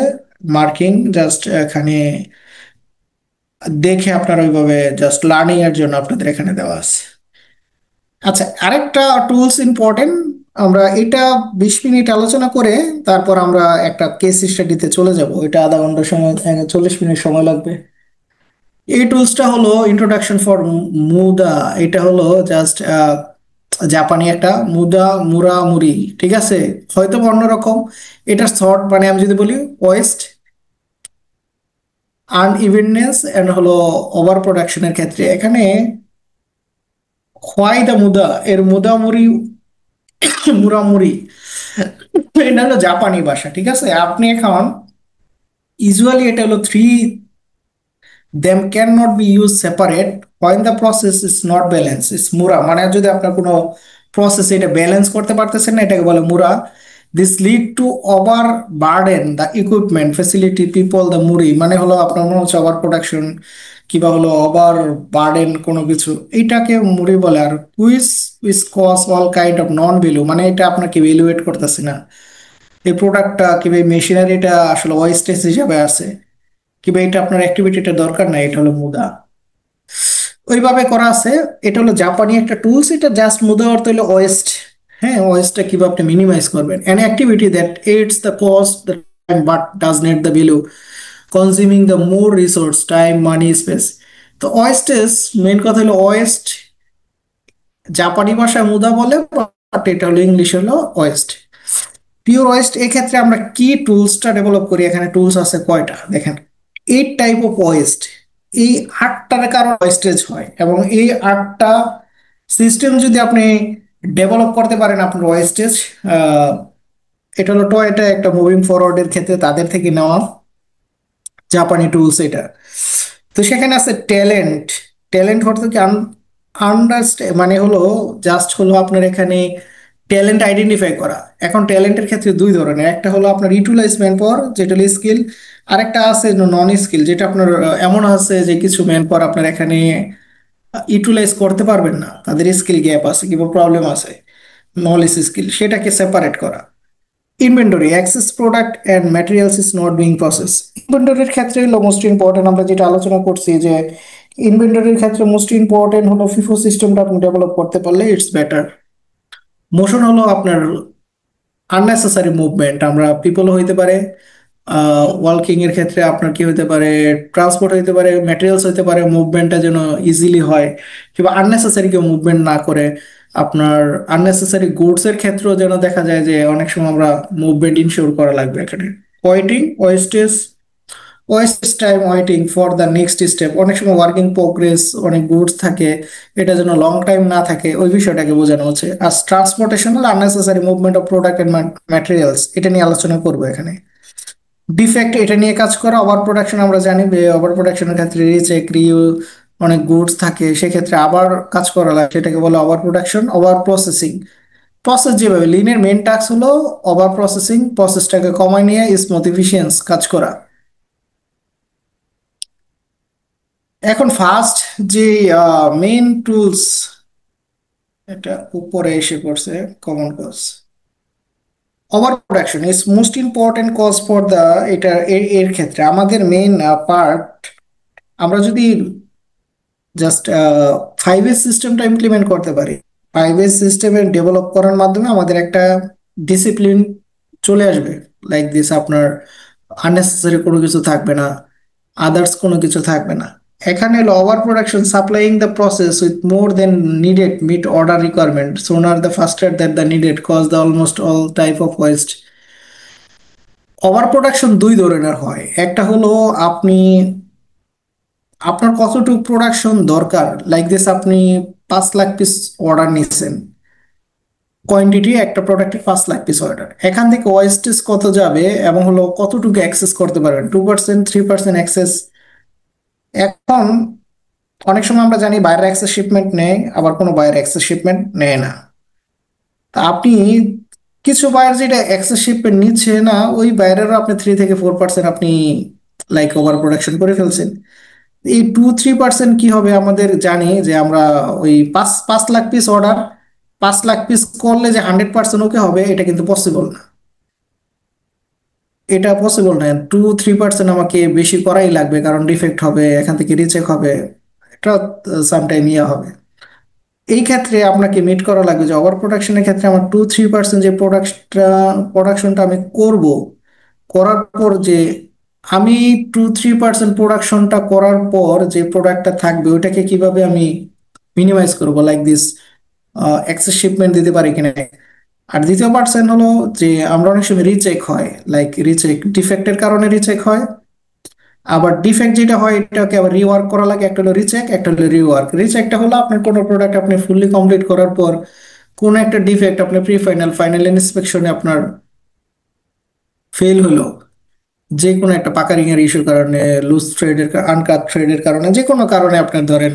মার্কিং জাস্ট এখানে দেখে আপনার ওইভাবে জাস্ট লার্নিং এর জন্য আপনাদের এখানে দেওয়া আছে। আচ্ছা, আরেকটা টুলস ইম্পর্টেন্ট, আমরা এটা 20 মিনিট আলোচনা করে তারপর আমরা একটা কেস স্টাডিতে চলে যাব, এটা আধা ঘন্টা সময়, 40 মিনিট সময় লাগবে। এই টুলসটা হলো ইন্ট্রোডাকশন ফর মুদা, এটা হলো জাস্ট জাপানি একটা মুরামুরি, ঠিক আছে, হয়তো বা অন্যরকম। এটা শর্ট, মানে আমি যদি বলি ওয়েস্ট আনইভেননেস এন্ড হলো ওভার প্রোডাকশনের ক্ষেত্রে, এখানে হোয়াই দা মুদা এর মুরামুরি, এটা হলো জাপানি ভাষা, ঠিক আছে। আপনি এখন ইউজুয়ালি এটা হলো three them can not be use separate when the process is not balance is mura, মানে যদি আপনার কোনো প্রসেস এটা ব্যালেন্স করতে পারতেছেন না, এটাকে বলে mura. This lead to over burden the equipment facility people the muri, মানে হলো আপনার মনে হচ্ছে ওভার প্রোডাকশন কিংবা হলো ওভার বার্ডেন কোনো কিছু, এইটাকে মুড়ি বলে। আর কুইজ উইজ cause all kind of non value, মানে এটা আপনাকে ভ্যালুয়েট করতেছে না, এই প্রোডাক্টটা কিংবা এই মেশিনারিটা আসলে ওয়েস্টেজ হিসাবে আছে, কিংবা এটা আপনার অ্যাক্টিভিটিটা দরকার নাই, এটা হলো মুদা। ওইভাবে করা আছে। এটা হলো জাপানি একটা টুলস, এটা জাস্ট মুদা অর্থ হলো ওয়েস্ট। হ্যাঁ, ওয়েস্টটা কিভাবে আপনি মিনিমাইজ করবেন, an activity that AIDS the cost the time but does not the value, consuming the more resource time money space. তো ওয়েস্টেজ, মেইন কথা হলো ওয়েস্ট জাপানি ভাষায় মুদা বলে, বাট এটা হলো ইংলিশ হলো ওয়েস্ট, পিওর ওয়েস্ট। এক্ষেত্রে আমরা কি টুলসটা ডেভেলপ করি, এখানে টুলস আছে কয়টা দেখেন, 8 টাইপ অফ ওয়েস্ট। এই 8টার কারণে ওয়েস্টেজ হয়, এবং এই 8টা সিস্টেম যদি আপনি ডেভেলপ করতে পারেন আপনার ওয়েস্টেজ, এটা হলো টয়টা একটা মুভিং ফরওয়ার্ডের ক্ষেত্রে তাদের থেকে নেওয়া জাপানি টুলস এটা। তো সেখানে আছে ট্যালেন্ট। ট্যালেন্ট অর্থ কি, আন্ডারস্ট্যান্ড মানে হলো জাস্ট হলো আপনার এখানে ট্যালেন্ট আইডেন্টিফাই করা। এখন ট্যালেন্টের ক্ষেত্রে দুই ধরনের, একটা হলো আপনার ইউটিলাইজ ম্যান পাওয়ার যেটা হলো স্কিল, আর একটা আছে নন স্কিল, যেটা আপনার এমন আছে যে কিছু ম্যান পাওয়ার আপনার এখানে ইউটিলাইজ করতে পারবেন না, তাদের স্কিল গ্যাপ আছে কিংবা প্রবলেম আছে, নলেজ স্কিল, সেটাকে সেপারেট করা। Inventory, excess product and materials is not being process. ইনভেন্টরির ক্ষেত্রে হলো মোস্ট ইম্পর্টেন্ট, আমরা যেটা আলোচনা করছি যে ইনভেন্টরির ক্ষেত্রে মোস্ট ইম্পর্টেন্ট হলো ফিফো সিস্টেমটা আপনি ডেভেলপ করতে পারলে ইটস বেটার। মোশন হলো আপনার আননেসেসারি মুভমেন্ট, আমরা পিপল হইতে পারে, ওয়ার্কিং এর ক্ষেত্রে আপনার কি হইতে পারে, ট্রান্সপোর্ট হইতে পারে, ম্যাটেরিয়ালস হইতে পারে, মুভমেন্টটা যেন ইজিলি হয় কিংবা আননেসেসারি কেউ মুভমেন্ট না করে। আপনার আননেসেসারি গুডস এর ক্ষেত্রেও যেন দেখা যায় যে অনেক সময় আমরা মুভমেন্ট ইনশিওর করা লাগবে এখানে। Waiting, wastage, wastage time waiting for the next step, অনেক সময় ওয়ার্কিং প্রোগ্রেস অনেক গুডস থাকে, এটা যেন লং টাইম না থাকে, ওই বিষয়টাকে বোঝানো হচ্ছে। আর ট্রান্সপোর্টেশন হলো unnecessary movement of product and materials, এটা নিয়ে আলোচনা করবো এখানে। ডিফেক্ট, এটা নিয়ে কাজ করা। ওভার প্রোডাকশন, আমরা জানি যে ওভার প্রোডাকশনের ক্ষেত্রে রিচেক রিউ অনেক গুডস থাকে, সেক্ষেত্রে আবার কাজ করা লাগে, সেটাকে বলে over production. Over processing, process যেভাবে লিনের মেন টাস্ক হলো ওভার প্রসেসিং, প্রসেসটাকে কমায় নিয়ে স্মুথ এফিসিয়েন্স কাজ করা। এখন ফার্স্ট যে মেইন টুলস, এটা উপরে এসে পড়ছে common cause. Over production is most important cause for the, এটা এর ক্ষেত্রে আমাদের মেইন পার্ট, আমরা যদি জাস্ট 5S সিস্টেমটা ইমপ্লিমেন্ট করতে পারি, 5S সিস্টেমের ডেভেলপ করার মাধ্যমে আমাদের একটা ডিসিপ্লিন চলে আসবে, লাইক দিস, আপনার আননেসেসারি কোনো কিছু থাকবে না, আদার্স কোনো কিছু থাকবে না। এখানে হলো over production supplying the process with more than needed meet order requirement sooner the faster that the needed cause the almost all type of waste. Over production দুই ধরনের হয়, একটা হলো আপনি আপনার কতটুকু প্রোডাকশন দরকার, লাইক দিস আপনি 5 লাখ পিস অর্ডার নিচ্ছেন, কোয়ান্টিটি একটা প্রোডাক্টের 5 লাখ পিস অর্ডার, এখান থেকে ওয়েস্টেজ কত যাবে এবং হলো কতটুকু অ্যাক্সেস করতে পারবেন, 2%, 3% অ্যাক্সেস। এখন অনেক সময় আমরা জানি বাইরের অ্যাক্সেস শিপমেন্ট নেয়, আবার কোনো বাইরের অ্যাক্সেস শিপমেন্ট নেয় না। তা আপনি কিছু বাইরে যেটা অ্যাক্সেস শিপমেন্ট নিচ্ছে না, ওই বাইরেরও আপনি 3 থেকে 4% আপনি লাইক ওভার প্রোডাকশন করে ফেলছেন। এই 2-3% কি হবে, আমাদের জানি যে আমরা ওই 5 lakh piece order, 5 lakh piece করলে যে 100% ওকে হবে, এটা কিন্তু পসিবল না, এটা পসিবল না। 2-3% আমাকে বেশি করাই লাগবে, কারণ ডিফেক্ট হবে, এখান থেকে রিচেক হবে, এটা সামটাইম ইয়ে হবে। এই ক্ষেত্রে আপনাকে মিট করা লাগবে যে ওভার প্রোডাকশনের ক্ষেত্রে আমার 2-3% যে প্রোডাকশনটা আমি করব, করার পর যে আমি 2-3% প্রোডাকশনটা করার পর যে প্রোডাক্টটা থাকবে ওইটাকে কিভাবে আমি মিনিমাইজ করবো, লাইক দিস এক্সেস শিপমেন্ট দিতে পারি কিনা। আর দ্বিতীয় পার্সেন্ট হলো যে আমরা অনেক সময় রিচেক হয়, লাইক রিচেক ডিফেক্টের কারণে রিচেক হয়, আবার ডিফেক্ট যেটা হয় এটাকে আবার রিওয়ার্ক করা লাগে, একটা হলো রিচেক, একটা হলো রিওয়ার্ক। রিচেকটা হলো আপনার কোনো প্রোডাক্ট আপনি ফুললি কমপ্লিট করার পর কোন একটা ডিফেক্ট আপনি ফাইনাল ইন্সপেকশনে আপনার ফেল হলো, যে কোনো একটা পাকারিং এর ইস্যুর কারণে, লুজ থ্রেডের, আনকাট থ্রেডের কারণে, যে কোনো কারণে আপনার ধরেন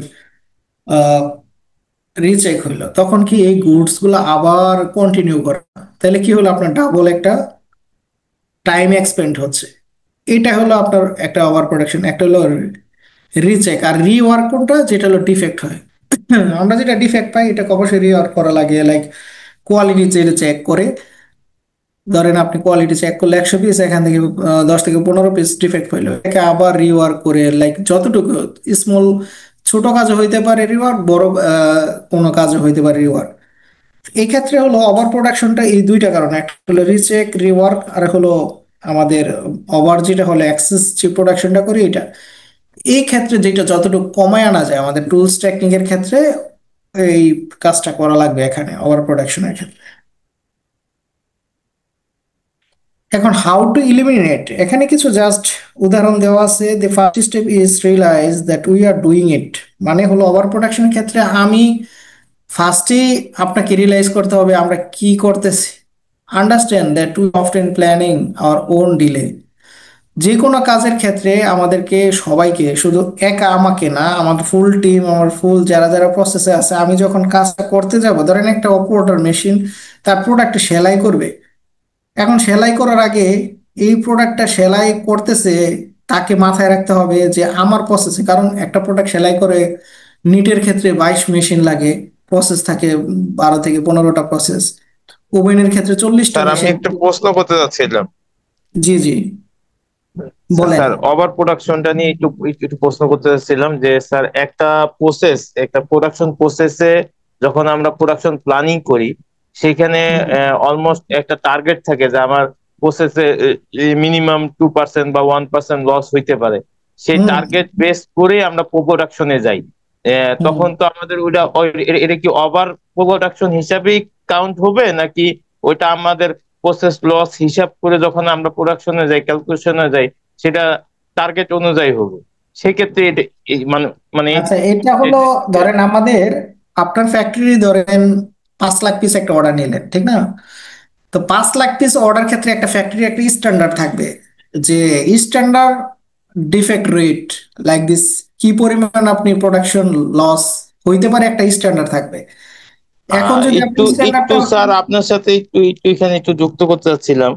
রিচেক হইলো, তখন কি এই গুডস গুলো আবার কন্টিনিউ করে, তাহলে কি হলো, আপনার ডাবল একটা টাইম এক্সপেন্ড হচ্ছে। এটা হলো আপনার একটা ওভার প্রোডাকশন। একটা হলো রিচেক, আর রিওয়ার্ক কোনটা, যেটা হলো ডিফেক্ট হয়। আমরা যেটা ডিফেক্ট পাই এটা অবশ্যই রিওয়ার্ক করা লাগে, লাইক কোয়ালিটি চেক করে, ধরেন আপনি কোয়ালিটি চেক করলে 100 পিস, এখান থেকে 10 থেকে 15 পিস ডিফেক্ট হইলো, একে আবার রিওয়ার্ক করে, লাইক যতটুকু স্মল, ছোট কাজও হইতে পারে রিওয়ার্ক, বড় কোনো কাজও হইতে পারে রিওয়ার্ক। এই ক্ষেত্রে হলো ওভার প্রোডাকশনটা এই দুইটা কারণে, একটা হলো রিচেক রিওয়ার্ক, আর হলো আমাদের ওভার যেটা হলো এক্সেস যে প্রোডাকশনটা করি এটা। এই ক্ষেত্রে যেটা যতটুকু কমায় আনা যায় আমাদের টুলস টেকনিকের ক্ষেত্রে, এই কাজটা করা লাগবে এখানে ওভার প্রোডাকশনের ক্ষেত্রে। এখন হাউ টু ইলিমিনেট, এখানে কিছু জাস্ট উদাহরণ দেওয়া আছে। The first step is realize that we are doing it, মানে হলো ওভার প্রোডাকশনের ক্ষেত্রে আমি ফার্স্টেই আপনাকে রিয়েলাইজ করতে হবে আমরা কি করতেছি। Understand that we often planning our own delay. যে কোনো কাজের ক্ষেত্রে আমাদেরকে সবাইকে, শুধু একা আমাকে না, আমাদের ফুল টিম, আমার ফুল যারা যারা প্রসেসে আছে, আমি যখন কাজটা করতে যাব, ধরেন একটা অপারেটর মেশিন তার প্রোডাক্টটা সেলাই করবে। এখন সেলাই করার আগে এই প্রোডাক্টটা সেলাই করতেছে, তাকে মাথায় রাখতে হবে যে আমার প্রসেসে, কারণ একটা প্রোডাক্ট সেলাই করে নিটের ক্ষেত্রে 22 মেশিন লাগে, প্রসেস থাকে 12 থেকে 15টা প্রসেস, ওভেনের ক্ষেত্রে 40টা স্যার আমি মেশিন। একটা প্রশ্ন করতে চাচ্ছিলাম। জি জি, বলেন। স্যার ওভার প্রোডাকশনটা নিয়ে একটু একটু একটু প্রশ্ন করতে চাচ্ছিলাম যে স্যার একটা প্রোডাকশন প্রসেসে যখন আমরা প্রোডাকশন প্ল্যানিং করি, সেখানে অলমোস্ট একটা টার্গেট থাকে যে আমার প্রসেসে মিনিমাম 2% বা 1% লস হইতে পারে। সেই হুম টার্গেট বেস করে আমরা প্রোডাকশনে যাই। হুম তখন তো আমাদের এটা কি ওভার প্রোডাকশন হিসাবেই কাউন্ট হবে, নাকি ওইটা আমাদের প্রসেস লস হিসাব করে যখন আমরা প্রোডাকশনে যাই, ক্যালকুলেশনে যাই, সেটা টার্গেট অনুযায়ী হবে? সেক্ষেত্রে মানে মানে আচ্ছা, এটা হলো, ধরেন আমাদের, আপনার ফ্যাক্টরি ধরেন 5 লাখ পিস একটা অর্ডার নিলেন, ঠিক না? তো 5 লাখ পিস অর্ডার ক্ষেত্রে একটা ফ্যাক্টরি একটা স্ট্যান্ডার্ড থাকবে, যে standard defect rate like this, কি পরিমাণ আপনি প্রোডাকশন লস হইতে পারে, একটা স্ট্যান্ডার্ড থাকবে। এখন যদি আপনি একটু একটু স্ট্যান্ডার্ডটা, স্যার আপনার সাথে একটু এখানে একটু যুক্ত করতে চাচ্ছিলাম।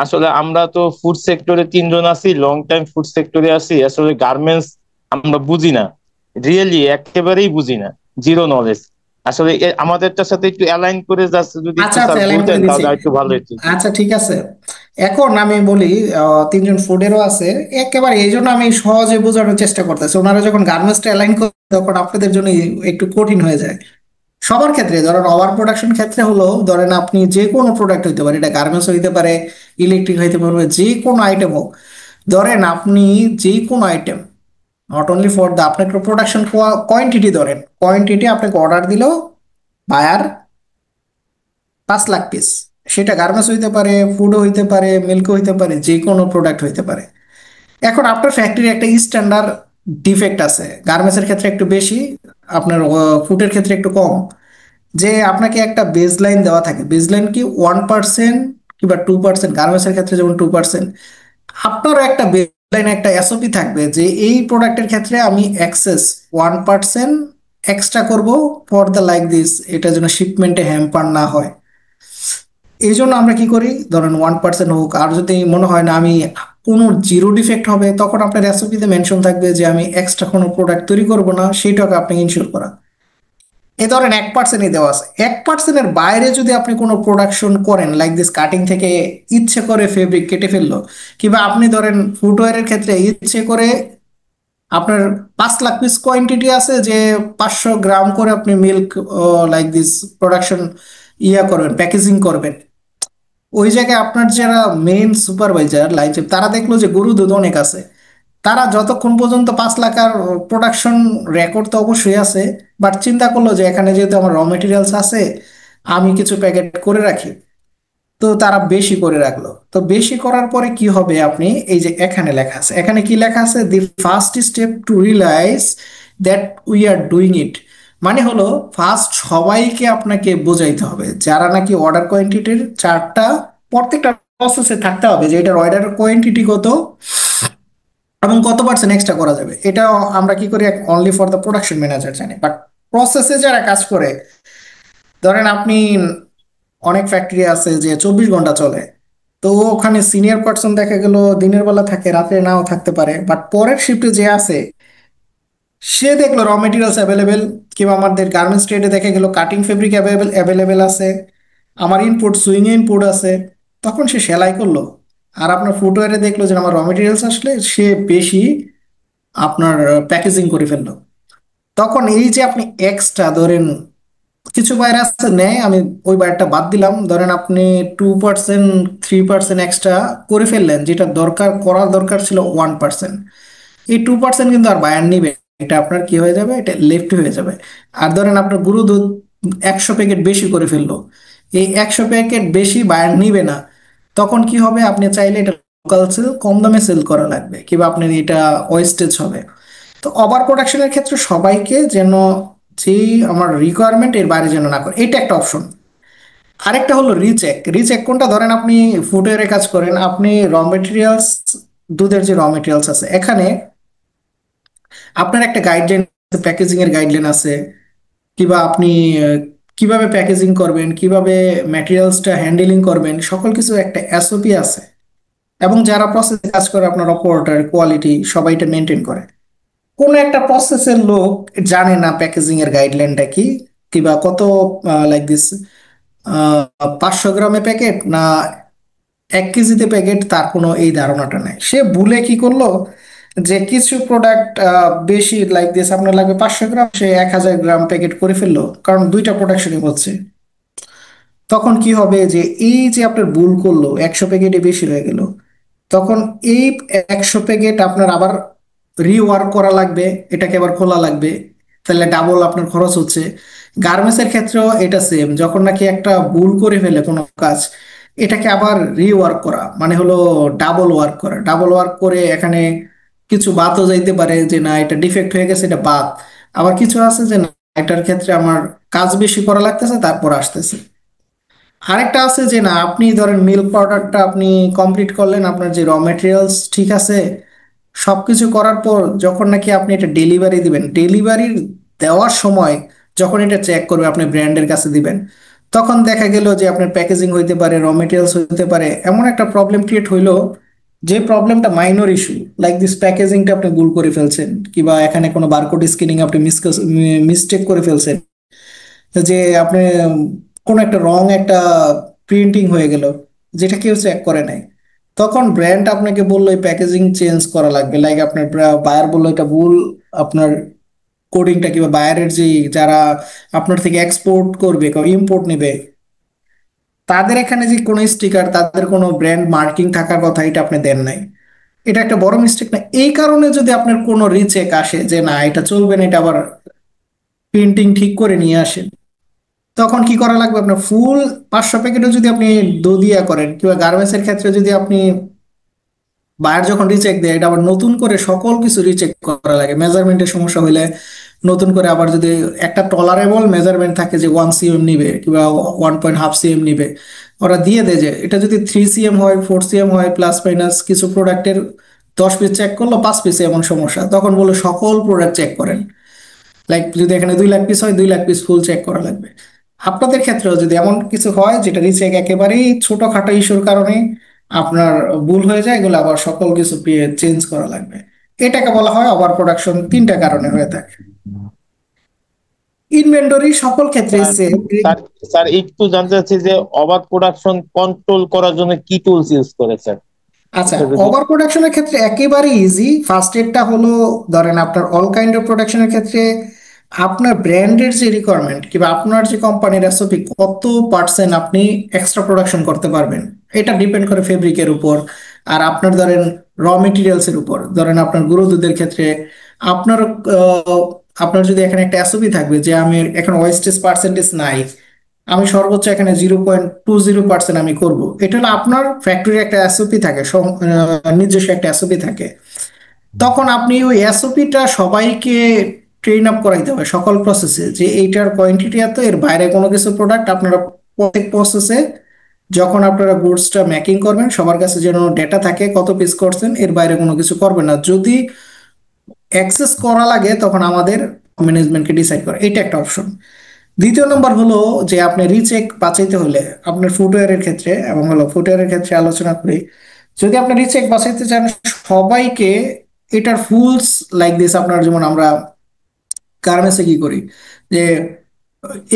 আসলে আমরা তো ফুড সেক্টরে 3 জন আছি, লং টাইম ফুড সেক্টরে আছি। আসলে গার্মেন্টস আমরা বুঝি না, রিয়েলি একেবারেই বুঝি না, জিরো নলেজ। আসলে আমাদেরটার সাথে একটু অ্যালাইন করে যাচ্ছে, যদি একটু আচ্ছা স্যার আচ্ছা, অ্যালাইন করে বলতেন দিছি। তাহলে একটু ভালো হতো। আচ্ছা ঠিক আছে, এখন আমি বলি, 3 জন ফুডেরও আছে, একেবারে এই জন্য আমি সহজে বোঝানোর চেষ্টা করতেছি। ওনারা যখন গার্মেন্টসটা অ্যালাইন করে, তখন আপনাদের জন্য একটু কঠিন হয়ে যায়। সবার ক্ষেত্রে ধরেন ওভার প্রোডাকশন ক্ষেত্রে হলো, ধরেন আপনি যে কোনো প্রোডাক্ট হইতে পারে, এটা গার্মেন্টস হইতে পারে, ইলেকট্রিক হইতে পারবে, যে কোনো আইটেম হোক, ধরেন আপনি যে কোনো item, not only for the, আপনার প্রোডাকশন কোয়ান্টিটি, ধরেন কোয়ান্টিটি আপনাকে অর্ডার দিল বায়ার 5 লাখ পিস, সেটা গার্মেন্টস হইতে পারে, ফুডও হইতে পারে, মিল্কও হইতে পারে, যে কোনো প্রোডাক্ট হইতে পারে। এখন আপনার ফ্যাক্টরি একটা স্ট্যান্ডার্ড ডিফেক্ট আছে, গার্মেন্টসের ক্ষেত্রে একটু বেশি, আপনার ফুডের ক্ষেত্রে একটু কম। যে আপনাকে একটা বেজ লাইন দেওয়া থাকে, বেজ লাইন কি 1% কিংবা 2%, গার্মেন্টসের ক্ষেত্রে যেমন 2%, আপনারও একটা বেজ লাইন, একটা এসওপি থাকবে, যে এই প্রোডাক্টের ক্ষেত্রে আমি এক্সেস 1% এক্সট্রা করব ফর দ্য লাইক দিস, এটা যেন শিপমেন্টে হ্যাম্পার না হয়। এই জন্য আমরা কি করি, ধরেন 1% হোক, আর যদি মনে হয় না আমি কোনো জিরো ডিফেক্ট হবে, তখন আপনার এসওপিতে মেনশন থাকবে যে আমি এক্সট্রা কোনো প্রোডাক্ট তৈরি করব না, সেইটাকে আপনাকে ইনশিওর করা। এ ধরেন 1%ই দেওয়া আছে, 1%-এর বাইরে যদি আপনি কোনো প্রোডাকশন করেন, লাইক দিস কাটিং থেকে ইচ্ছে করে ফেব্রিক কেটে ফেললো, কিংবা আপনি ধরেন ফুটওয়্যারের ক্ষেত্রে ইচ্ছে করে আপনার 5 লাখ পিস কোয়ান্টিটি আছে, যে 500 গ্রাম করে আপনি মিল্ক লাইক দিস প্রোডাকশন করবেন, প্যাকেজিং করবেন, ওই জায়গায় আপনার যারা মেইন সুপারভাইজার লাইন, তারা দেখলো যে গরু দুধ অনেক আছে, তারা যতক্ষণ পর্যন্ত 5 লাখ আর প্রোডাকশন রেকর্ড তো অবশ্যই আছে, বাট চিন্তা করলো যে এখানে যেহেতু আমার র মেটেরিয়ালস আছে, আমি কিছু প্যাকেট করে রাখি, তো তারা বেশি করে রাখলো। তো বেশি করার পরে কি হবে, আপনি এই যে এখানে লেখা আছে, এখানে কি লেখা আছে, the first step to realize that we are doing it, মানে হলো ফার্স্ট সবাইকে আপনাকে বোঝাইতে হবে, যারা নাকি অর্ডার কোয়ান্টিটির চার্টটা প্রত্যেকটা প্রসেসে থাকতে হবে, যে এটার অর্ডার কোয়ান্টিটি কত এবং কত পার্সেন্ট এক্সট্রা করা যাবে। এটা আমরা কি করি, only for the production manager জানে, বাট প্রসেসে যারা কাজ করে, ধরেন আপনি অনেক ফ্যাক্টরি আছে যে 24 ঘন্টা চলে, তো ওখানে সিনিয়র পার্সন দেখা গেল দিনের বেলা থাকে, রাতে নাও থাকতে পারে, বাট পরের শিফটে যে আছে সে দেখলো র মেটেরিয়ালস অ্যাভেলেবেল, কিংবা আমাদের গার্মেন্টস ট্রেডে দেখা গেল কাটিং ফেব্রিক অ্যাভেলেবেল আছে, আমার ইনপুট সুইং ইনপুট আছে, তখন সে সেলাই করলো। আর আপনার ফুটওয়্যারে দেখলো যে আমার র মেটেরিয়ালস আসলে সে বেশি আপনার প্যাকেজিং করে ফেললো। তখন এই যে আপনি এক্সট্রা ধরেন কিছু বাইরে আছে নেয়, আমি ওই বাইরটা বাদ দিলাম, ধরেন আপনি 2% 3% এক্সট্রা করে ফেললেন, যেটা করার দরকার ছিল 1%। এই 2% কিন্তু আর বায়ার নিবে, এটা আপনার কি হয়ে যাবে, এটা লেফট হয়ে যাবে। আর ধরেন আপনার গুঁড়ো দুধ 100 প্যাকেট বেশি করে ফেললো, এই 100 প্যাকেট বেশি বায়ার নিবে না, তখন কি হবে, আপনি চাইলে এটা লোকাল সেল কম দামে সেল করা লাগবে, কিংবা আপনার এটা ওয়েস্টেজ হবে। তো ওভার প্রোডাকশনের ক্ষেত্রে সবাইকে যেন যেই আমার রিকোয়ারমেন্ট এর বাইরে যেন না করে, এটা একটা অপশন। আরেকটা হলো রিচেক। রিচেক কোনটা, ধরেন আপনি ফুডওয়্যারে কাজ করেন, আপনি র মেটেরিয়ালস, দুধের যে র মেটেরিয়ালস আছে এখানে আপনার একটা গাইডলাইন, প্যাকেজিং এর গাইডলাইন আছে, কিংবা আপনি কিভাবে প্যাকেজিং করবেন, কিভাবে ম্যাটেরিয়ালসটা হ্যান্ডেলিং করবেন, সকল কিছু একটা এসওপি আছে। এবং যারা প্রসেসে কাজ করে, আপনার অপারেটর, কোয়ালিটি, সবাই এটা মেনটেন করে। কোন একটা প্রসেসের লোক জানে না প্যাকেজিং এর গাইডলাইনটা কি, কিংবা কত লাইক দিস 500 গ্রামে প্যাকেট না 1 কেজিতে প্যাকেট, তার কোনো এই ধারণাটা নাই। সে ভুলে কি করলো, যে কিছু প্রোডাক্ট বেশি লাইক দিস আপনার লাগবে 500 গ্রাম, সে 1000 গ্রাম প্যাকেট করে ফেললো, কারণ দুইটা প্রোডাকশনই হচ্ছে। তখন কি হবে, যে এই যে আপনার ভুল করলো 100 প্যাকেটে বেশি হয়ে গেল, তখন এই 100 প্যাকেট আপনার আবার রিওয়ার্ক করা লাগবে, এটাকে আবার খোলা লাগবে, তাহলে ডাবল আপনার খরচ হচ্ছে। গার্মেন্টস এর ক্ষেত্রেও এটা সেম, যখন নাকি একটা ভুল করে ফেলে কোনো কাজ, এটাকে আবার রিওয়ার্ক করা মানে হলো ডাবল ওয়ার্ক করা। ডাবল ওয়ার্ক করে এখানে কিছু বাদও যাইতে পারে, যে না এটা ডিফেক্ট হয়ে গেছে, এটা বাদ। আবার কিছু আছে যে না, এটার ক্ষেত্রে আমার কাজ বেশি করা লাগতেছে, তারপর আসতেছে। আরেকটা আছে যে না, আপনি ধরেন মিল্ক পাউডারটা আপনি কমপ্লিট করলেন, আপনার যে র মেটেরিয়ালস ঠিক আছে, সবকিছু করার পর যখন নাকি আপনি এটা ডেলিভারি দিবেন, ডেলিভারির দেওয়ার সময় যখন এটা চেক করবে, আপনি ব্র্যান্ডের কাছে দিবেন, তখন দেখা গেল যে আপনার প্যাকেজিং হইতে পারে, র মেটেরিয়ালস হইতে পারে, এমন একটা প্রবলেম ক্রিয়েট হইলো, যে প্রবলেমটা মাইনর ইস্যু, লাইক দিস প্যাকেজিংটা আপনি ভুল করে ফেলছেন, কিংবা এখানে কোনো বারকোড স্ক্যানিং আপনি মিস্টেক করে ফেলছেন, যে আপনি কোনো একটা রং একটা প্রিন্টিং হয়ে গেল, যেটা কেউ চেক করে নাই, তখন ব্র্যান্ড আপনাকে বললো এই প্যাকেজিং চেঞ্জ করা লাগবে, লাইক আপনার বায়ার বললো এটা ভুল, আপনার কোডিংটা, কিংবা বায়ারের যে যারা আপনার থেকে এক্সপোর্ট করবে, ইম্পোর্ট নেবে, তাদের এখানে যে কোনো স্টিকার, তাদের কোনো ব্র্যান্ড মার্কিং থাকার কথা, এটা আপনি দেন নাই। এটা একটা বড় মিস্টেক না? এই কারণে যদি আপনার কোনো রিচেক আসে যে না এটা চলবে না, এটা আবার প্রিন্টিং ঠিক করে নিয়ে আসেন, তখন কি করা লাগবে, আপনার ফুল 500 প্যাকেটও যদি আপনি দুধিয়া করেন, কিংবা গার্মেন্টস এর ক্ষেত্রে যদি আপনি বায়ার যখন রিচেক দেয়, এটা আবার নতুন করে সকল কিছু রিচেক করা লাগে। মেজারমেন্টের সমস্যা হইলে নতুন করে আবার যদি একটা টলারেবল মেজারমেন্ট থাকে যে 1 cm নিবে, কিংবা 1.5 cm নিবে, ওরা দিয়ে দেয় যে এটা যদি 3 cm হয়, 4 cm হয়, প্লাস মাইনাস কিছু প্রোডাক্টের 10 পিস চেক করলো, 5 পিসে এমন সমস্যা, তখন বলে সকল প্রোডাক্ট চেক করেন। লাইক যদি এখানে 2 লাখ পিস হয়, 2 লাখ পিস ফুল চেক করা লাগবে। আপনাদের ক্ষেত্রেও যদি এমন কিছু হয় যেটা রিচেক একেবারেই ছোটখাটো ইস্যুর কারণে আপনার ভুল হয়ে যায়, এগুলো আবার সকল কিছু চেঞ্জ করা লাগবে। এটাকে বলা হয় ওভার প্রোডাকশন। 3টা কারণে হয়ে থাকে। ইনভেন্টরি সকল ক্ষেত্রে স্যার সেম। স্যার স্যার একটু জানতে চাচ্ছি যে ওভার প্রোডাকশন কন্ট্রোল করার জন্য কি টুলস ইউজ করেছেন? আচ্ছা, এটা যদি ওভার প্রোডাকশনের ক্ষেত্রে একেবারে ইজি। ফার্স্ট এডটা হলো, ধরেন আপনার অল কাইন্ড অফ প্রোডাকশনের ক্ষেত্রে আপনার ব্র্যান্ডের যে রিকোয়ারমেন্ট, কিংবা আপনার যে কোম্পানির এসওপি, কত পার্সেন্ট আপনি এক্সট্রা প্রোডাকশন করতে পারবেন, এটা ডিপেন্ড করে ফেব্রিকের উপর, আর আপনার ধরেন র মেটেরিয়ালস এর উপর। ধরেন আপনার গুঁড়ো দুধের ক্ষেত্রে আপনার আপনার যদি এখানে একটা এসওপি থাকবে যে আমি এখন ওয়েস্টেজ পার্সেন্টেজ নাই, আমি সর্বোচ্চ এখানে 0.20% আমি করব, এটা হলো আপনার ফ্যাক্টরির একটা এসওপি থাকে, নিজস্ব একটা এসওপি থাকে। তখন আপনি ওই এসওপিটা সবাইকে ট্রেন আপ করাইতে হবে সকল প্রসেসে, যে এইটার কোয়ান্টিটি এত, এর বাইরে কোনো কিছু প্রোডাক্ট আপনারা প্রত্যেক প্রসেসে যখন আপনারা গুডসটা মেকিং করবেন, সবার কাছে যেন ডেটা থাকে কত পিস করছেন, এর বাইরে কোনো কিছু করবেন না। যদি অ্যাক্সেস করা লাগে তখন আমাদের ম্যানেজমেন্টকে ডিসাইড করে, এটা একটা অপশন। দ্বিতীয় নম্বর হলো যে আপনি রিচেক বাঁচাইতে হলে আপনার ফুটওয়্যারের ক্ষেত্রে, এবং হলো ফুটওয়্যারের ক্ষেত্রে আলোচনা করি, যদি আপনি রিচেক বাঁচাইতে চান সবাইকে, এটার ফুলস লাইক দিস, আপনার যেমন আমরা গার্মেন্টসে কি করি যে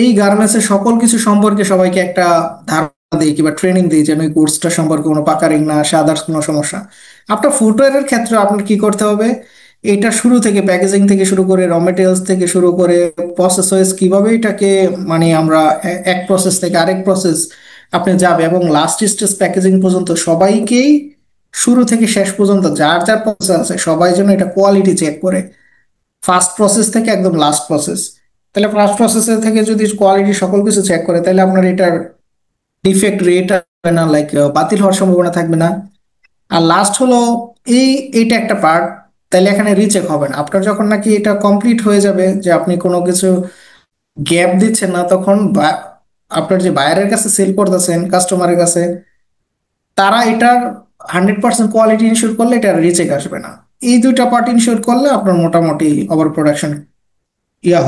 এই গার্মেন্টসের সকল কিছু সম্পর্কে সবাইকে একটা ধারণা দিই কিংবা ট্রেনিং দিই যেন এই কোর্সটা সম্পর্কে কোনো পাকারিং না আসে, আদার্স কোনো সমস্যা। আপনার ফুটওয়্যারের ক্ষেত্রে আপনার কি করতে হবে, এটা শুরু থেকে প্যাকেজিং থেকে শুরু করে র মেটেরিয়ালস থেকে শুরু করে প্রসেস ওয়েস কিভাবে এটাকে মানে আমরা এক প্রসেস থেকে আরেক প্রসেস আপনি যাবে, এবং লাস্ট স্টেজ প্যাকেজিং পর্যন্ত সবাইকেই শুরু থেকে শেষ পর্যন্ত যার যার প্রসেস আছে সবাই যেন এটা কোয়ালিটি চেক করে, ফার্স্ট প্রসেস থেকে একদম লাস্ট প্রসেস। তাহলে ফার্স্ট প্রসেসের থেকে যদি কোয়ালিটি সকল কিছু চেক করে, তাহলে আপনার এটার ডিফেক্ট রেট হবে না, লাইক বাতিল হওয়ার সম্ভাবনা থাকবে না। আর লাস্ট হলো এইটা একটা পার্ট, তাহলে এখানে রিচেক হবে না। আপনার যখন নাকি এটা কমপ্লিট হয়ে যাবে, যে আপনি কোনো কিছু গ্যাপ দিচ্ছেন না, তখন আপনার যে বায়ারের কাছে সেল করতেছেন কাস্টমারের কাছে, তারা এটার 100% কোয়ালিটি ইনশিওর করলে এটা রিচেক আসবে না। এই দুইটা পার্ট ইনশিওর করলে আপনার মোটামুটি ওভার প্রোডাকশন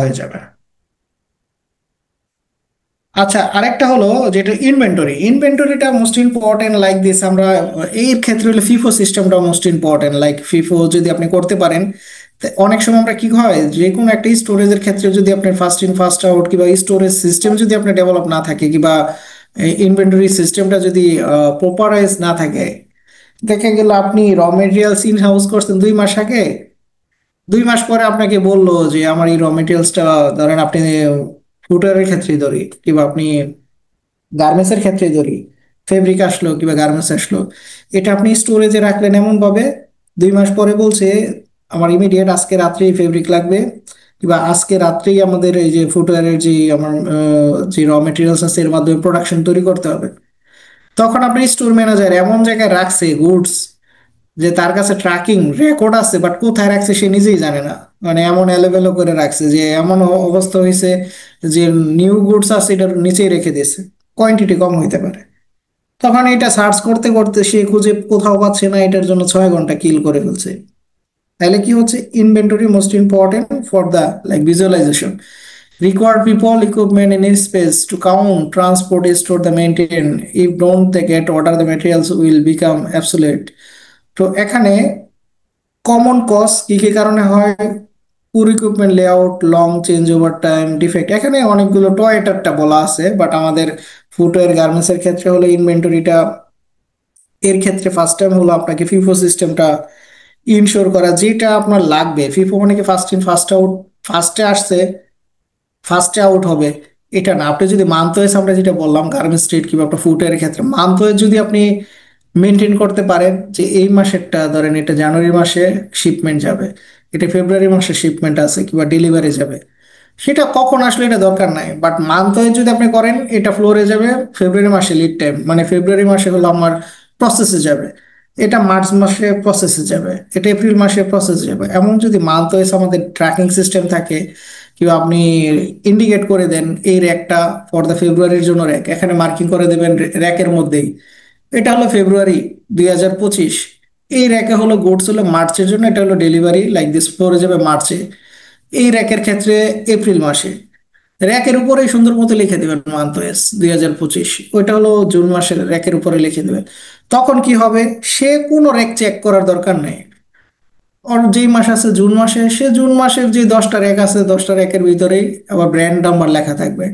হয়ে যাবে। আচ্ছা, আরেকটা হলো যেটা ইনভেন্টরিটা মোস্ট ইম্পর্টেন্ট লাইক দিস। আমরা এর ক্ষেত্রে হলো ফিফো সিস্টেমটা মোস্ট ইম্পর্টেন্ট, লাইক ফিফো যদি আপনি করতে পারেন, অনেক সময় আমরা কি হয় যে কোনো একটা স্টোরেজের ক্ষেত্রে যদি আপনার ফার্স্ট ইন ফার্স্ট আউট কিংবা স্টোরেজ সিস্টেম যদি আপনার ডেভেলপ না থাকে কিংবা ইনভেন্টরি সিস্টেমটা যদি প্রপারাইজ না থাকে, দেখা গেল আপনি র মেটেরিয়ালস ইন হাউস করছেন 2 মাস আগে, 2 মাস পরে আপনাকে বললো যে আমার এই র মেটেরিয়ালসটা, ধরেন আপনি ফুটওয়্যারের ক্ষেত্রেই ধরি কিংবা আপনি গার্মেন্টসের ক্ষেত্রেই ধরি, ফেব্রিক আসলো কিংবা গার্মেন্টস আসলো, এটা আপনি স্টোরেজে রাখলেন এমন ভাবে 2 মাস পরে বলছে আমার ইমিডিয়েট আজকে রাত্রেই ফেব্রিক লাগবে কিংবা আজকে রাত্রেই আমাদের এই যে ফুটওয়্যারের যে আমার যে র মেটেরিয়ালস আছে এর মাধ্যমে প্রোডাকশন তৈরি করতে হবে। তখন আপনি স্টোর ম্যানেজার এমন জায়গায় রাখছে গুডস যে তার কাছে ট্র্যাকিং রেকর্ড আছে, বাট কোথায় রাখছে সে নিজেই জানে না, মানে এমন এলোমেলো করে রাখছে যে এমন অবস্থা হয়েছে যে নিউ গুডস আছে এটার নিচেই রেখে দিয়েছে, কোয়ান্টিটি কম হইতে পারে। তখন এটা সার্চ করতে করতে সে খুঁজে কোথাও পাচ্ছে না, এটার জন্য 6 ঘন্টা কিল করে ফেলছে। তাহলে কি হচ্ছে, inventory most important for the like visualization. Require people, equipment in a space to count, transport, store the maintain. If don't they get order, the materials will become obsolete. তো এখানে কমন কজ কি কি কারণে হয়, পুর equipment layout, long change over time, defect, এখানে অনেকগুলো টয়টারটা বলা আছে, বাট আমাদের ফুটওয়্যার গার্মেন্টস এর ক্ষেত্রে হলো ইনভেন্টরিটা, এর ক্ষেত্রে ফার্স্ট টাইম হলো আপনাকে ফিফো সিস্টেমটা ইনশোর করা, যেটা আপনার লাগবে। ফিফো মানে কি ফার্স্ট ইন ফার্স্ট আউট, ফার্স্টে আসছে ফার্স্টে আউট হবে এটা না। আপনি যদি মান্থ ওয়াইজ, আমরা যেটা বললাম গার্মেন্টস ট্রেড কিংবা আপনার ফুটওয়্যারের ক্ষেত্রে মান্থ ওয়াইজ যদি আপনি মেনটেন করতে পারেন যে এই মাসেরটা ধরেন এটা জানুয়ারি মাসে শিপমেন্ট যাবে, এটা ফেব্রুয়ারি মাসে শিপমেন্ট আছে কিংবা ডেলিভারি যাবে, সেটা কখন আসলে এটা দরকার নাই, বাট মান্থ ওয়াইজ যদি আপনি করেন এটা ফ্লোরে যাবে ফেব্রুয়ারি মাসে লিড টাইম, মানে ফেব্রুয়ারি মাসে হলো আমার প্রসেসে যাবে, এটা মার্চ মাসে প্রসেসে যাবে, এটা এপ্রিল মাসে প্রসেসে যাবে। এমন যদি মান্থ ওয়াইজ আমাদের ট্র্যাকিং সিস্টেম থাকে কিংবা আপনি ইন্ডিকেট করে দেন এই র্যাকটা ফর দ্য ফেব্রুয়ারির জন্য র্যাক, এখানে মার্কিং করে দেবেন র্যাকের মধ্যেই এটা হলো ফেব্রুয়ারি 2025, এই র্যাকে হলো গুডস হলো মার্চের জন্য, এটা হলো ডেলিভারি লাইক দিস ফ্লোরে যাবে মার্চে, এই র্যাকের ক্ষেত্রে এপ্রিল মাসে, র্যাকের উপরেই সুন্দর মতো লিখে দেবেন মান্থ ওয়েস 2025, ওইটা হলো জুন মাসের র্যাকের উপরে লিখে দেবেন। তখন কি হবে, সে কোনো র্যাক চেক করার দরকার নেই, ওর যেই মাস আছে জুন মাসে, সে জুন মাসের যে 10টা র্যাক আছে 10টা র্যাকের ভিতরেই আবার ব্র্যান্ড নাম্বার লেখা থাকবে।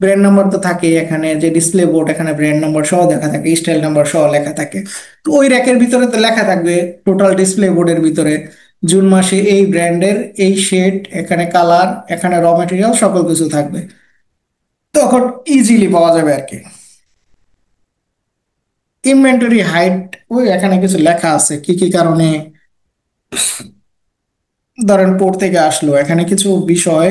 ব্র্যান্ড নাম্বার তো থাকে এখানে, যে ডিসপ্লে বোর্ড এখানে ব্র্যান্ড নাম্বার সহ দেখা থাকে, স্টাইল নাম্বার সহ লেখা থাকে, তো ওই র্যাকের ভিতরে তো লেখা থাকবে টোটাল ডিসপ্লে বোর্ডের ভিতরে জুন মাসে এই ব্র্যান্ডের এই শেড, এখানে কালার, এখানে র মেটেরিয়াল সকল কিছু থাকবে, তখন ইজিলি পাওয়া যাবে আর কি। ইনভেন্টরি হাইট, ওই এখানে কিছু লেখা আছে কি কি কারণে ধরেন পোর্ট থেকে আসলো, এখানে কিছু বিষয়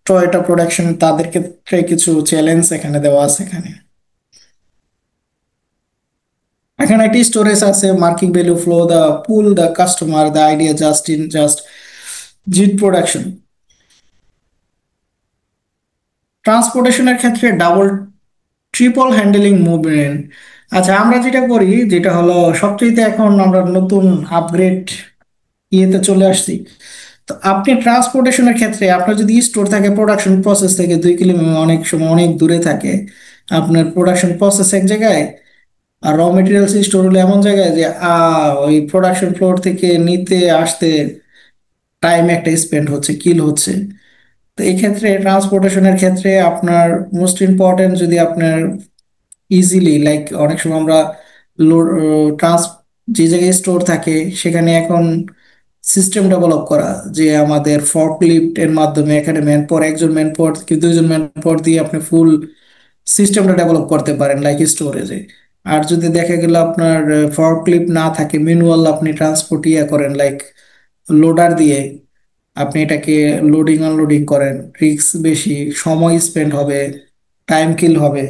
টয়োটা প্রোডাকশন তাদের ক্ষেত্রে কিছু চ্যালেঞ্জ এখানে দেওয়া আছে। এখানে একটি স্টোরেজ আছে, marking value flow, the pull, the customer, the idea just JIT production. ট্রান্সপোর্টেশনের ক্ষেত্রে ডাবল ট্রিপল হ্যান্ডেলিং মুভমেন্ট। আচ্ছা, আমরা যেটা করি যেটা হলো সবচেয়ে এখন আমরা নতুন আপগ্রেড ইয়েতে চলে আসছি, তো আপনি ট্রান্সপোর্টেশনের ক্ষেত্রে আপনার যদি স্টোর থাকে প্রোডাকশন প্রসেস থেকে 2 কিলোমিটার, অনেক সময় অনেক দূরে থাকে, আপনার প্রোডাকশন প্রসেস এক জায়গায় আর র মেটেরিয়ালস স্টোর হলো এমন জায়গায় যে ওই প্রোডাকশন ফ্লোর থেকে নিতে আসতে টাইম একটা স্পেন্ড হচ্ছে, কিল হচ্ছে। তো এই ক্ষেত্রে ট্রান্সপোর্টেশনের ক্ষেত্রে আপনার মোস্ট ইম্পর্টেন্ট যদি আপনার ইজিলি লাইক অনেক সময় আমরা লোড ট্রান্স যে জায়গায় স্টোর থাকে সেখানে এখন সিস্টেম ডেভেলপ করা, যে আমাদের ফর্কলিফট এর মাধ্যমে এখানে ম্যান পাওয়ার, একজন ম্যান পাওয়ার কি দুইজন ম্যান পাওয়ার দিয়ে আপনি ফুল সিস্টেমটা ডেভেলপ করতে পারেন লাইক স্টোরেজে। আর যদি দেখা গেল আপনার ফর্কলিফট না থাকে, ম্যানুয়াল আপনি ট্রান্সপোর্ট ইয়া করেন লাইক লোডার দিয়ে আপনি এটাকে লোডিং আনলোডিং করেন, রিস্ক বেশি, সময় স্পেন্ড হবে, টাইম কিল হবে।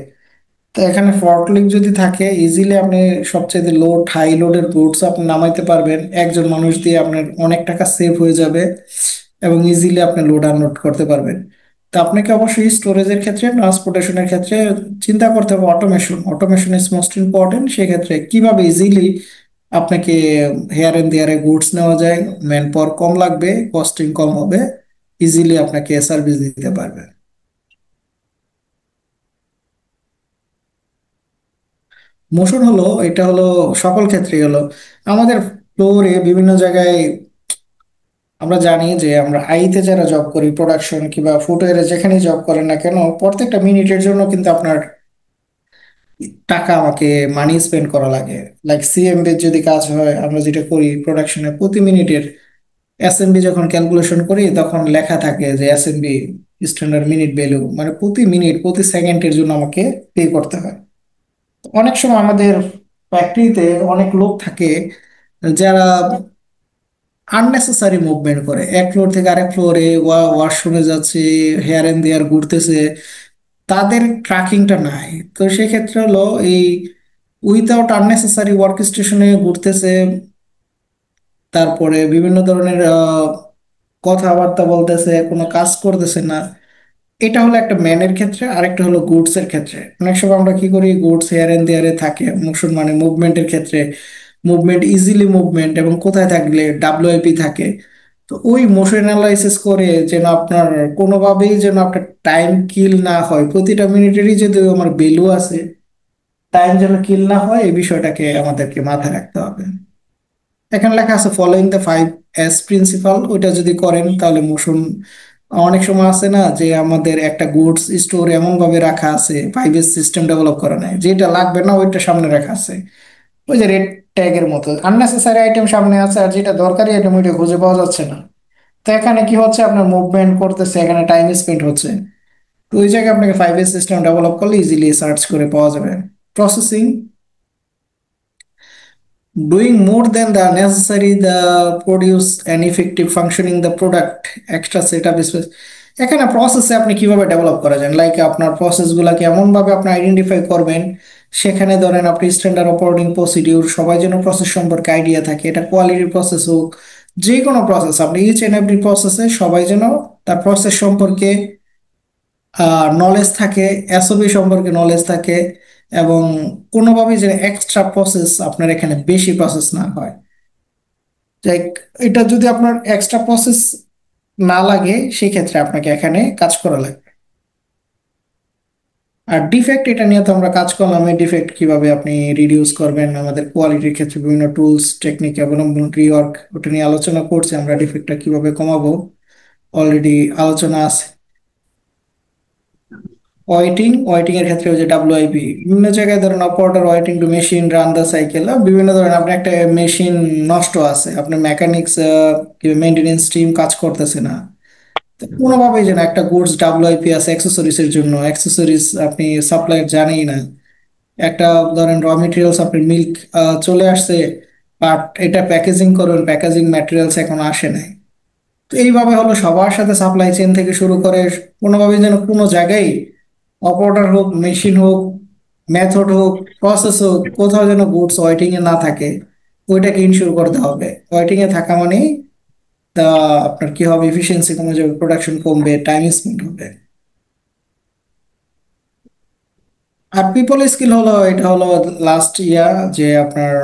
তো এখানে ফর্কলিফট যদি থাকে ইজিলি আপনি সবচেয়ে লোড হাই লোডের গুডস আপনি নামাইতে পারবেন, একজন মানুষ দিয়ে আপনার অনেক টাকা সেভ হয়ে যাবে এবং ইজিলি আপনি লোড আনলোড করতে পারবেন। তো আপনাকে অবশ্যই স্টোরেজের ক্ষেত্রে, ট্রান্সপোর্টেশনের ক্ষেত্রে চিন্তা করতে হবে automation. Automation is most important. সেক্ষেত্রে কিভাবে ইজিলি আপনাকে হেয়ার এন্ড দেয়ারে গুডস নেওয়া যায়, ম্যান পাওয়ার কম লাগবে, কস্টিং কম হবে, ইজিলি আপনাকে সার্ভিস দিতে পারবে। মোশন হলো, এটা হলো সকল ক্ষেত্রে হলো আমাদের ফ্লোরে বিভিন্ন জায়গায়। আমরা জানি যে আমরা আইতে যারা জব করি, প্রোডাকশন কিংবা ফুটওয়্যারে যেখানে জব করেন না কেন, প্রত্যেকটা মিনিটের জন্য কিন্তু আপনার টাকা আমাকে মানি স্পেন্ড করা লাগে। লাইক সিএমবি যদি কাজ হয়, আমরা যেটা করি প্রোডাকশনে, প্রতি মিনিটের এসএমবি যখন ক্যালকুলেশন করি তখন লেখা থাকে যে এসএমবি স্ট্যান্ডার্ড মিনিট ভ্যালু, মানে প্রতি মিনিট প্রতি সেকেন্ডের জন্য আমাকে পে করতে হয়। অনেক সময় আমাদের ফ্যাক্টরিতে অনেক লোক থাকে যারা আননেসেসারি মুভমেন্ট করে, এক ফ্লোর থেকে আরেক ফ্লোরে ওয়াশরুমে যাচ্ছে, হেয়ার এন্ড দেয়ার ঘুরতেছে, তাদের ট্র্যাকিংটা নাই। তো সেক্ষেত্রে হলো এই উইথাউট আননেসেসারি ওয়ার্ক স্টেশনে ঘুরতেছে, তারপরে বিভিন্ন ধরনের কথাবার্তা বলতেছে, কোনো কাজ করতেছে না। এটা হলো একটা ম্যানের ক্ষেত্রে। আরেকটা হলো গুডস এর ক্ষেত্রে। অনেক সময় আমরা কি করি, গুডস হেয়ার এন্ড দেয়ারে থাকে, মোশন মানে মুভমেন্টের ক্ষেত্রে, মুভমেন্ট ইজিলি মুভমেন্ট এবং কোথায় থাকলে ডাব্লিউআইপি থাকে। তো ওই মোশন অ্যানালাইসিস করে যেন আপনার কোনোভাবেই যেন আপনার টাইম কিল না হয়, প্রতিটা মিনিটেরই যদি আমার ভ্যালু আছে, টাইম যেন কিল না হয়, এই বিষয়টাকে আমাদেরকে মাথায় রাখতে হবে। এখানে লেখা আছে ফলোইং দ্য 5S প্রিন্সিপাল, ওইটা যদি করেন তাহলে মোশন। অনেক সময় আছে না যে আমাদের একটা গুডস স্টোর এমন ভাবে রাখা আছে, 5S সিস্টেম ডেভেলপ করা নাই, যেটা লাগবে না ওইটা সামনে রাখা আছে, ওই যে রেড ট্যাগের মতো আননেসেসারি আইটেম সামনে আছে, আর যেটা দরকারি আইটেম ওইটা খুঁজে পাওয়া যাচ্ছে না। তো এখানে কি হচ্ছে, আপনার মুভমেন্ট করতেছে, এখানে টাইম স্পেন্ড হচ্ছে। তো ওই জায়গায় আপনাকে 5S সিস্টেম ডেভেলপ করলে ইজিলি সার্চ করে পাওয়া যাবে। Processing, doing more than the necessary the produce an effective functioning the product extra setup space। এখানে প্রসেসে আপনি কিভাবে ডেভেলপ করা যায়, লাইক আপনার প্রসেস গুলাকে এমন ভাবে আপনি আইডেন্টিফাই করবেন, সেখানে ধরেন আপনি স্ট্যান্ডার্ড অপারেটিং প্রসিডিউর, সবাই যেন প্রসেস সম্পর্কে আইডিয়া থাকে, এটা কোয়ালিটি প্রসেস হোক, যে কোনো প্রসেস, আপনি ইচ এন্ড এভরি প্রসেসে সবাই যেন তার প্রসেস সম্পর্কে নলেজ থাকে, এসওপি সম্পর্কে নলেজ থাকে, এবং কোনোভাবেই যে এক্সট্রা প্রসেস আপনার এখানে বেশি প্রসেস না হয়। লাইক এটা যদি আপনার এক্সট্রা প্রসেস না লাগে, সেক্ষেত্রে আপনাকে এখানে কাজ করা লাগবে। আর ডিফেক্ট, এটা নিয়ে তো আমরা কাজ করলাম, এই ডিফেক্ট কিভাবে আপনি রিডিউস করবেন, আমাদের কোয়ালিটির ক্ষেত্রে বিভিন্ন টুলস টেকনিক অবলম্বন, রিওয়ার্ক, ওটা নিয়ে আলোচনা করছি আমরা, ডিফেক্টটা কিভাবে কমাবো অলরেডি আলোচনা আছে। ওয়েটিং, ওয়েটিং এর ক্ষেত্রে ওই যে ডাব্লিউআইপি, বিভিন্ন জায়গায় ধরেন operator waiting to machine run the cycle, বিভিন্ন ধরনের আপনি একটা মেশিন নষ্ট আছে, আপনার মেকানিক্স মেইনটেনেন্স টিম কাজ করতেছে না, তো কোনোভাবেই যেন একটা গুডস ডাব্লিউআইপি আছে অ্যাক্সেসরিজ এর জন্য, অ্যাক্সেসরিজ আপনি সাপ্লায়ার জানেই না, একটা ধরেন র মেটেরিয়ালস আপনার মিল্ক চলে আসছে, বাট এটা প্যাকেজিং করবেন, প্যাকেজিং ম্যাটেরিয়ালস এখন আসে নাই। তো এইভাবে হলো সবার সাথে সাপ্লাই চেইন থেকে শুরু করে কোনোভাবে যেন কোনো জায়গায় অপারেটর হোক, মেশিন হোক, মেথড হোক, প্রসেস হোক, কোথাও যেন গুডস ওয়েটিং এ না থাকে, ওইটাকে ইনশিওর করতে হবে। ওয়েটিং এ থাকা মানে তা আপনার কি হবে, এফিসিয়েন্সি কমে যাবে, প্রোডাকশন কমবে, টাইম স্পেন্ড হবে। আর পিপল স্কিল হলো, এটা হলো লাস্ট ইয়ার, যে আপনার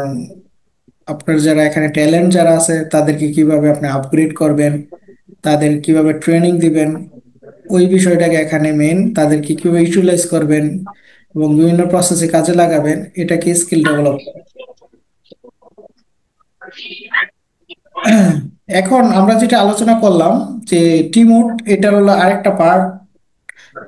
আপনার যারা এখানে ট্যালেন্ট যারা আছে তাদেরকে কিভাবে আপনি আপগ্রেড করবেন, তাদের কিভাবে ট্রেনিং দিবেন, ওই বিষয়টাকে এখানে মেন, তাদেরকে কিভাবে ইউটিলাইজ করবেন এবং বিভিন্ন প্রসেসে কাজে লাগাবেন, এটাকে স্কিল ডেভেলপ। এখন আমরা যেটা আলোচনা করলাম যে টিমউড, এটার হলো আরেকটা পার্ট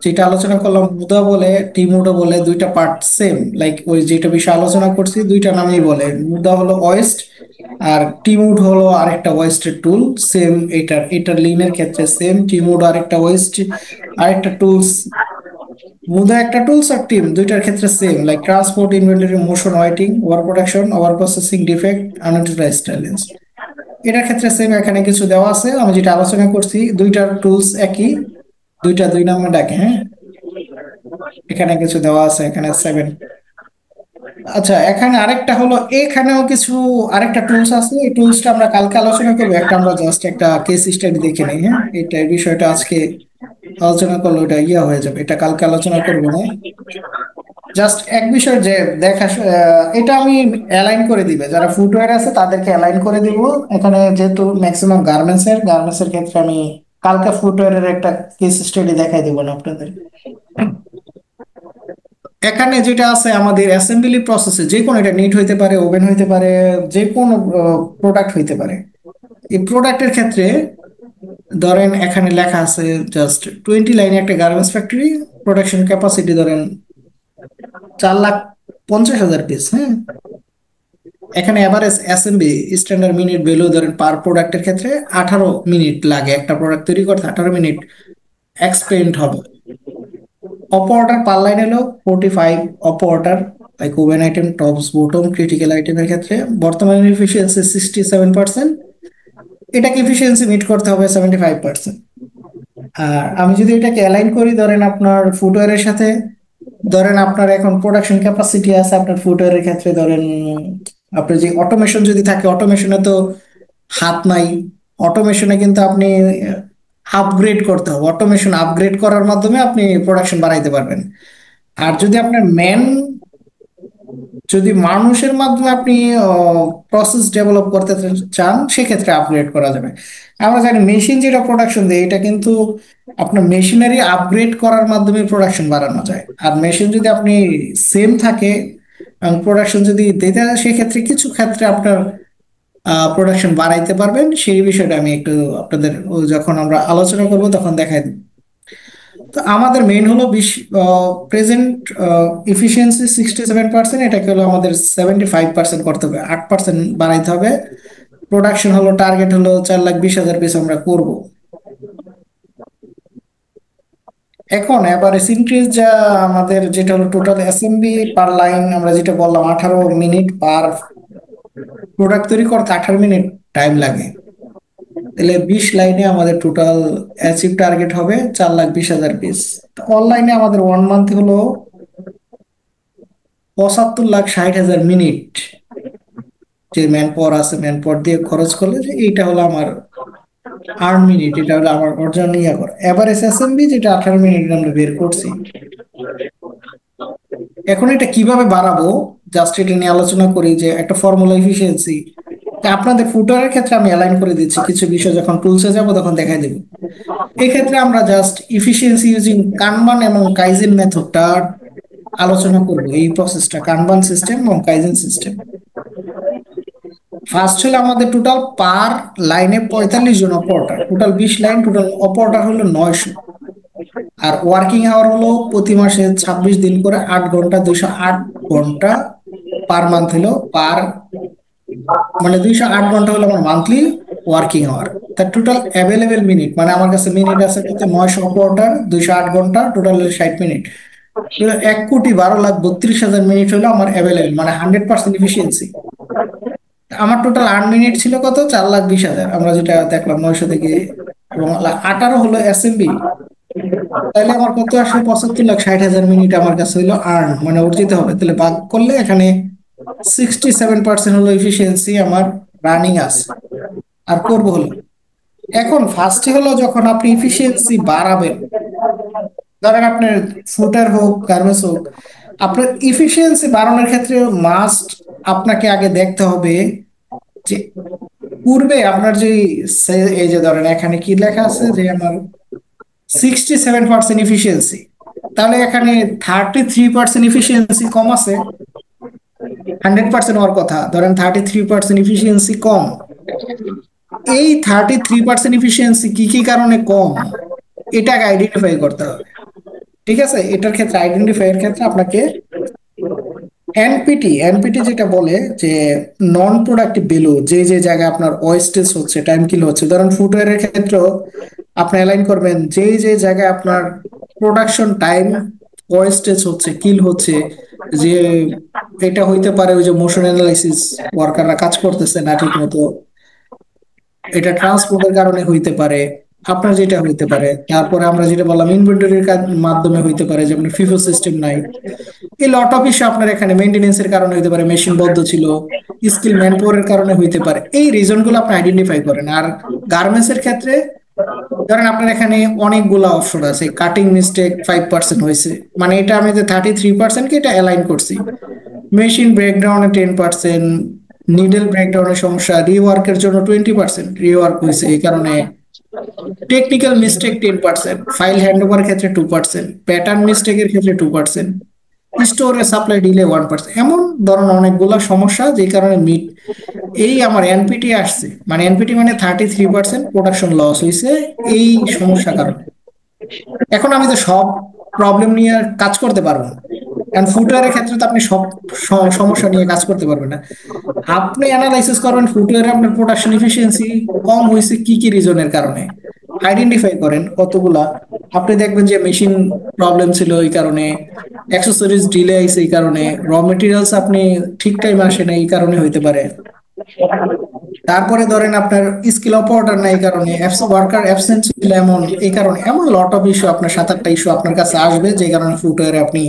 যেটা আলোচনা করলাম, মুদা বলে টিমউডও বলে, দুইটা পার্ট সেম, লাইক ওই যেটা বিষয় আলোচনা করছি দুইটা নামেই বলে। মুদা হলো ওয়েস্ট আর টিমউড হলো আরেকটা ওয়েস্টের টুল, সেম। এটার লিনের ক্ষেত্রে সেম, টিমউড আরেকটা ওয়েস্ট আরেকটা টুলস, মুদা একটা টুলস আর টিম দুইটার ক্ষেত্রে same, like transport, inventory, motion, waiting, over production, over processing, defect, unutilized talents, এটার ক্ষেত্রে সেম। এখানে কিছু দেওয়া আছে, আমি যেটা আলোচনা করছি দুইটার টুলস একই, দুইটা দুই নামে ডাকে। হ্যাঁ, এখানে কিছু দেওয়া আছে, এখানে 7। আচ্ছা, এখানে আরেকটা হলো, এখানেও কিছু আরেকটা টুলস আছে, এই টুলসটা আমরা কালকে আলোচনা করবো। একটা আমরা জাস্ট একটা কেস স্টাডি দেখে নিই। হ্যাঁ, এটা এই বিষয়টা আজকে আলোচনা করলে ওটা হয়ে যাবে, এটা কালকে আলোচনা করবো না। জাস্ট এক বিষয় যে দেখা, এটা আমি অ্যালাইন করে দিবে, যারা ফুটওয়্যার আছে তাদেরকে অ্যালাইন করে দিব এখানে, যেহেতু ম্যাক্সিমাম গার্মেন্টসের ক্ষেত্রে আমি কালকে ফুটওয়্যারের একটা কেস স্টাডি দেখাই দিব না আপনাদের। এখানে যেটা আছে আমাদের অ্যাসেম্বলি প্রসেসে, যে কোনো, এটা নিট হইতে পারে, ওভেন হইতে পারে, যে কোনো প্রোডাক্ট হইতে পারে। এই প্রোডাক্টের ক্ষেত্রে ধরেন এখানে লেখা আছে জাস্ট 20 লাইনে একটা গার্মেন্টস ফ্যাক্টরি, প্রোডাকশন ক্যাপাসিটি ধরেন 4,50,000 পিস। হ্যাঁ, এখানে average assembly standard minute value ধরেন পার প্রোডাক্টের ক্ষেত্রে 18 মিনিট লাগে, একটা প্রোডাক্ট তৈরি করতে 18 মিনিট এক্সপেন্ড হবে। অপারেটর পার লাইন হলো 45 operator, like oven item, tops, bottom, critical আইটেমের ক্ষেত্রে বর্তমানে এফিসিয়েন্সি 67%, এটাকে এফিসিয়েন্সি মিট করতে হবে 75%। আর আমি যদি এটাকে অ্যালাইন করি ধরেন আপনার ফুটওয়্যারের সাথে, ধরেন আপনার এখন প্রোডাকশন ক্যাপাসিটি আছে আপনার ফুটওয়্যারের ক্ষেত্রে, ধরেন আপনার যে অটোমেশন যদি থাকে, অটোমেশনে তো হাত নাই, অটোমেশনে কিন্তু আপনি আপগ্রেড করতে হবে, অটোমেশন আপগ্রেড করার মাধ্যমে আপনি প্রোডাকশন বাড়াইতে পারবেন। আর যদি আপনার যদি মানুষের মাধ্যমে আপনি প্রসেস ডেভেলপ করতে চান, সেক্ষেত্রে আপগ্রেড করা যাবে। আমরা জানি মেশিন যেটা প্রোডাকশন দেয়, এটা কিন্তু আপনার মেশিনারি আপগ্রেড করার মাধ্যমে প্রোডাকশন বাড়ানো যায়। আর মেশিন যদি আপনি সেম থাকে এবং প্রোডাকশন যদি দিতে হয়, সেক্ষেত্রে কিছু ক্ষেত্রে আপনার প্রোডাকশন বাড়াইতে পারবেন। সেই বিষয়টা আমি একটু আপনাদের যখন আমরা আলোচনা করব তখন দেখাই দেব। তো আমাদের মেইন হলো প্রেজেন্ট এফিসিয়েন্সি 67%, এটাকে হলো আমাদের 75% করতে হবে, 8% বাড়াইতে হবে। প্রোডাকশন হলো টার্গেট হলো 4,20,000 পিস আমরা করব। এখন এভারেজ ইনক্রিজ যা আমাদের যেটা হলো টোটাল অ্যাসেম্বলি পার লাইন, আমরা যেটা বললাম 18 মিনিট পার প্রোডাক্ট তৈরি করতে 18 মিনিট টাইম লাগে, তাহলে 20 লাইনে আমাদের টোটাল অ্যাচিভ টার্গেট হবে 4,20,000 পিস। অনলাইনে আমাদের 1 মান্থ হলো 75,60,000 মিনিট, যে ম্যান পাওয়ার আছে, ম্যান পাওয়ার দিয়ে খরচ করলে যে এইটা হলো আমার আর্ন মিনিট, এটা হলো আমার অর্জন ইয়া করা। এভারেজ অ্যাসেম্বলি যেটা 18 মিনিট আমরা বের করছি। এখন এটা কিভাবে বাড়াবো, জাস্ট এটা নিয়ে আলোচনা করি যে একটা ফর্মুলা এফিসিয়েন্সি আপনাদের ফুটারের ক্ষেত্রে আমি অ্যালাইন করে দিচ্ছি, কিছু বিষয় যখন টুলসে যাব তখন দেখাই দেব। এই ক্ষেত্রে আমরা জাস্ট এফিসিয়েন্সি ইউজিং কানবান এবং কাইজেন মেথডটা আলোচনা করব, এই প্রসেসটা কানবান সিস্টেম এবং কাইজেন সিস্টেম। ফার্স্ট হলো আমাদের টোটাল পার লাইনে 45 জন operator, total 20 line, total operator হলো 900। আর ওয়ার্কিং আওয়ার হলো প্রতি মাসে 26 দিন করে 8 ঘন্টা, 208 ঘন্টা পার মান্থ হলো মানে 208 ঘন্টা হলো আমার মান্থলি ওয়ার্কিং আওয়ার। তার টোটাল অ্যাভেলেবেল মিনিট, মানে আমার কাছে মিনিট আছে কত, 900 অপারেটর, 208 ঘন্টা, টোটাল 60 মিনিট, 1,12,32,000 মিনিট হলো আমার অ্যাভেলেবেল, মানে 100% এফিসিয়েন্সি। আমার টোটাল আর্ন মিনিট ছিল কত, 4,20,000, আমরা যেটা দেখলাম 900 থেকে, এবং 18 হলো অ্যাসেম্বলি, তাহলে আমার কত আসলে 75,60,000 মিনিট আমার কাছে হলো আর্ন, মানে অর্জিত হবে। তাহলে ভাগ করলে এখানে 67% হলো এফিসিয়েন্সি আমার রানিং আছে। আর করবো হলো, এখন ফার্স্টে হলো যখন আপনি এফিসিয়েন্সি বাড়াবেন, ধরেন আপনার ফুটার হোক গার্মেন্টস হোক, আপনার এফিসিয়েন্সি বাড়ানোর ক্ষেত্রে মাস্ট আপনাকে আগে দেখতে হবে যে পূর্বে আপনার যে এই যে ধরেন এখানে কি লেখা আছে যে আমার 67% ইফিসিয়েন্সি, তাহলে এখানে 33% ইফিসিয়েন্সি কম আছে। 100% হওয়ার কথা, ধরেন 33% ইফিসিয়েন্সি কম। এই 33% ইফিসিয়েন্সি কি কি কারণে কম, এটাকে আইডেন্টিফাই করতে হবে। ঠিক আছে, এটার ক্ষেত্রে আইডেন্টিফাই এর ক্ষেত্রে আপনাকে এনপিটি যেটা বলে যে নন প্রোডাক্টিভ ভ্যালু, যে যে জায়গায় আপনার ওয়েস্টেজ হচ্ছে, টাইম কিল হচ্ছে, ধরেন ফুটওয়্যারের ক্ষেত্রেও আপনি অ্যালাইন করবেন যে যে জায়গায় আপনার প্রোডাকশন টাইম ওয়েস্টেজ হচ্ছে, কিল হচ্ছে, যে এটা হইতে পারে ওই যে মোশন অ্যানালাইসিস ওয়ার্কাররা কাজ করতেছে না ঠিক মতো, এটা ট্রান্সপোর্টের কারণে হইতে পারে, আপনার যেটা হইতে পারে। তারপরে আমরা যেটা বললাম ইনভেন্টরির মাধ্যমে হইতে পারে, যেমন ফিফো সিস্টেম নাই। এই লট অফ ইস্যু আপনার এখানে মেইনটেনেন্সের কারণে হইতে পারে, মেশিন বদ্ধ ছিল, স্কিল ম্যান পাওয়ারের কারণে হইতে পারে। এই রিজন গুলো আপনি আইডেন্টিফাই করেন। আর গার্মেন্টস এর ক্ষেত্রে ধরেন আপনার এখানে অনেকগুলা অপশন আছে, কাটিং মিস্টেক 5% হয়েছে, মানে এটা আমি যে 33% কে এটা অ্যালাইন করছি। মেশিন ব্রেকডাউনে 10%, নিডল ব্রেকডাউনের সমস্যা, রিওয়ার্কের জন্য 20% রিওয়ার্ক হয়েছে এই কারণে, টেকনিক্যাল মিস্টেক 10%, ফাইল হ্যান্ডওভারের ক্ষেত্রে 2%, প্যাটার্ন মিস্টেকের ক্ষেত্রে 2%, স্টোরে সাপ্লাই ডিলে 1%। এমন ধরনের অনেকগুলো সমস্যা যে কারণে এই আমার এনপিটি আসছে, মানে এনপিটি মানে 33% প্রোডাকশন লস হয়েছে এই সমস্যা কারণে। এখন আমি তো সব প্রবলেম নিয়ে কাজ করতে পারবো না, কারণ ফুটওয়্যারের ক্ষেত্রে তো আপনি সব সমস্যা নিয়ে কাজ করতে পারবেন না। আপনি অ্যানালাইসিস করবেন ফুটওয়্যারে আপনার প্রোডাকশন এফিসিয়েন্সি কম হয়েছে কি কি রিজনের কারণে, আইডেন্টিফাই করেন কতগুলা। আপনি দেখবেন যে মেশিন প্রবলেম ছিল এই কারণে, অ্যাক্সেসরিজ ডিলে আইছে এই কারণে, র মেটেরিয়ালস আপনি ঠিক টাইম আসে না এই কারণে হইতে পারে। তারপরে ধরেন আপনার স্কিল অফ অর্ডার নাই এই কারণে, ওয়ার্কার অ্যাবসেন্ট ছিল এমন এই কারণে, এমন লট অফ ইস্যু আপনার 7-8টা ইস্যু আপনার কাছে আসবে যে কারণে ফুটওয়্যারে আপনি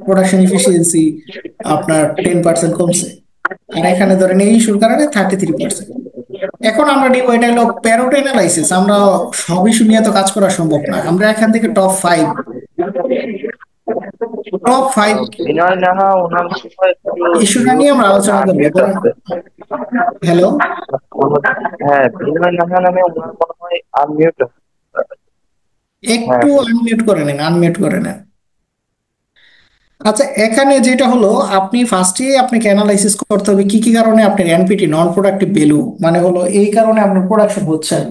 প্রোডাকশন এফিসিয়েন্সি আপনার 10% কমছে। আর এখানে ধরেন এই ইস্যুর কারণে 33%। এখন আমরা নিব এটা হলো প্যারোট অ্যানালাইসিস। আমরা সব ইস্যু নিয়ে তো কাজ করা সম্ভব না, আমরা এখান থেকে টপ 5 বিনয় নাহা ওনার সময় একটু ইস্যুটা নিয়ে আমরা আলোচনা করবো। unmute ধরেন আছে। হ্যালো, হ্যাঁ, বিনয় নাহা নামে ওনার মনে হয় আনমিউট। একটু আনমিউট করে নেন, আনমিউট করে নেন। আচ্ছা, এখানে যেটা হলো আপনি ফার্স্টে আপনাকে অ্যানালাইসিস করতে হবে কি কি কারণে আপনার এনপিটি নন প্রোডাক্টিভ ভ্যালু, মানে হলো এই কারণে আপনার প্রোডাকশন হচ্ছে না।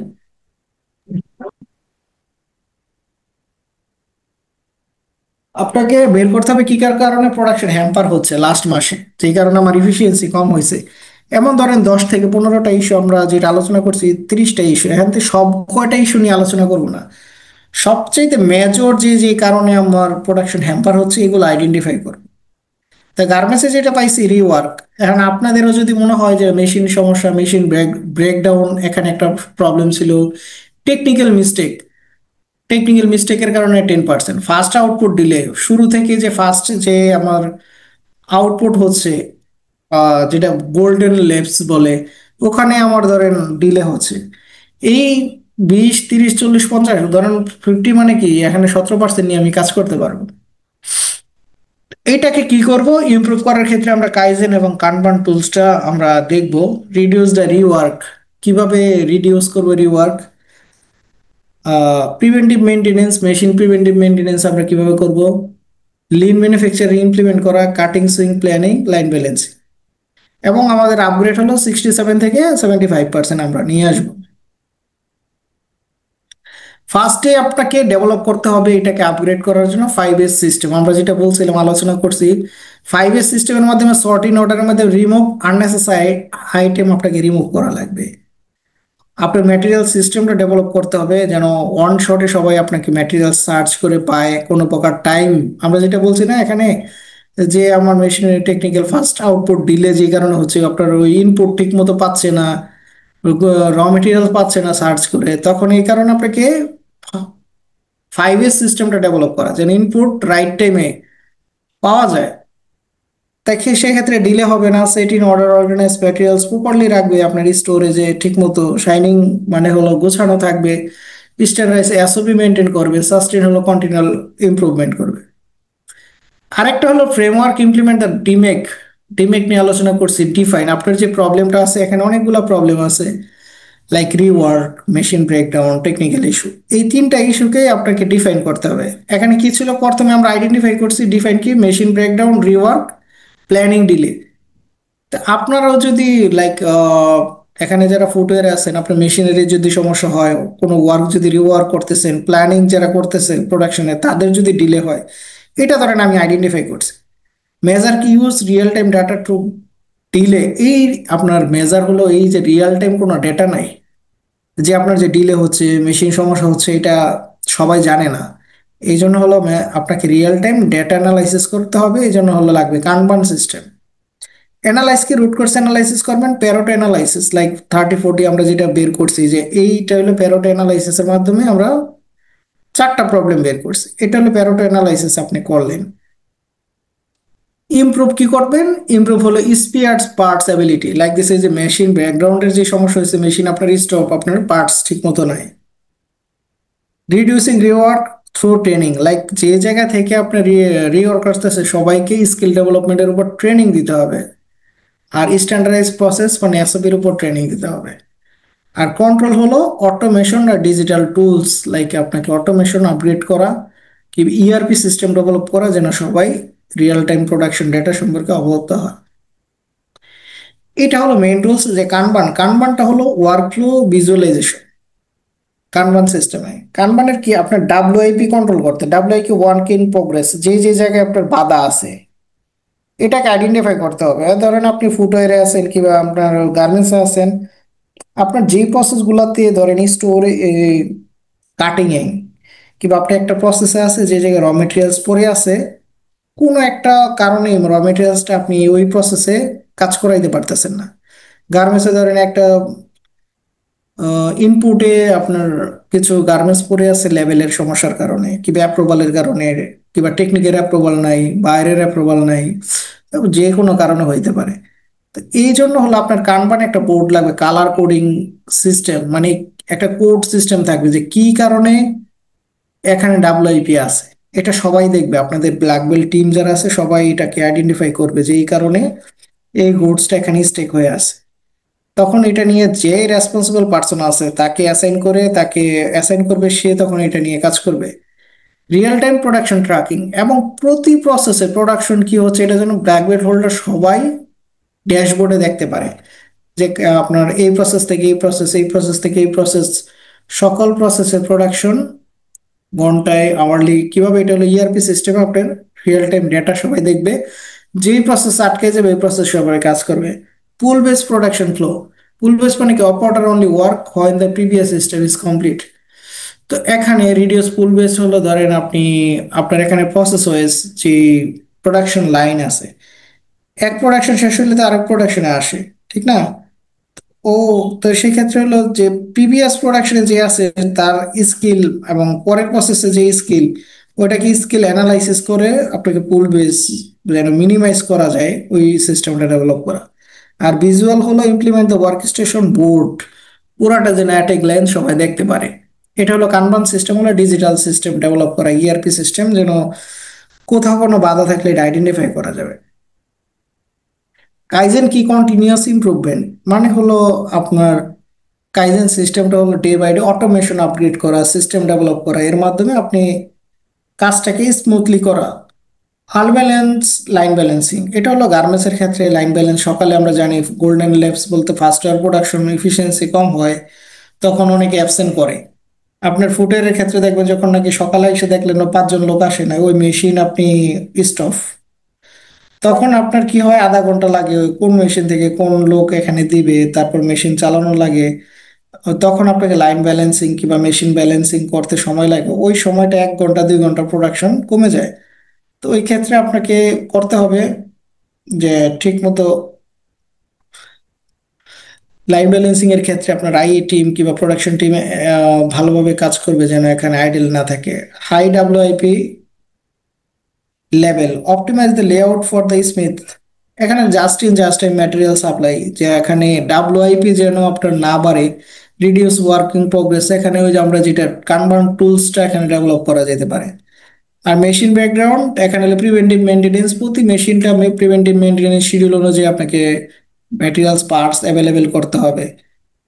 আপনাকে বের করতে হবে কি কার কারণে প্রোডাকশন হ্যাম্পার হচ্ছে লাস্ট মাসে, যেই কারণে আমার ইফিসিয়েন্সি কম হয়েছে। এমন ধরেন 10 থেকে 15টা ইস্যু আমরা যেটা আলোচনা করছি, 30টা ইস্যু, এখান থেকে সব কয়টা ইস্যু নিয়ে আলোচনা করবো না, সবচেয়ে মেজর যে যে কারণে আমার প্রোডাকশন হ্যাম্পার হচ্ছে এগুলো আইডেন্টিফাই করবো। তা গার্মেন্টসে যেটা পাইছি রিওয়ার্ক। এখন আপনাদেরও যদি মনে হয় যে মেশিন সমস্যা, মেশিন ব্রেকডাউন এখানে একটা প্রবলেম ছিল, টেকনিক্যাল মিস্টেক, টেকনিক্যাল মিস্টেকের কারণে 10%, ফার্স্ট আউটপুট ডিলে, শুরু থেকে যে ফার্স্ট যে আমার আউটপুট হচ্ছে যেটা গোল্ডেন লেপস বলে, ওখানে আমার ধরেন ডিলে হচ্ছে এই 20, 30, 40, 50, ধরেন 50 মানে কি এখানে 17% নিয়ে আমি কাজ করতে পারবো। এটাকে কি করব, ইমপ্রুভ করার ক্ষেত্রে আমরা কাইজেন এবং কানবান টুলসটা আমরা দেখব। রিডিউস দ্য রিওয়ার্ক, কিভাবে রিডিউস করব rework. Preventive maintenance, machine preventive maintenance আমরা কিভাবে করব। লিন ম্যানুফ্যাকচারিং ইমপ্লিমেন্ট করা, cutting swing planning, line balancing. এবং আমাদের আপগ্রেড হলো 67 থেকে 75% আমরা নিয়ে আসবো। ফার্স্টে আপনাকে ডেভেলপ করতে হবে এটাকে আপগ্রেড করার জন্য 5S সিস্টেম। আমরা যেটা বলছিলাম আলোচনা করছি, 5S সিস্টেমের মাধ্যমে সর্ট ইন অর্ডারের মধ্যে রিমুভ আননেসেসারি আইটেম আপনাকে রিমুভ করা লাগবে। আপনার ম্যাটেরিয়াল সিস্টেমটা ডেভেলপ করতে হবে যেন ওয়ান শটে সবাই আপনাকে ম্যাটেরিয়াল সার্চ করে পায়, কোনো প্রকার টাইম, আমরা যেটা বলছি না এখানে যে আমার মেশিনের টেকনিক্যাল ফার্স্ট আউটপুট ডিলে যে কারণে হচ্ছে, আপনার ওই ইনপুট ঠিক মতো পাচ্ছে না, র মেটেরিয়াল পাচ্ছে না সার্চ করে, তখন এই কারণে আপনাকে 5S সিস্টেমটা ডেভেলপ করা যেন ইনপুট রাইট টাইমে পাওয়া যায়। তাকে সেক্ষেত্রে ডিলে হবে না, set in order, organize materials properly রাখবে আপনার স্টোরেজে ঠিক মতো, শাইনিং মানে হলো গোছানো থাকবে, স্ট্যান্ডার্ডাইজ এসওপি মেনটেন করবে, সাস্টেন হলো কন্টিনিউয়াল ইমপ্রুভমেন্ট করবে। আরেকটা হলো ফ্রেমওয়ার্ক ইমপ্লিমেন্ট দ্য ডিমেক। ডিমেক নিয়ে আলোচনা করছি, ডিফাইন। আপনার যে প্রবলেমটা আছে এখানে অনেকগুলো প্রবলেম আছে, like rework, machine breakdown, technical issue. এই তিনটা ইস্যুকে আপনাকে ডিফাইন করতে হবে। এখানে কি ছিল, প্রথমে আমরা আইডেন্টিফাই করছি, ডিফাইন কি, machine breakdown, rework, planning delay. তো আপনারাও যদি লাইক এখানে যারা ফুটওয়্যার আছেন, আপনার মেশিনারি যদি সমস্যা হয়, কোনো ওয়ার্ক যদি রিওয়ার্ক করতেছেন, প্ল্যানিং যারা করতেছেন প্রোডাকশনে, তাদের যদি ডিলে হয়, এটা ধরেন আমি আইডেন্টিফাই করছি। মেজার কি, use real time data two delay. এই আপনার মেজার হলো এই যে রিয়েল টাইম কোনো ডেটা নাই, যে আপনার যে ডিলে হচ্ছে, মেশিন সমস্যা হচ্ছে, এটা সবাই জানে না। এই জন্য হলো আপনাকে রিয়েল টাইম ডেটা অ্যানালাইসিস করতে হবে। এই জন্য হলো লাগবে কানবান সিস্টেম। অ্যানালাইস কি, রুট কোর্স অ্যানালাইসিস করবেন, প্যারোট অ্যানালাইসিস লাইক 30-40 আমরা যেটা বের করছি, যে এইটা হলো প্যারোট অ্যানালাইসিসের মাধ্যমে আমরা 4টা প্রবলেম বের করছি। এটা হলো প্যারোট অ্যানালাইসিস আপনি করলেন। ইমপ্রুভ কি করবেন, ইমপ্রুভ হলো spares parts ability, like this, এই যে মেশিন ব্যাকগ্রাউন্ডের যে সমস্যা হয়েছে, মেশিন আপনার স্টপ, আপনার পার্টস ঠিক মতো নাই। Reducing rework through training, like যে জায়গা থেকে আপনার রিওয়ার্ক আসতেছে সবাইকে স্কিল ডেভেলপমেন্টের উপর ট্রেনিং দিতে হবে। আর স্ট্যান্ডার্ডাইজ প্রসেস মানে এসওপির উপর ট্রেনিং দিতে হবে। আর কন্ট্রোল হলো অটোমেশন আর ডিজিটাল টুলস, লাইক আপনাকে অটোমেশন আপগ্রেড করা, কি ইআরপি সিস্টেম ডেভেলপ করা, যেন সবাই রিয়েল টাইম প্রোডাকশন ডেটা সম্পর্কে অবগত হয়। এটা হলো মেইন টুলস। যে কানবানটা হলো ওয়ার্কফ্লো ভিজুয়ালাইজেশন। কানবান সিস্টেমে কানবানের কি, আপনার ডাব্লিউআইপি কন্ট্রোল করতে, ডাব্লিউআইপি ওয়ার্ক ইন প্রোগ্রেস, যে যে জায়গায় আপনার বাধা আছে এটাকে আইডেন্টিফাই করতে হবে। ধরেন আপনি ফুটওয়্যারে আছেন কিংবা আপনার গার্মেন্টসে আছেন, আপনার যে প্রসেসগুলোতে ধরেন স্টোরে, কাটিং এ, কিংবা আপনি একটা প্রসেসে আছে যে জায়গায় র মেটেরিয়ালস পড়ে আছে, কোনো একটা কারণে র মেটেরিয়ালসটা আপনি ওই প্রসেসে কাজ করাইতে পারতেছেন না। গার্মেন্টসে ধরেন একটা ইনপুটে আপনার কিছু গার্মেন্টস পড়ে আছে লেভেলের সমস্যার কারণে, কিংবা অ্যাপ্রুভালের কারণে, কিংবা টেকনিকের অ্যাপ্রুভাল নাই, বাইরের অ্যাপ্রুভাল নাই, যে কোনো কারণে হইতে পারে। তো এই জন্য হলো আপনার কানবানে একটা বোর্ড লাগবে, কালার কোডিং সিস্টেম, মানে একটা কোড সিস্টেম থাকবে যে কি কারণে এখানে ডাব্লিউআইপি আছে। এটা সবাই দেখবে, আপনাদের ব্ল্যাক বেল্ট টিম যারা আছে সবাই এটাকে আইডেন্টিফাই করবে যে এই কারণে এই গুডসটা এখানে স্টেক হয়ে আছে। তখন এটা নিয়ে যে রেসপন্সিবল পার্সন আছে তাকে অ্যাসাইন করবে, সে তখন এটা নিয়ে কাজ করবে। রিয়েল টাইম প্রোডাকশন ট্র্যাকিং, এবং প্রতি প্রসেসে প্রোডাকশন কি হচ্ছে এটা যেন ব্ল্যাক বেল্ট হোল্ডার সবাই ড্যাশবোর্ডে দেখতে পারে, যে আপনার এই প্রসেস থেকে এই প্রসেস, এই প্রসেস থেকে এই প্রসেস, সকল প্রসেসের প্রোডাকশন ঘন্টায়, আওয়ারলি, কিভাবে। এটা হলো ইআরপি সিস্টেমে আপনার রিয়েল টাইম ডেটা সবাই দেখবে, যেই প্রসেস আটকে যাবে এই প্রসেস সবাই কাজ করবে। পুল বেস প্রোডাকশন ফ্লো, পুল বেস মানে কি, operator only work when the previous system is complete. তো এখানে রিডিউস পুল বেস হলো, ধরেন আপনি আপনার এখানে প্রসেস ওয়েস যে প্রোডাকশন লাইন আছে, এক প্রোডাকশন শেষ হলে তো আরেক প্রোডাকশনে আসে, ঠিক না? ও, তো সেক্ষেত্রে হলো যে প্রিভিয়াস প্রোডাকশনে যে আছে তার স্কিল এবং পরের প্রসেসে যে স্কিল, ওইটাকে স্কিল অ্যানালাইসিস করে আপনাকে পুল বেস যেন মিনিমাইজ করা যায় ওই সিস্টেমটা ডেভেলপ করা। আর ভিজুয়াল হলো implement the work station board, পুরাটা যেন অ্যাট এ গ্ল্যান্স সবাই দেখতে পারে। এটা হলো কানবান সিস্টেম, হলো ডিজিটাল সিস্টেম ডেভেলপ করা, ইআরপি সিস্টেম, যেন কোথাও কোনো বাধা থাকলে এটা আইডেন্টিফাই করা যাবে। কাইজেন কি, কন্টিনিউয়াস ইমপ্রুভমেন্ট, মানে হলো আপনার কাইজেন সিস্টেমটা হলো day by day automation upgrade করা, সিস্টেম ডেভেলপ করা, এর মাধ্যমে আপনি কাজটাকে স্মুথলি করা। হাল ব্যালেন্স, লাইন ব্যালেন্সিং, এটা হলো গার্মেন্টস এর ক্ষেত্রে লাইন ব্যালেন্স। সকালে আমরা জানি গোল্ডেন লেভস বলতে ফাস্টওয়্যার প্রোডাকশন এফিসিয়েন্সি কম হয়, তখন অনেকে অ্যাবসেন্ট করে। আপনার ফুটওয়্যারের ক্ষেত্রে দেখবেন যখন নাকি সকালে এসে দেখলেন 5 জন লোক আসে না, ওই মেশিন আপনি স্টপ, তখন আপনার কি হয়, আধা ঘন্টা লাগে ওই কোন মেশিন থেকে কোন লোক এখানে দিবে, তারপর মেশিন চালানো লাগে, তখন আপনাকে লাইন ব্যালেন্সিং কিংবা মেশিন ব্যালেন্সিং করতে সময় লাগে, ওই সময়টা 1 ঘন্টা 2 ঘন্টা প্রোডাকশন কমে যায়। তো ওই ক্ষেত্রে আপনাকে করতে হবে যে ঠিক মতো লাইন ব্যালেন্সিং এর ক্ষেত্রে আপনার আই টিম কিংবা প্রোডাকশন টিমে ভালোভাবে কাজ করবে, যেন এখানে আইডল না থাকে। High WIP level, optimize the layout for the smith, এখানে just in just time material supply, যে এখানে ডাব্লিউআইপি যেন আপনার না বাড়ে, রিডিউস ওয়ার্কিং প্রোগ্রেস, এখানে ওই যে আমরা যেটা কানবান টুলসটা এখানে ডেভেলপ করা যেতে পারে। আর মেশিন ব্যাকগ্রাউন্ড, এখানে হলো প্রিভেন্টিভ মেনটেনেন্স, প্রতি মেশিনটা প্রিভেন্টিভ মেনটেনেন্স শিডিউল অনুযায়ী আপনাকে ম্যাটেরিয়ালস পার্টস অ্যাভেলেবেল করতে হবে।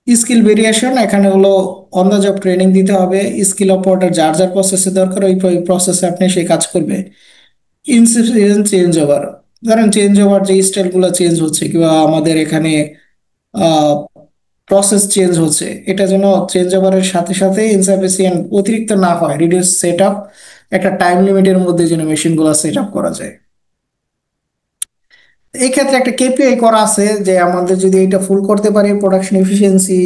স্কিল ভেরিয়েশন এখানে হলো অন দ্য জব ট্রেনিং দিতে হবে। স্কিল অপারেটর যার যার প্রসেসে দরকার ওই প্রসেসে আপনি সেই কাজ করবে। ইনসিডেন্ট চেঞ্জ ওভার, ধরেন চেঞ্জ ওভার যে স্টাইলগুলো চেঞ্জ হচ্ছে কিংবা আমাদের এখানে প্রসেস চেঞ্জ হচ্ছে, এটা যেন চেঞ্জ ওভারের সাথে সাথে ইনসাফিসিয়েন্ট অতিরিক্ত না হয়, রিডিউস সেট আপ, একটা টাইম লিমিটের মধ্যে যেন মেশিনগুলো সেট আপ করা যায়। এই ক্ষেত্রে একটা কেপিআই করা আছে যে আমাদের যদি এটা ফুল করতে পারি প্রোডাকশন এফিসিয়েন্সি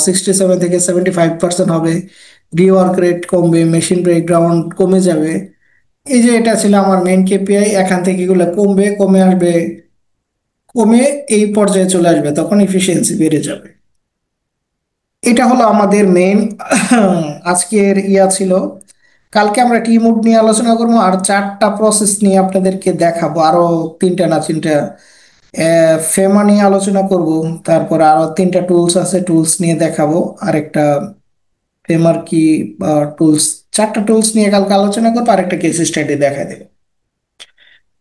67 থেকে 75% হবে, রিওয়ার্ক রেট কমবে, মেশিন ব্রেকডাউন কমে যাবে। এই যে এটা ছিল আমার মেইন কেপিআই, এখান থেকে এগুলো কমবে, কমে আসবে, কমে এই পর্যায়ে চলে আসবে, তখন এফিসিয়েন্সি বেড়ে যাবে। এটা হলো আমাদের মেইন আজকের ছিল। কালকে আমরা টি মুড নিয়ে আলোচনা করবো, আর 4টা প্রসেস নিয়ে আপনাদেরকে দেখাবো, আরো 3টা না 3টা ফেমা নিয়ে আলোচনা করব। তারপর আরো 3টা টুলস আছে, টুলস নিয়ে দেখাবো। আরেকটা ফেমার কি টুলস, 4টা টুলস নিয়ে কালকে আলোচনা করবো, আরেকটা কেস স্টাডি দেখা দেবো।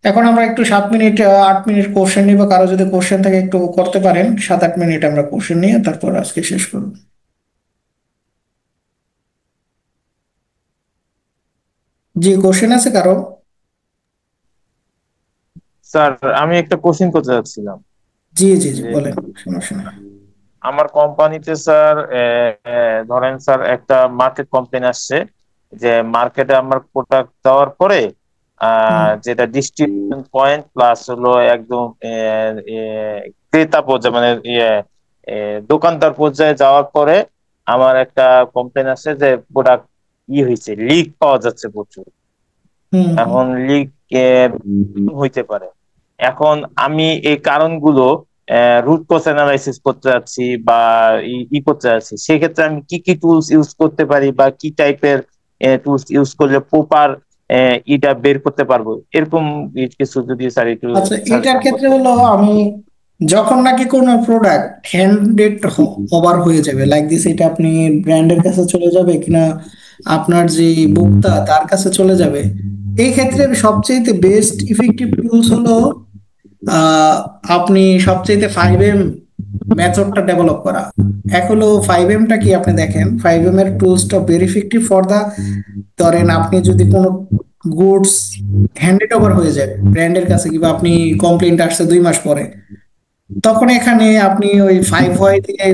এখন আমরা একটু 7 মিনিট 8 মিনিট কোশ্চেন নিব, কারো যদি কোশ্চেন থাকে একটু করতে পারেন। 7-8 মিনিট আমরা কোশ্চেন নিয়ে তারপর আজকে শেষ করবো। জি, কোশ্চেন আছে কারো? স্যার আমি একটা কোশ্চেন করতে চাচ্ছিলাম জি জি জি, যে বলেন, সমস্যা নেই। আমার কোম্পানিতে স্যার ধরেন স্যার একটা মার্কেট কমপ্লেন আসছে যে মার্কেটে আমার প্রোডাক্ট দেওয়ার পরে যেটা ডিস্ট্রিবিউশন পয়েন্ট প্লাস হলো একদম ক্রেতা পর্যায়ে মানে দোকানদার পর্যায়ে যাওয়ার পরে আমার একটা কমপ্লেন আসছে যে প্রোডাক্ট হয়েছে, লিক পাওয়া যাচ্ছে প্রচুর। এখন লিক হইতে পারে। এখন আমি এই কারণগুলো রুট কজ অ্যানালাইসিস করতে যাচ্ছি বা করতে যাচ্ছি, সেক্ষেত্রে আমি কি কি টুলস ইউজ করতে পারি বা কি টাইপের টুলস ইউজ করলে প্রপার এটা বের করতে পারবো, এরকম কিছু যদি স্যার একটু আচ্ছা, এটার ক্ষেত্রে হলো আমি যখন নাকি কোনো প্রোডাক্ট হ্যান্ডেড ওভার হয়ে যাবে লাইক দিস, এটা আপনি ব্র্যান্ডের কাছে চলে যাবে কিনা আপনার যে ভোক্তা তার কাছে চলে যাবে, এই ক্ষেত্রে সবচেয়ে বেস্ট ইফেক্টিভ টুলস হলো আপনি সবচেয়ে 5M মেথডটা ডেভেলপ করা। এক হলো 5Mটা কি, আপনি দেখেন 5M এর টুলসটা ভেরি ইফেক্টিভ ফর দা, ধরেন আপনি যদি কোনো গুডস হ্যান্ডেড ওভার হয়ে যায় ব্র্যান্ডের কাছে কিংবা আপনি কমপ্লেন্ট আসছে 2 মাস পরে, তখন এখানে আপনি ওই 5 দিয়ে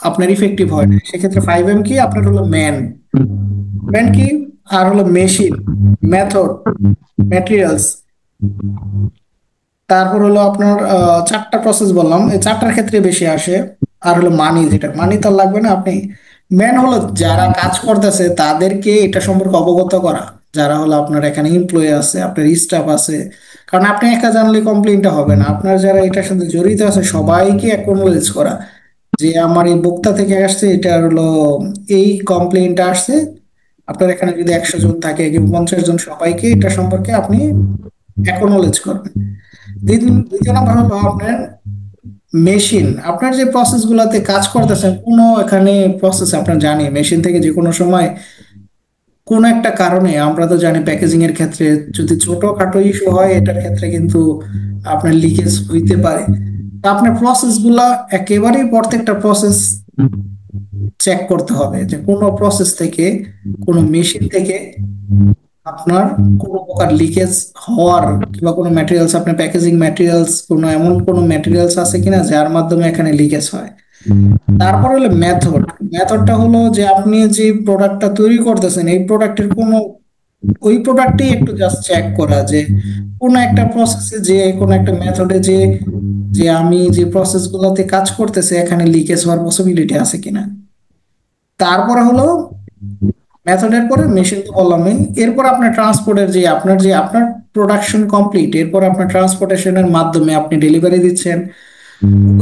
আপনার ইফেক্টিভ হয় না। সেক্ষেত্রে 5M কি, আপনার হলো ম্যান কি, আর হলো মেশিন, মেথড, ম্যাটেরিয়ালস, তারপর হলো আপনার 4টা প্রসেস বললাম, এই 4টার ক্ষেত্রে বেশি আসে। আর হলো মানি, যেটা মানি তো লাগবে না, আপনি মেন হলো যারা কাজ করতেছে তাদেরকে এটা সম্পর্কে অবগত করা, যারা হলো আপনার এখানে এমপ্লয়ি আছে, আপনার স্টাফ আছে। কারণ আপনি একা জানলে কমপ্লেনটা হবে না, আপনার যারা এটার সাথে জড়িত আছে সবাইকে অ্যাকনোলেজ করা যে আমার এই বক্তা থেকে আসছে, এটা হলো এই কমপ্লেনটা আসছে। আপনার এখানে যদি 100 জন থাকে কিংবা 50 জন, সবাইকে এটা সম্পর্কে আপনি অ্যাকনোলেজ করবেন। দ্বিতীয় নাম্বার হলো আপনার মেশিন, আপনার যে প্রসেস গুলাতে কাজ করতেছেন, কোনো এখানে প্রসেস আপনার জানি মেশিন থেকে যে কোনো সময় কোন একটা কারণে, আমরা তো জানি প্যাকেজিং এর ক্ষেত্রে যদি ছোটখাটো ইস্যু হয় এটার ক্ষেত্রে কিন্তু আপনার লিকেজ হইতে পারে। তো আপনার প্রসেস গুলা একেবারেই প্রত্যেকটা প্রসেস চেক করতে হবে যে কোনো প্রসেস থেকে, কোনো মেশিন থেকে আপনার কোনো প্রকার লিকেজ হওয়ার কিংবা কোনো ম্যাটেরিয়ালস, আপনার প্যাকেজিং ম্যাটেরিয়ালস কোনো এমন কোনো ম্যাটেরিয়ালস আছে কিনা যার মাধ্যমে এখানে লিকেজ হয়। তারপর হলো মেথডটা হলো যে আপনি যে প্রোডাক্টটা তৈরি করতেছেন এই প্রোডাক্টের কোনো ওই প্রোডাক্টই একটু জাস্ট চেক করা যে কোনো একটা প্রসেসে যে কোনো একটা মেথডে যে যে আমি যে প্রসেস গুলোতে কাজ করতেছে এখানে লিকেজ হওয়ার পসিবিলিটি আছে কিনা। তারপরে হলো মেথডের পরে মেশিন তো বললামই, এরপর আপনার ট্রান্সপোর্টের যে আপনার প্রোডাকশন কমপ্লিট, এরপর আপনার ট্রান্সপোর্টেশনের মাধ্যমে আপনি ডেলিভারি দিচ্ছেন,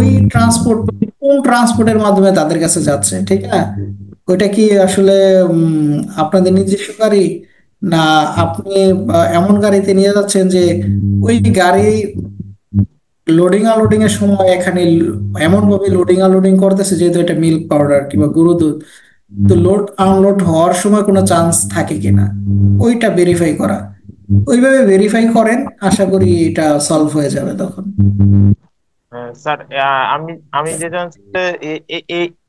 ওই কোন ট্রান্সপোর্টের মাধ্যমে তাদের কাছে যাচ্ছে, ঠিক না? ওইটা কি আসলে আপনাদের নিজস্ব গাড়ি, না আপনি এমন গাড়িতে নিয়ে যাচ্ছেন যে ওই গাড়ি লোডিং আনলোডিং এর সময় এখানে এমন ভাবে লোডিং আনলোডিং করতেছে যেহেতু এটা মিল্ক পাউডার কিংবা গরু দুধ, তো লোড আনলোড হওয়ার সময় কোনো চান্স থাকে কিনা ওইটা ভেরিফাই করা। ওইভাবে ভেরিফাই করেন, আশা করি এটা সলভ হয়ে যাবে তখন। স্যার আমি আমি যেটা হচ্ছে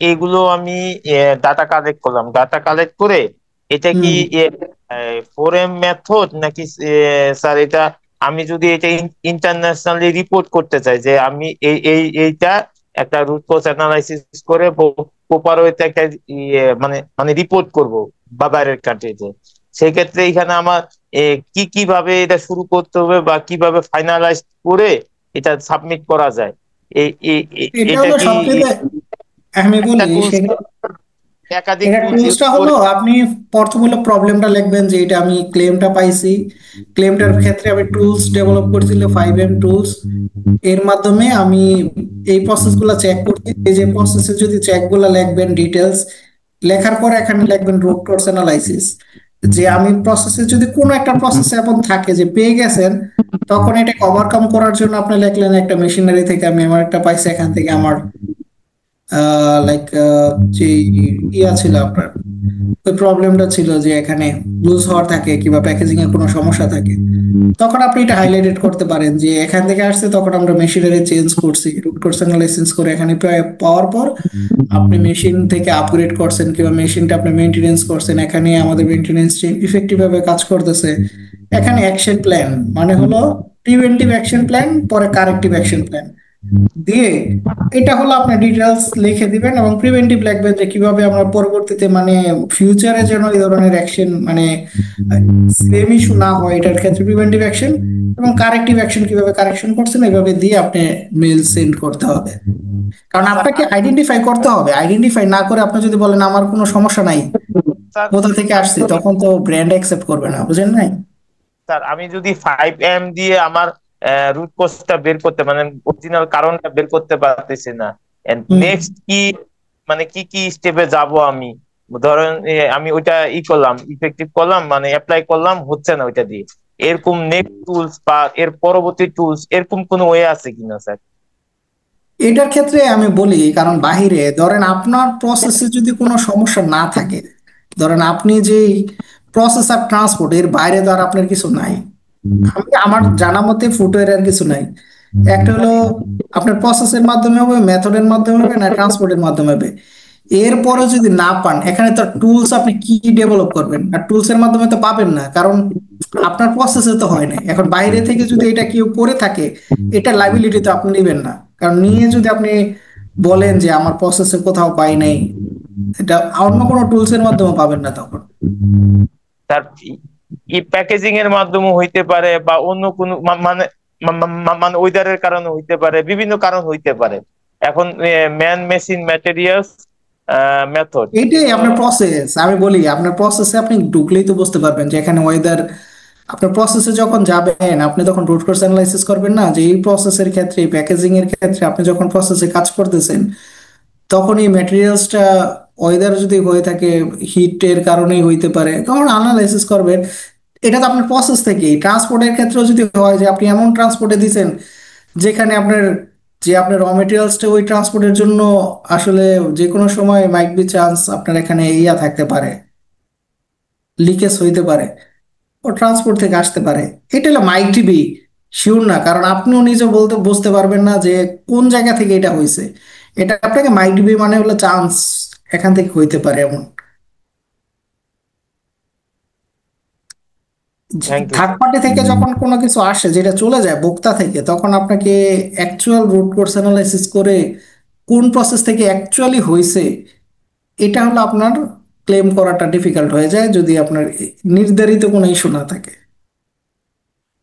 এইগুলো আমি ডাটা কালেক্ট করলাম, ডাটা কালেক্ট করে এটা কি হুম। 4M মেথড নাকি স্যার এটা আমি যদি এটা ইন্টারন্যাশনালি রিপোর্ট করতে চাই যে আমি এইটা একটা রুট কজ অ্যানালাইসিস করে প্রপার ওয়েতে একটা মানে মানে রিপোর্ট করব বা বাইরের কান্ট্রিতে, সেক্ষেত্রে এখানে আমার কি কিভাবে এটা শুরু করতে হবে বা কিভাবে ফাইনালাইজ করে এটা সাবমিট করা যায়, এটা এটা হলো কি সবচেয়ে, আমি একটা বলি টুলস সেখানে একাধিক এটা টুলস ইউজ টুলসটা হলো করে? আপনি প্রথম হলো প্রবলেমটা লিখবেন যে এটা আমি ক্লেমটা পাইছি, ক্লেমটার ক্ষেত্রে আমি টুলস ডেভেলপ করছিল 5M টুলস, এর মাধ্যমে আমি এই প্রসেসগুলো চেক করছি। এই যে প্রসেসে যদি চেকগুলো লিখবেন ডিটেলস, লেখার পরে এখানে লিখবেন রুট কজ অ্যানালাইসিস, যে আমি প্রসেসে যদি কোনো একটা প্রসেস এমন থাকে যে পেয়ে গেছেন, তখন এটাকে ওভারকাম করার জন্য আপনি লিখলেন একটা মেশিনারি থেকে আমি আমার একটা পাইছি, এখান থেকে আমার লাইক যে ইয়া ছিল আপনার, ওই প্রবলেমটা ছিল যে এখানে লুজ হওয়ার থাকে কিংবা প্যাকেজিং এর কোনো সমস্যা থাকে, তখন আপনি এটা হাইলাইটেড করতে পারেন যে এখান থেকে আসছে, তখন আমরা মেশিনারি চেঞ্জ করছি, রুট কজ অ্যানালাইসিস করে এখানে পাওয়ার পর আপনি মেশিন থেকে আপগ্রেড করছেন কিংবা মেশিনটা আপনি মেনটেনেন্স করছেন, এখানে আমাদের মেনটেনেন্স ইফেক্টিভ ভাবে কাজ করতেছে। এখানে অ্যাকশন প্ল্যান মানে হলো প্রিভেন্টিভ অ্যাকশন প্ল্যান, পরে কারেক্টিভ অ্যাকশন প্ল্যান দিয়ে এটা হলো আপনার ডিটেলস লিখে দিবেন, এবং প্রিভেন্টিভ লিখবেন যে কিভাবে আমরা পরবর্তীতে মানে ফিউচারে যেন এই ধরনের অ্যাকশন মানে সেম ইস্যু না হয়, এটার ক্ষেত্রে প্রিভেন্টিভ অ্যাকশন, এবং কারেক্টিভ অ্যাকশন কিভাবে কারেকশন করছেন এইভাবে দিয়ে আপনি মেল সেন্ড করতে হবে। কারণ আপনাকে আইডেন্টিফাই করতে হবে, আইডেন্টিফাই না করে আপনি যদি বলেন আমার কোনো সমস্যা নাই, স্যার কোথা থেকে আসছে, তখন তো ব্র্যান্ড অ্যাকসেপ্ট করবে না, বুঝেন নাই? স্যার আমি যদি 5M দিয়ে আমার রুট কজটা বের করতে মানে অরিজিনাল কারণটা বের করতে পারতেছি না, হুম। নেক্সট কি মানে কি কি স্টেপে যাব আমি? ধরেন আমি ওইটা করলাম, ইফেক্টিভ করলাম মানে অ্যাপ্লাই করলাম, হচ্ছে না ওইটা দিয়ে, এরকম নেক্সট টুলস বা এর পরবর্তী টুলস এরকম কোনো ওয়ে আছে কিনা স্যার? এটার ক্ষেত্রে আমি বলি, কারণ বাহিরে ধরেন আপনার প্রসেসে যদি কোনো সমস্যা না থাকে, ধরেন আপনি যে প্রসেস আর ট্রান্সপোর্ট এর বাইরে তো আর আপনার কিছু নাই, আমি আমার জানা মতে ফুটওয়্যার আর কিছু নাই। একটা হলো আপনার প্রসেসের মাধ্যমে হবে, মেথডের মাধ্যমে হবে, না ট্রান্সপোর্টের মাধ্যমে হবে। এরপরে যদি না পান, এখানে তো টুলস আপনি কি ডেভেলপ করবেন, আর টুলস এর মাধ্যমে তো পাবেন না, কারণ আপনার প্রসেসে তো হয় না। এখন বাইরে থেকে যদি এটা কেউ করে থাকে, এটা লাইবিলিটি তো আপনি নেবেন না, কারণ নিয়ে যদি আপনি বলেন যে আমার প্রসেসে কোথাও পাই নাই, এটা অন্য কোনো টুলস এর মাধ্যমে পাবেন না তখন। তার ই প্যাকেজিং এর মাধ্যমে হইতে পারে বা অন্য কোনো মানে মানে ওয়েদারের কারণে হইতে পারে, বিভিন্ন কারণ হইতে পারে। এখন ম্যান মেশিন ম্যাটেরিয়ালস মেথড এইটাই আপনার প্রসেস, আমি বলি আপনার প্রসেসে আপনি ঢুকলেই তো বুঝতে পারবেন যে এখানে ওয়েদার, আপনার প্রসেসে যখন যাবেন আপনি তখন রুট কজ অ্যানালাইসিস করবেন না, যে এই প্রসেসের ক্ষেত্রে প্যাকেজিং এর ক্ষেত্রে আপনি যখন প্রসেসে কাজ করতেছেন, তখন এই ম্যাটেরিয়ালসটা ওয়েদার যদি হয়ে থাকে, হিটের কারণেই হইতে পারে, তখন অ্যানালাইসিস করবেন। এটা তো আপনার প্রসেস থেকেই। ট্রান্সপোর্টের ক্ষেত্রেও যদি হয় যে আপনি এমন ট্রান্সপোর্টে দিচ্ছেন যেখানে আপনার যে আপনার র মেটেরিয়ালসটা ওই ট্রান্সপোর্টের জন্য আসলে যে কোনো সময় মাইট বি চান্স আপনার এখানে ইয়া থাকতে পারে, লিকেজ হইতে পারে, ও ট্রান্সপোর্ট থেকে আসতে পারে, এটা হলো মাইটি বি, শিওর না, কারণ আপনিও নিজে বলতে বুঝতে পারবেন না যে কোন জায়গা থেকে এটা হয়েছে। এটা আপনাকে মাইটি বি মানে হলো চান্স, এখান থেকে হইতে পারে এমন। Thank you third sir. Party থেকে যখন কোনো কিছু আসে যেটা চলে যায় ভোক্তা থেকে, তখন আপনাকে অ্যাকচুয়াল রুট কোর্স অ্যানালাইসিস করে কোন প্রসেস থেকে অ্যাকচুয়ালি হয়েছে, এটা হলো আপনার ক্লেম করাটা ডিফিকাল্ট হয়ে যায় যদি আপনার নির্ধারিত কোনো ইস্যু না থাকে।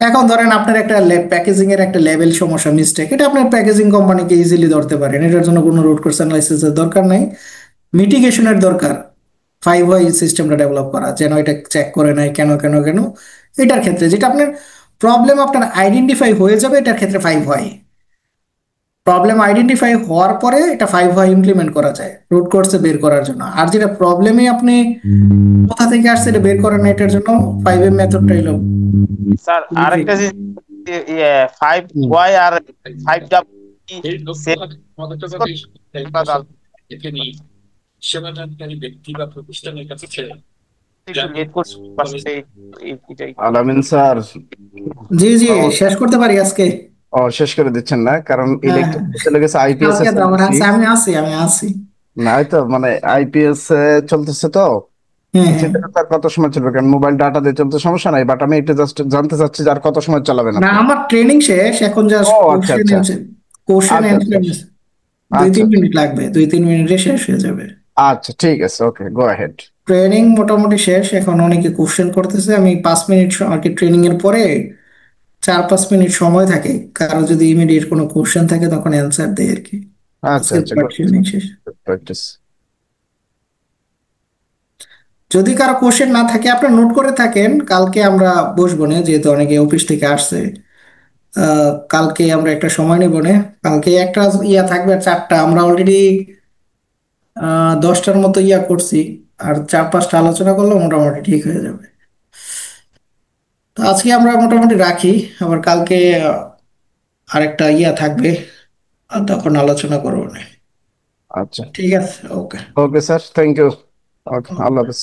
এখন ধরেন আপনার একটা প্যাকেজিং এর একটা লেভেল সমস্যা, মিস্টেক, এটা আপনার প্যাকেজিং কোম্পানিকে ইজিলি ধরতে পারেন, এটার জন্য কোনো রুট কোর্স অ্যানালাইসিসের দরকার নাই। মিটিগেশনের দরকার, 5 ওয়াই সিস্টেমটা ডেভেলপ করা, যেন এটা চেক করে নেয় কেন কেন কেন। এটার ক্ষেত্রে যেটা আপনার প্রবলেম আপনার আইডেন্টিফাই হয়ে যাবে, এটার ক্ষেত্রে 5 ওয়াই। প্রবলেম আইডেন্টিফাই হওয়ার পরে এটা 5 ওয়াই ইমপ্লিমেন্ট করা যায় রুট কোর্সে বের করার জন্য। আর যেটা প্রবলেমে আপনি কোথা থেকে আসছে এটা বের করেন না, এটার জন্য 5M মেথডটাই হলো স্যার আরেকটা বেনিফিট। যে 5Y আর 5W একটু লেট করতে পারছে এটাই। আলামিন স্যার, জি জি, শেষ করতে পারি আজকে। ও শেষ করে দিচ্ছেন না, কারণ হ্যাঁ ইলেকট্রিক চলে গেছে আইপিএস এর কালকে তো আমার চলতেছি। আছে, আমি আছি। না হয়তো মানে আইপিএস চলতেছে তো হ্যাঁ হ্যাঁ। সেটা তো আর কত সময় চলবে, কারণ মোবাইল ডাটা দিয়ে চলতে সমস্যা নাই, বাট আমি এটা জাস্ট জানতে চাচ্ছি যে আর কত সময় চালাবেন না আপনি। আমার ট্রেনিং শেষ, এখন জাস্ট ও আচ্ছা কোশ্চেন আচ্ছা অ্যান্সার, কোশ্চেন আচ্ছা আচ্ছা অ্যান্সার দুই আচ্ছা তিন আচ্ছা মিনিট লাগবে, 2-3 মিনিটে শেষ হয়ে যাবে। আচ্ছা ঠিক আছে, ওকে গো অ্যাহেড। ট্রেনিং মোটামুটি শেষ, এখন অনেকে কোশ্চেন করতেছে, আমি 5 মিনিট আর কি ট্রেনিং এর পরে 4-5 মিনিট সময় থাকে, কারো যদি ইমিডিয়েট কোনো কোশ্চেন থাকে তখন অ্যান্সার দেয় আর কি। আচ্ছা আজকের আচ্ছা পার্ট গুড ট্রেনিং শেষ। প্র্যাকটিস। যদি কারো কোশ্চেন না থাকে আপনার নোট করে থাকেন, কালকে আমরা বসবো না, যেহেতু অনেকে অফিস থেকে আসছে। কালকে আমরা একটা সময় নেবো না, কালকে একটা ইয়া থাকবে, আর 4টা আমরা অলরেডি 10টার মতো ইয়া করছি, আর 4-5টা আলোচনা করলে মোটামুটি ঠিক হয়ে যাবে। তো আজকে আমরা মোটামুটি রাখি, আবার কালকে আরেকটা ইয়া থাকবে, আর তখন আলোচনা করবো না। আচ্ছা ঠিক আছে, okay. Okay sir, thank you. Okay, আল্লাহ হাফেজ।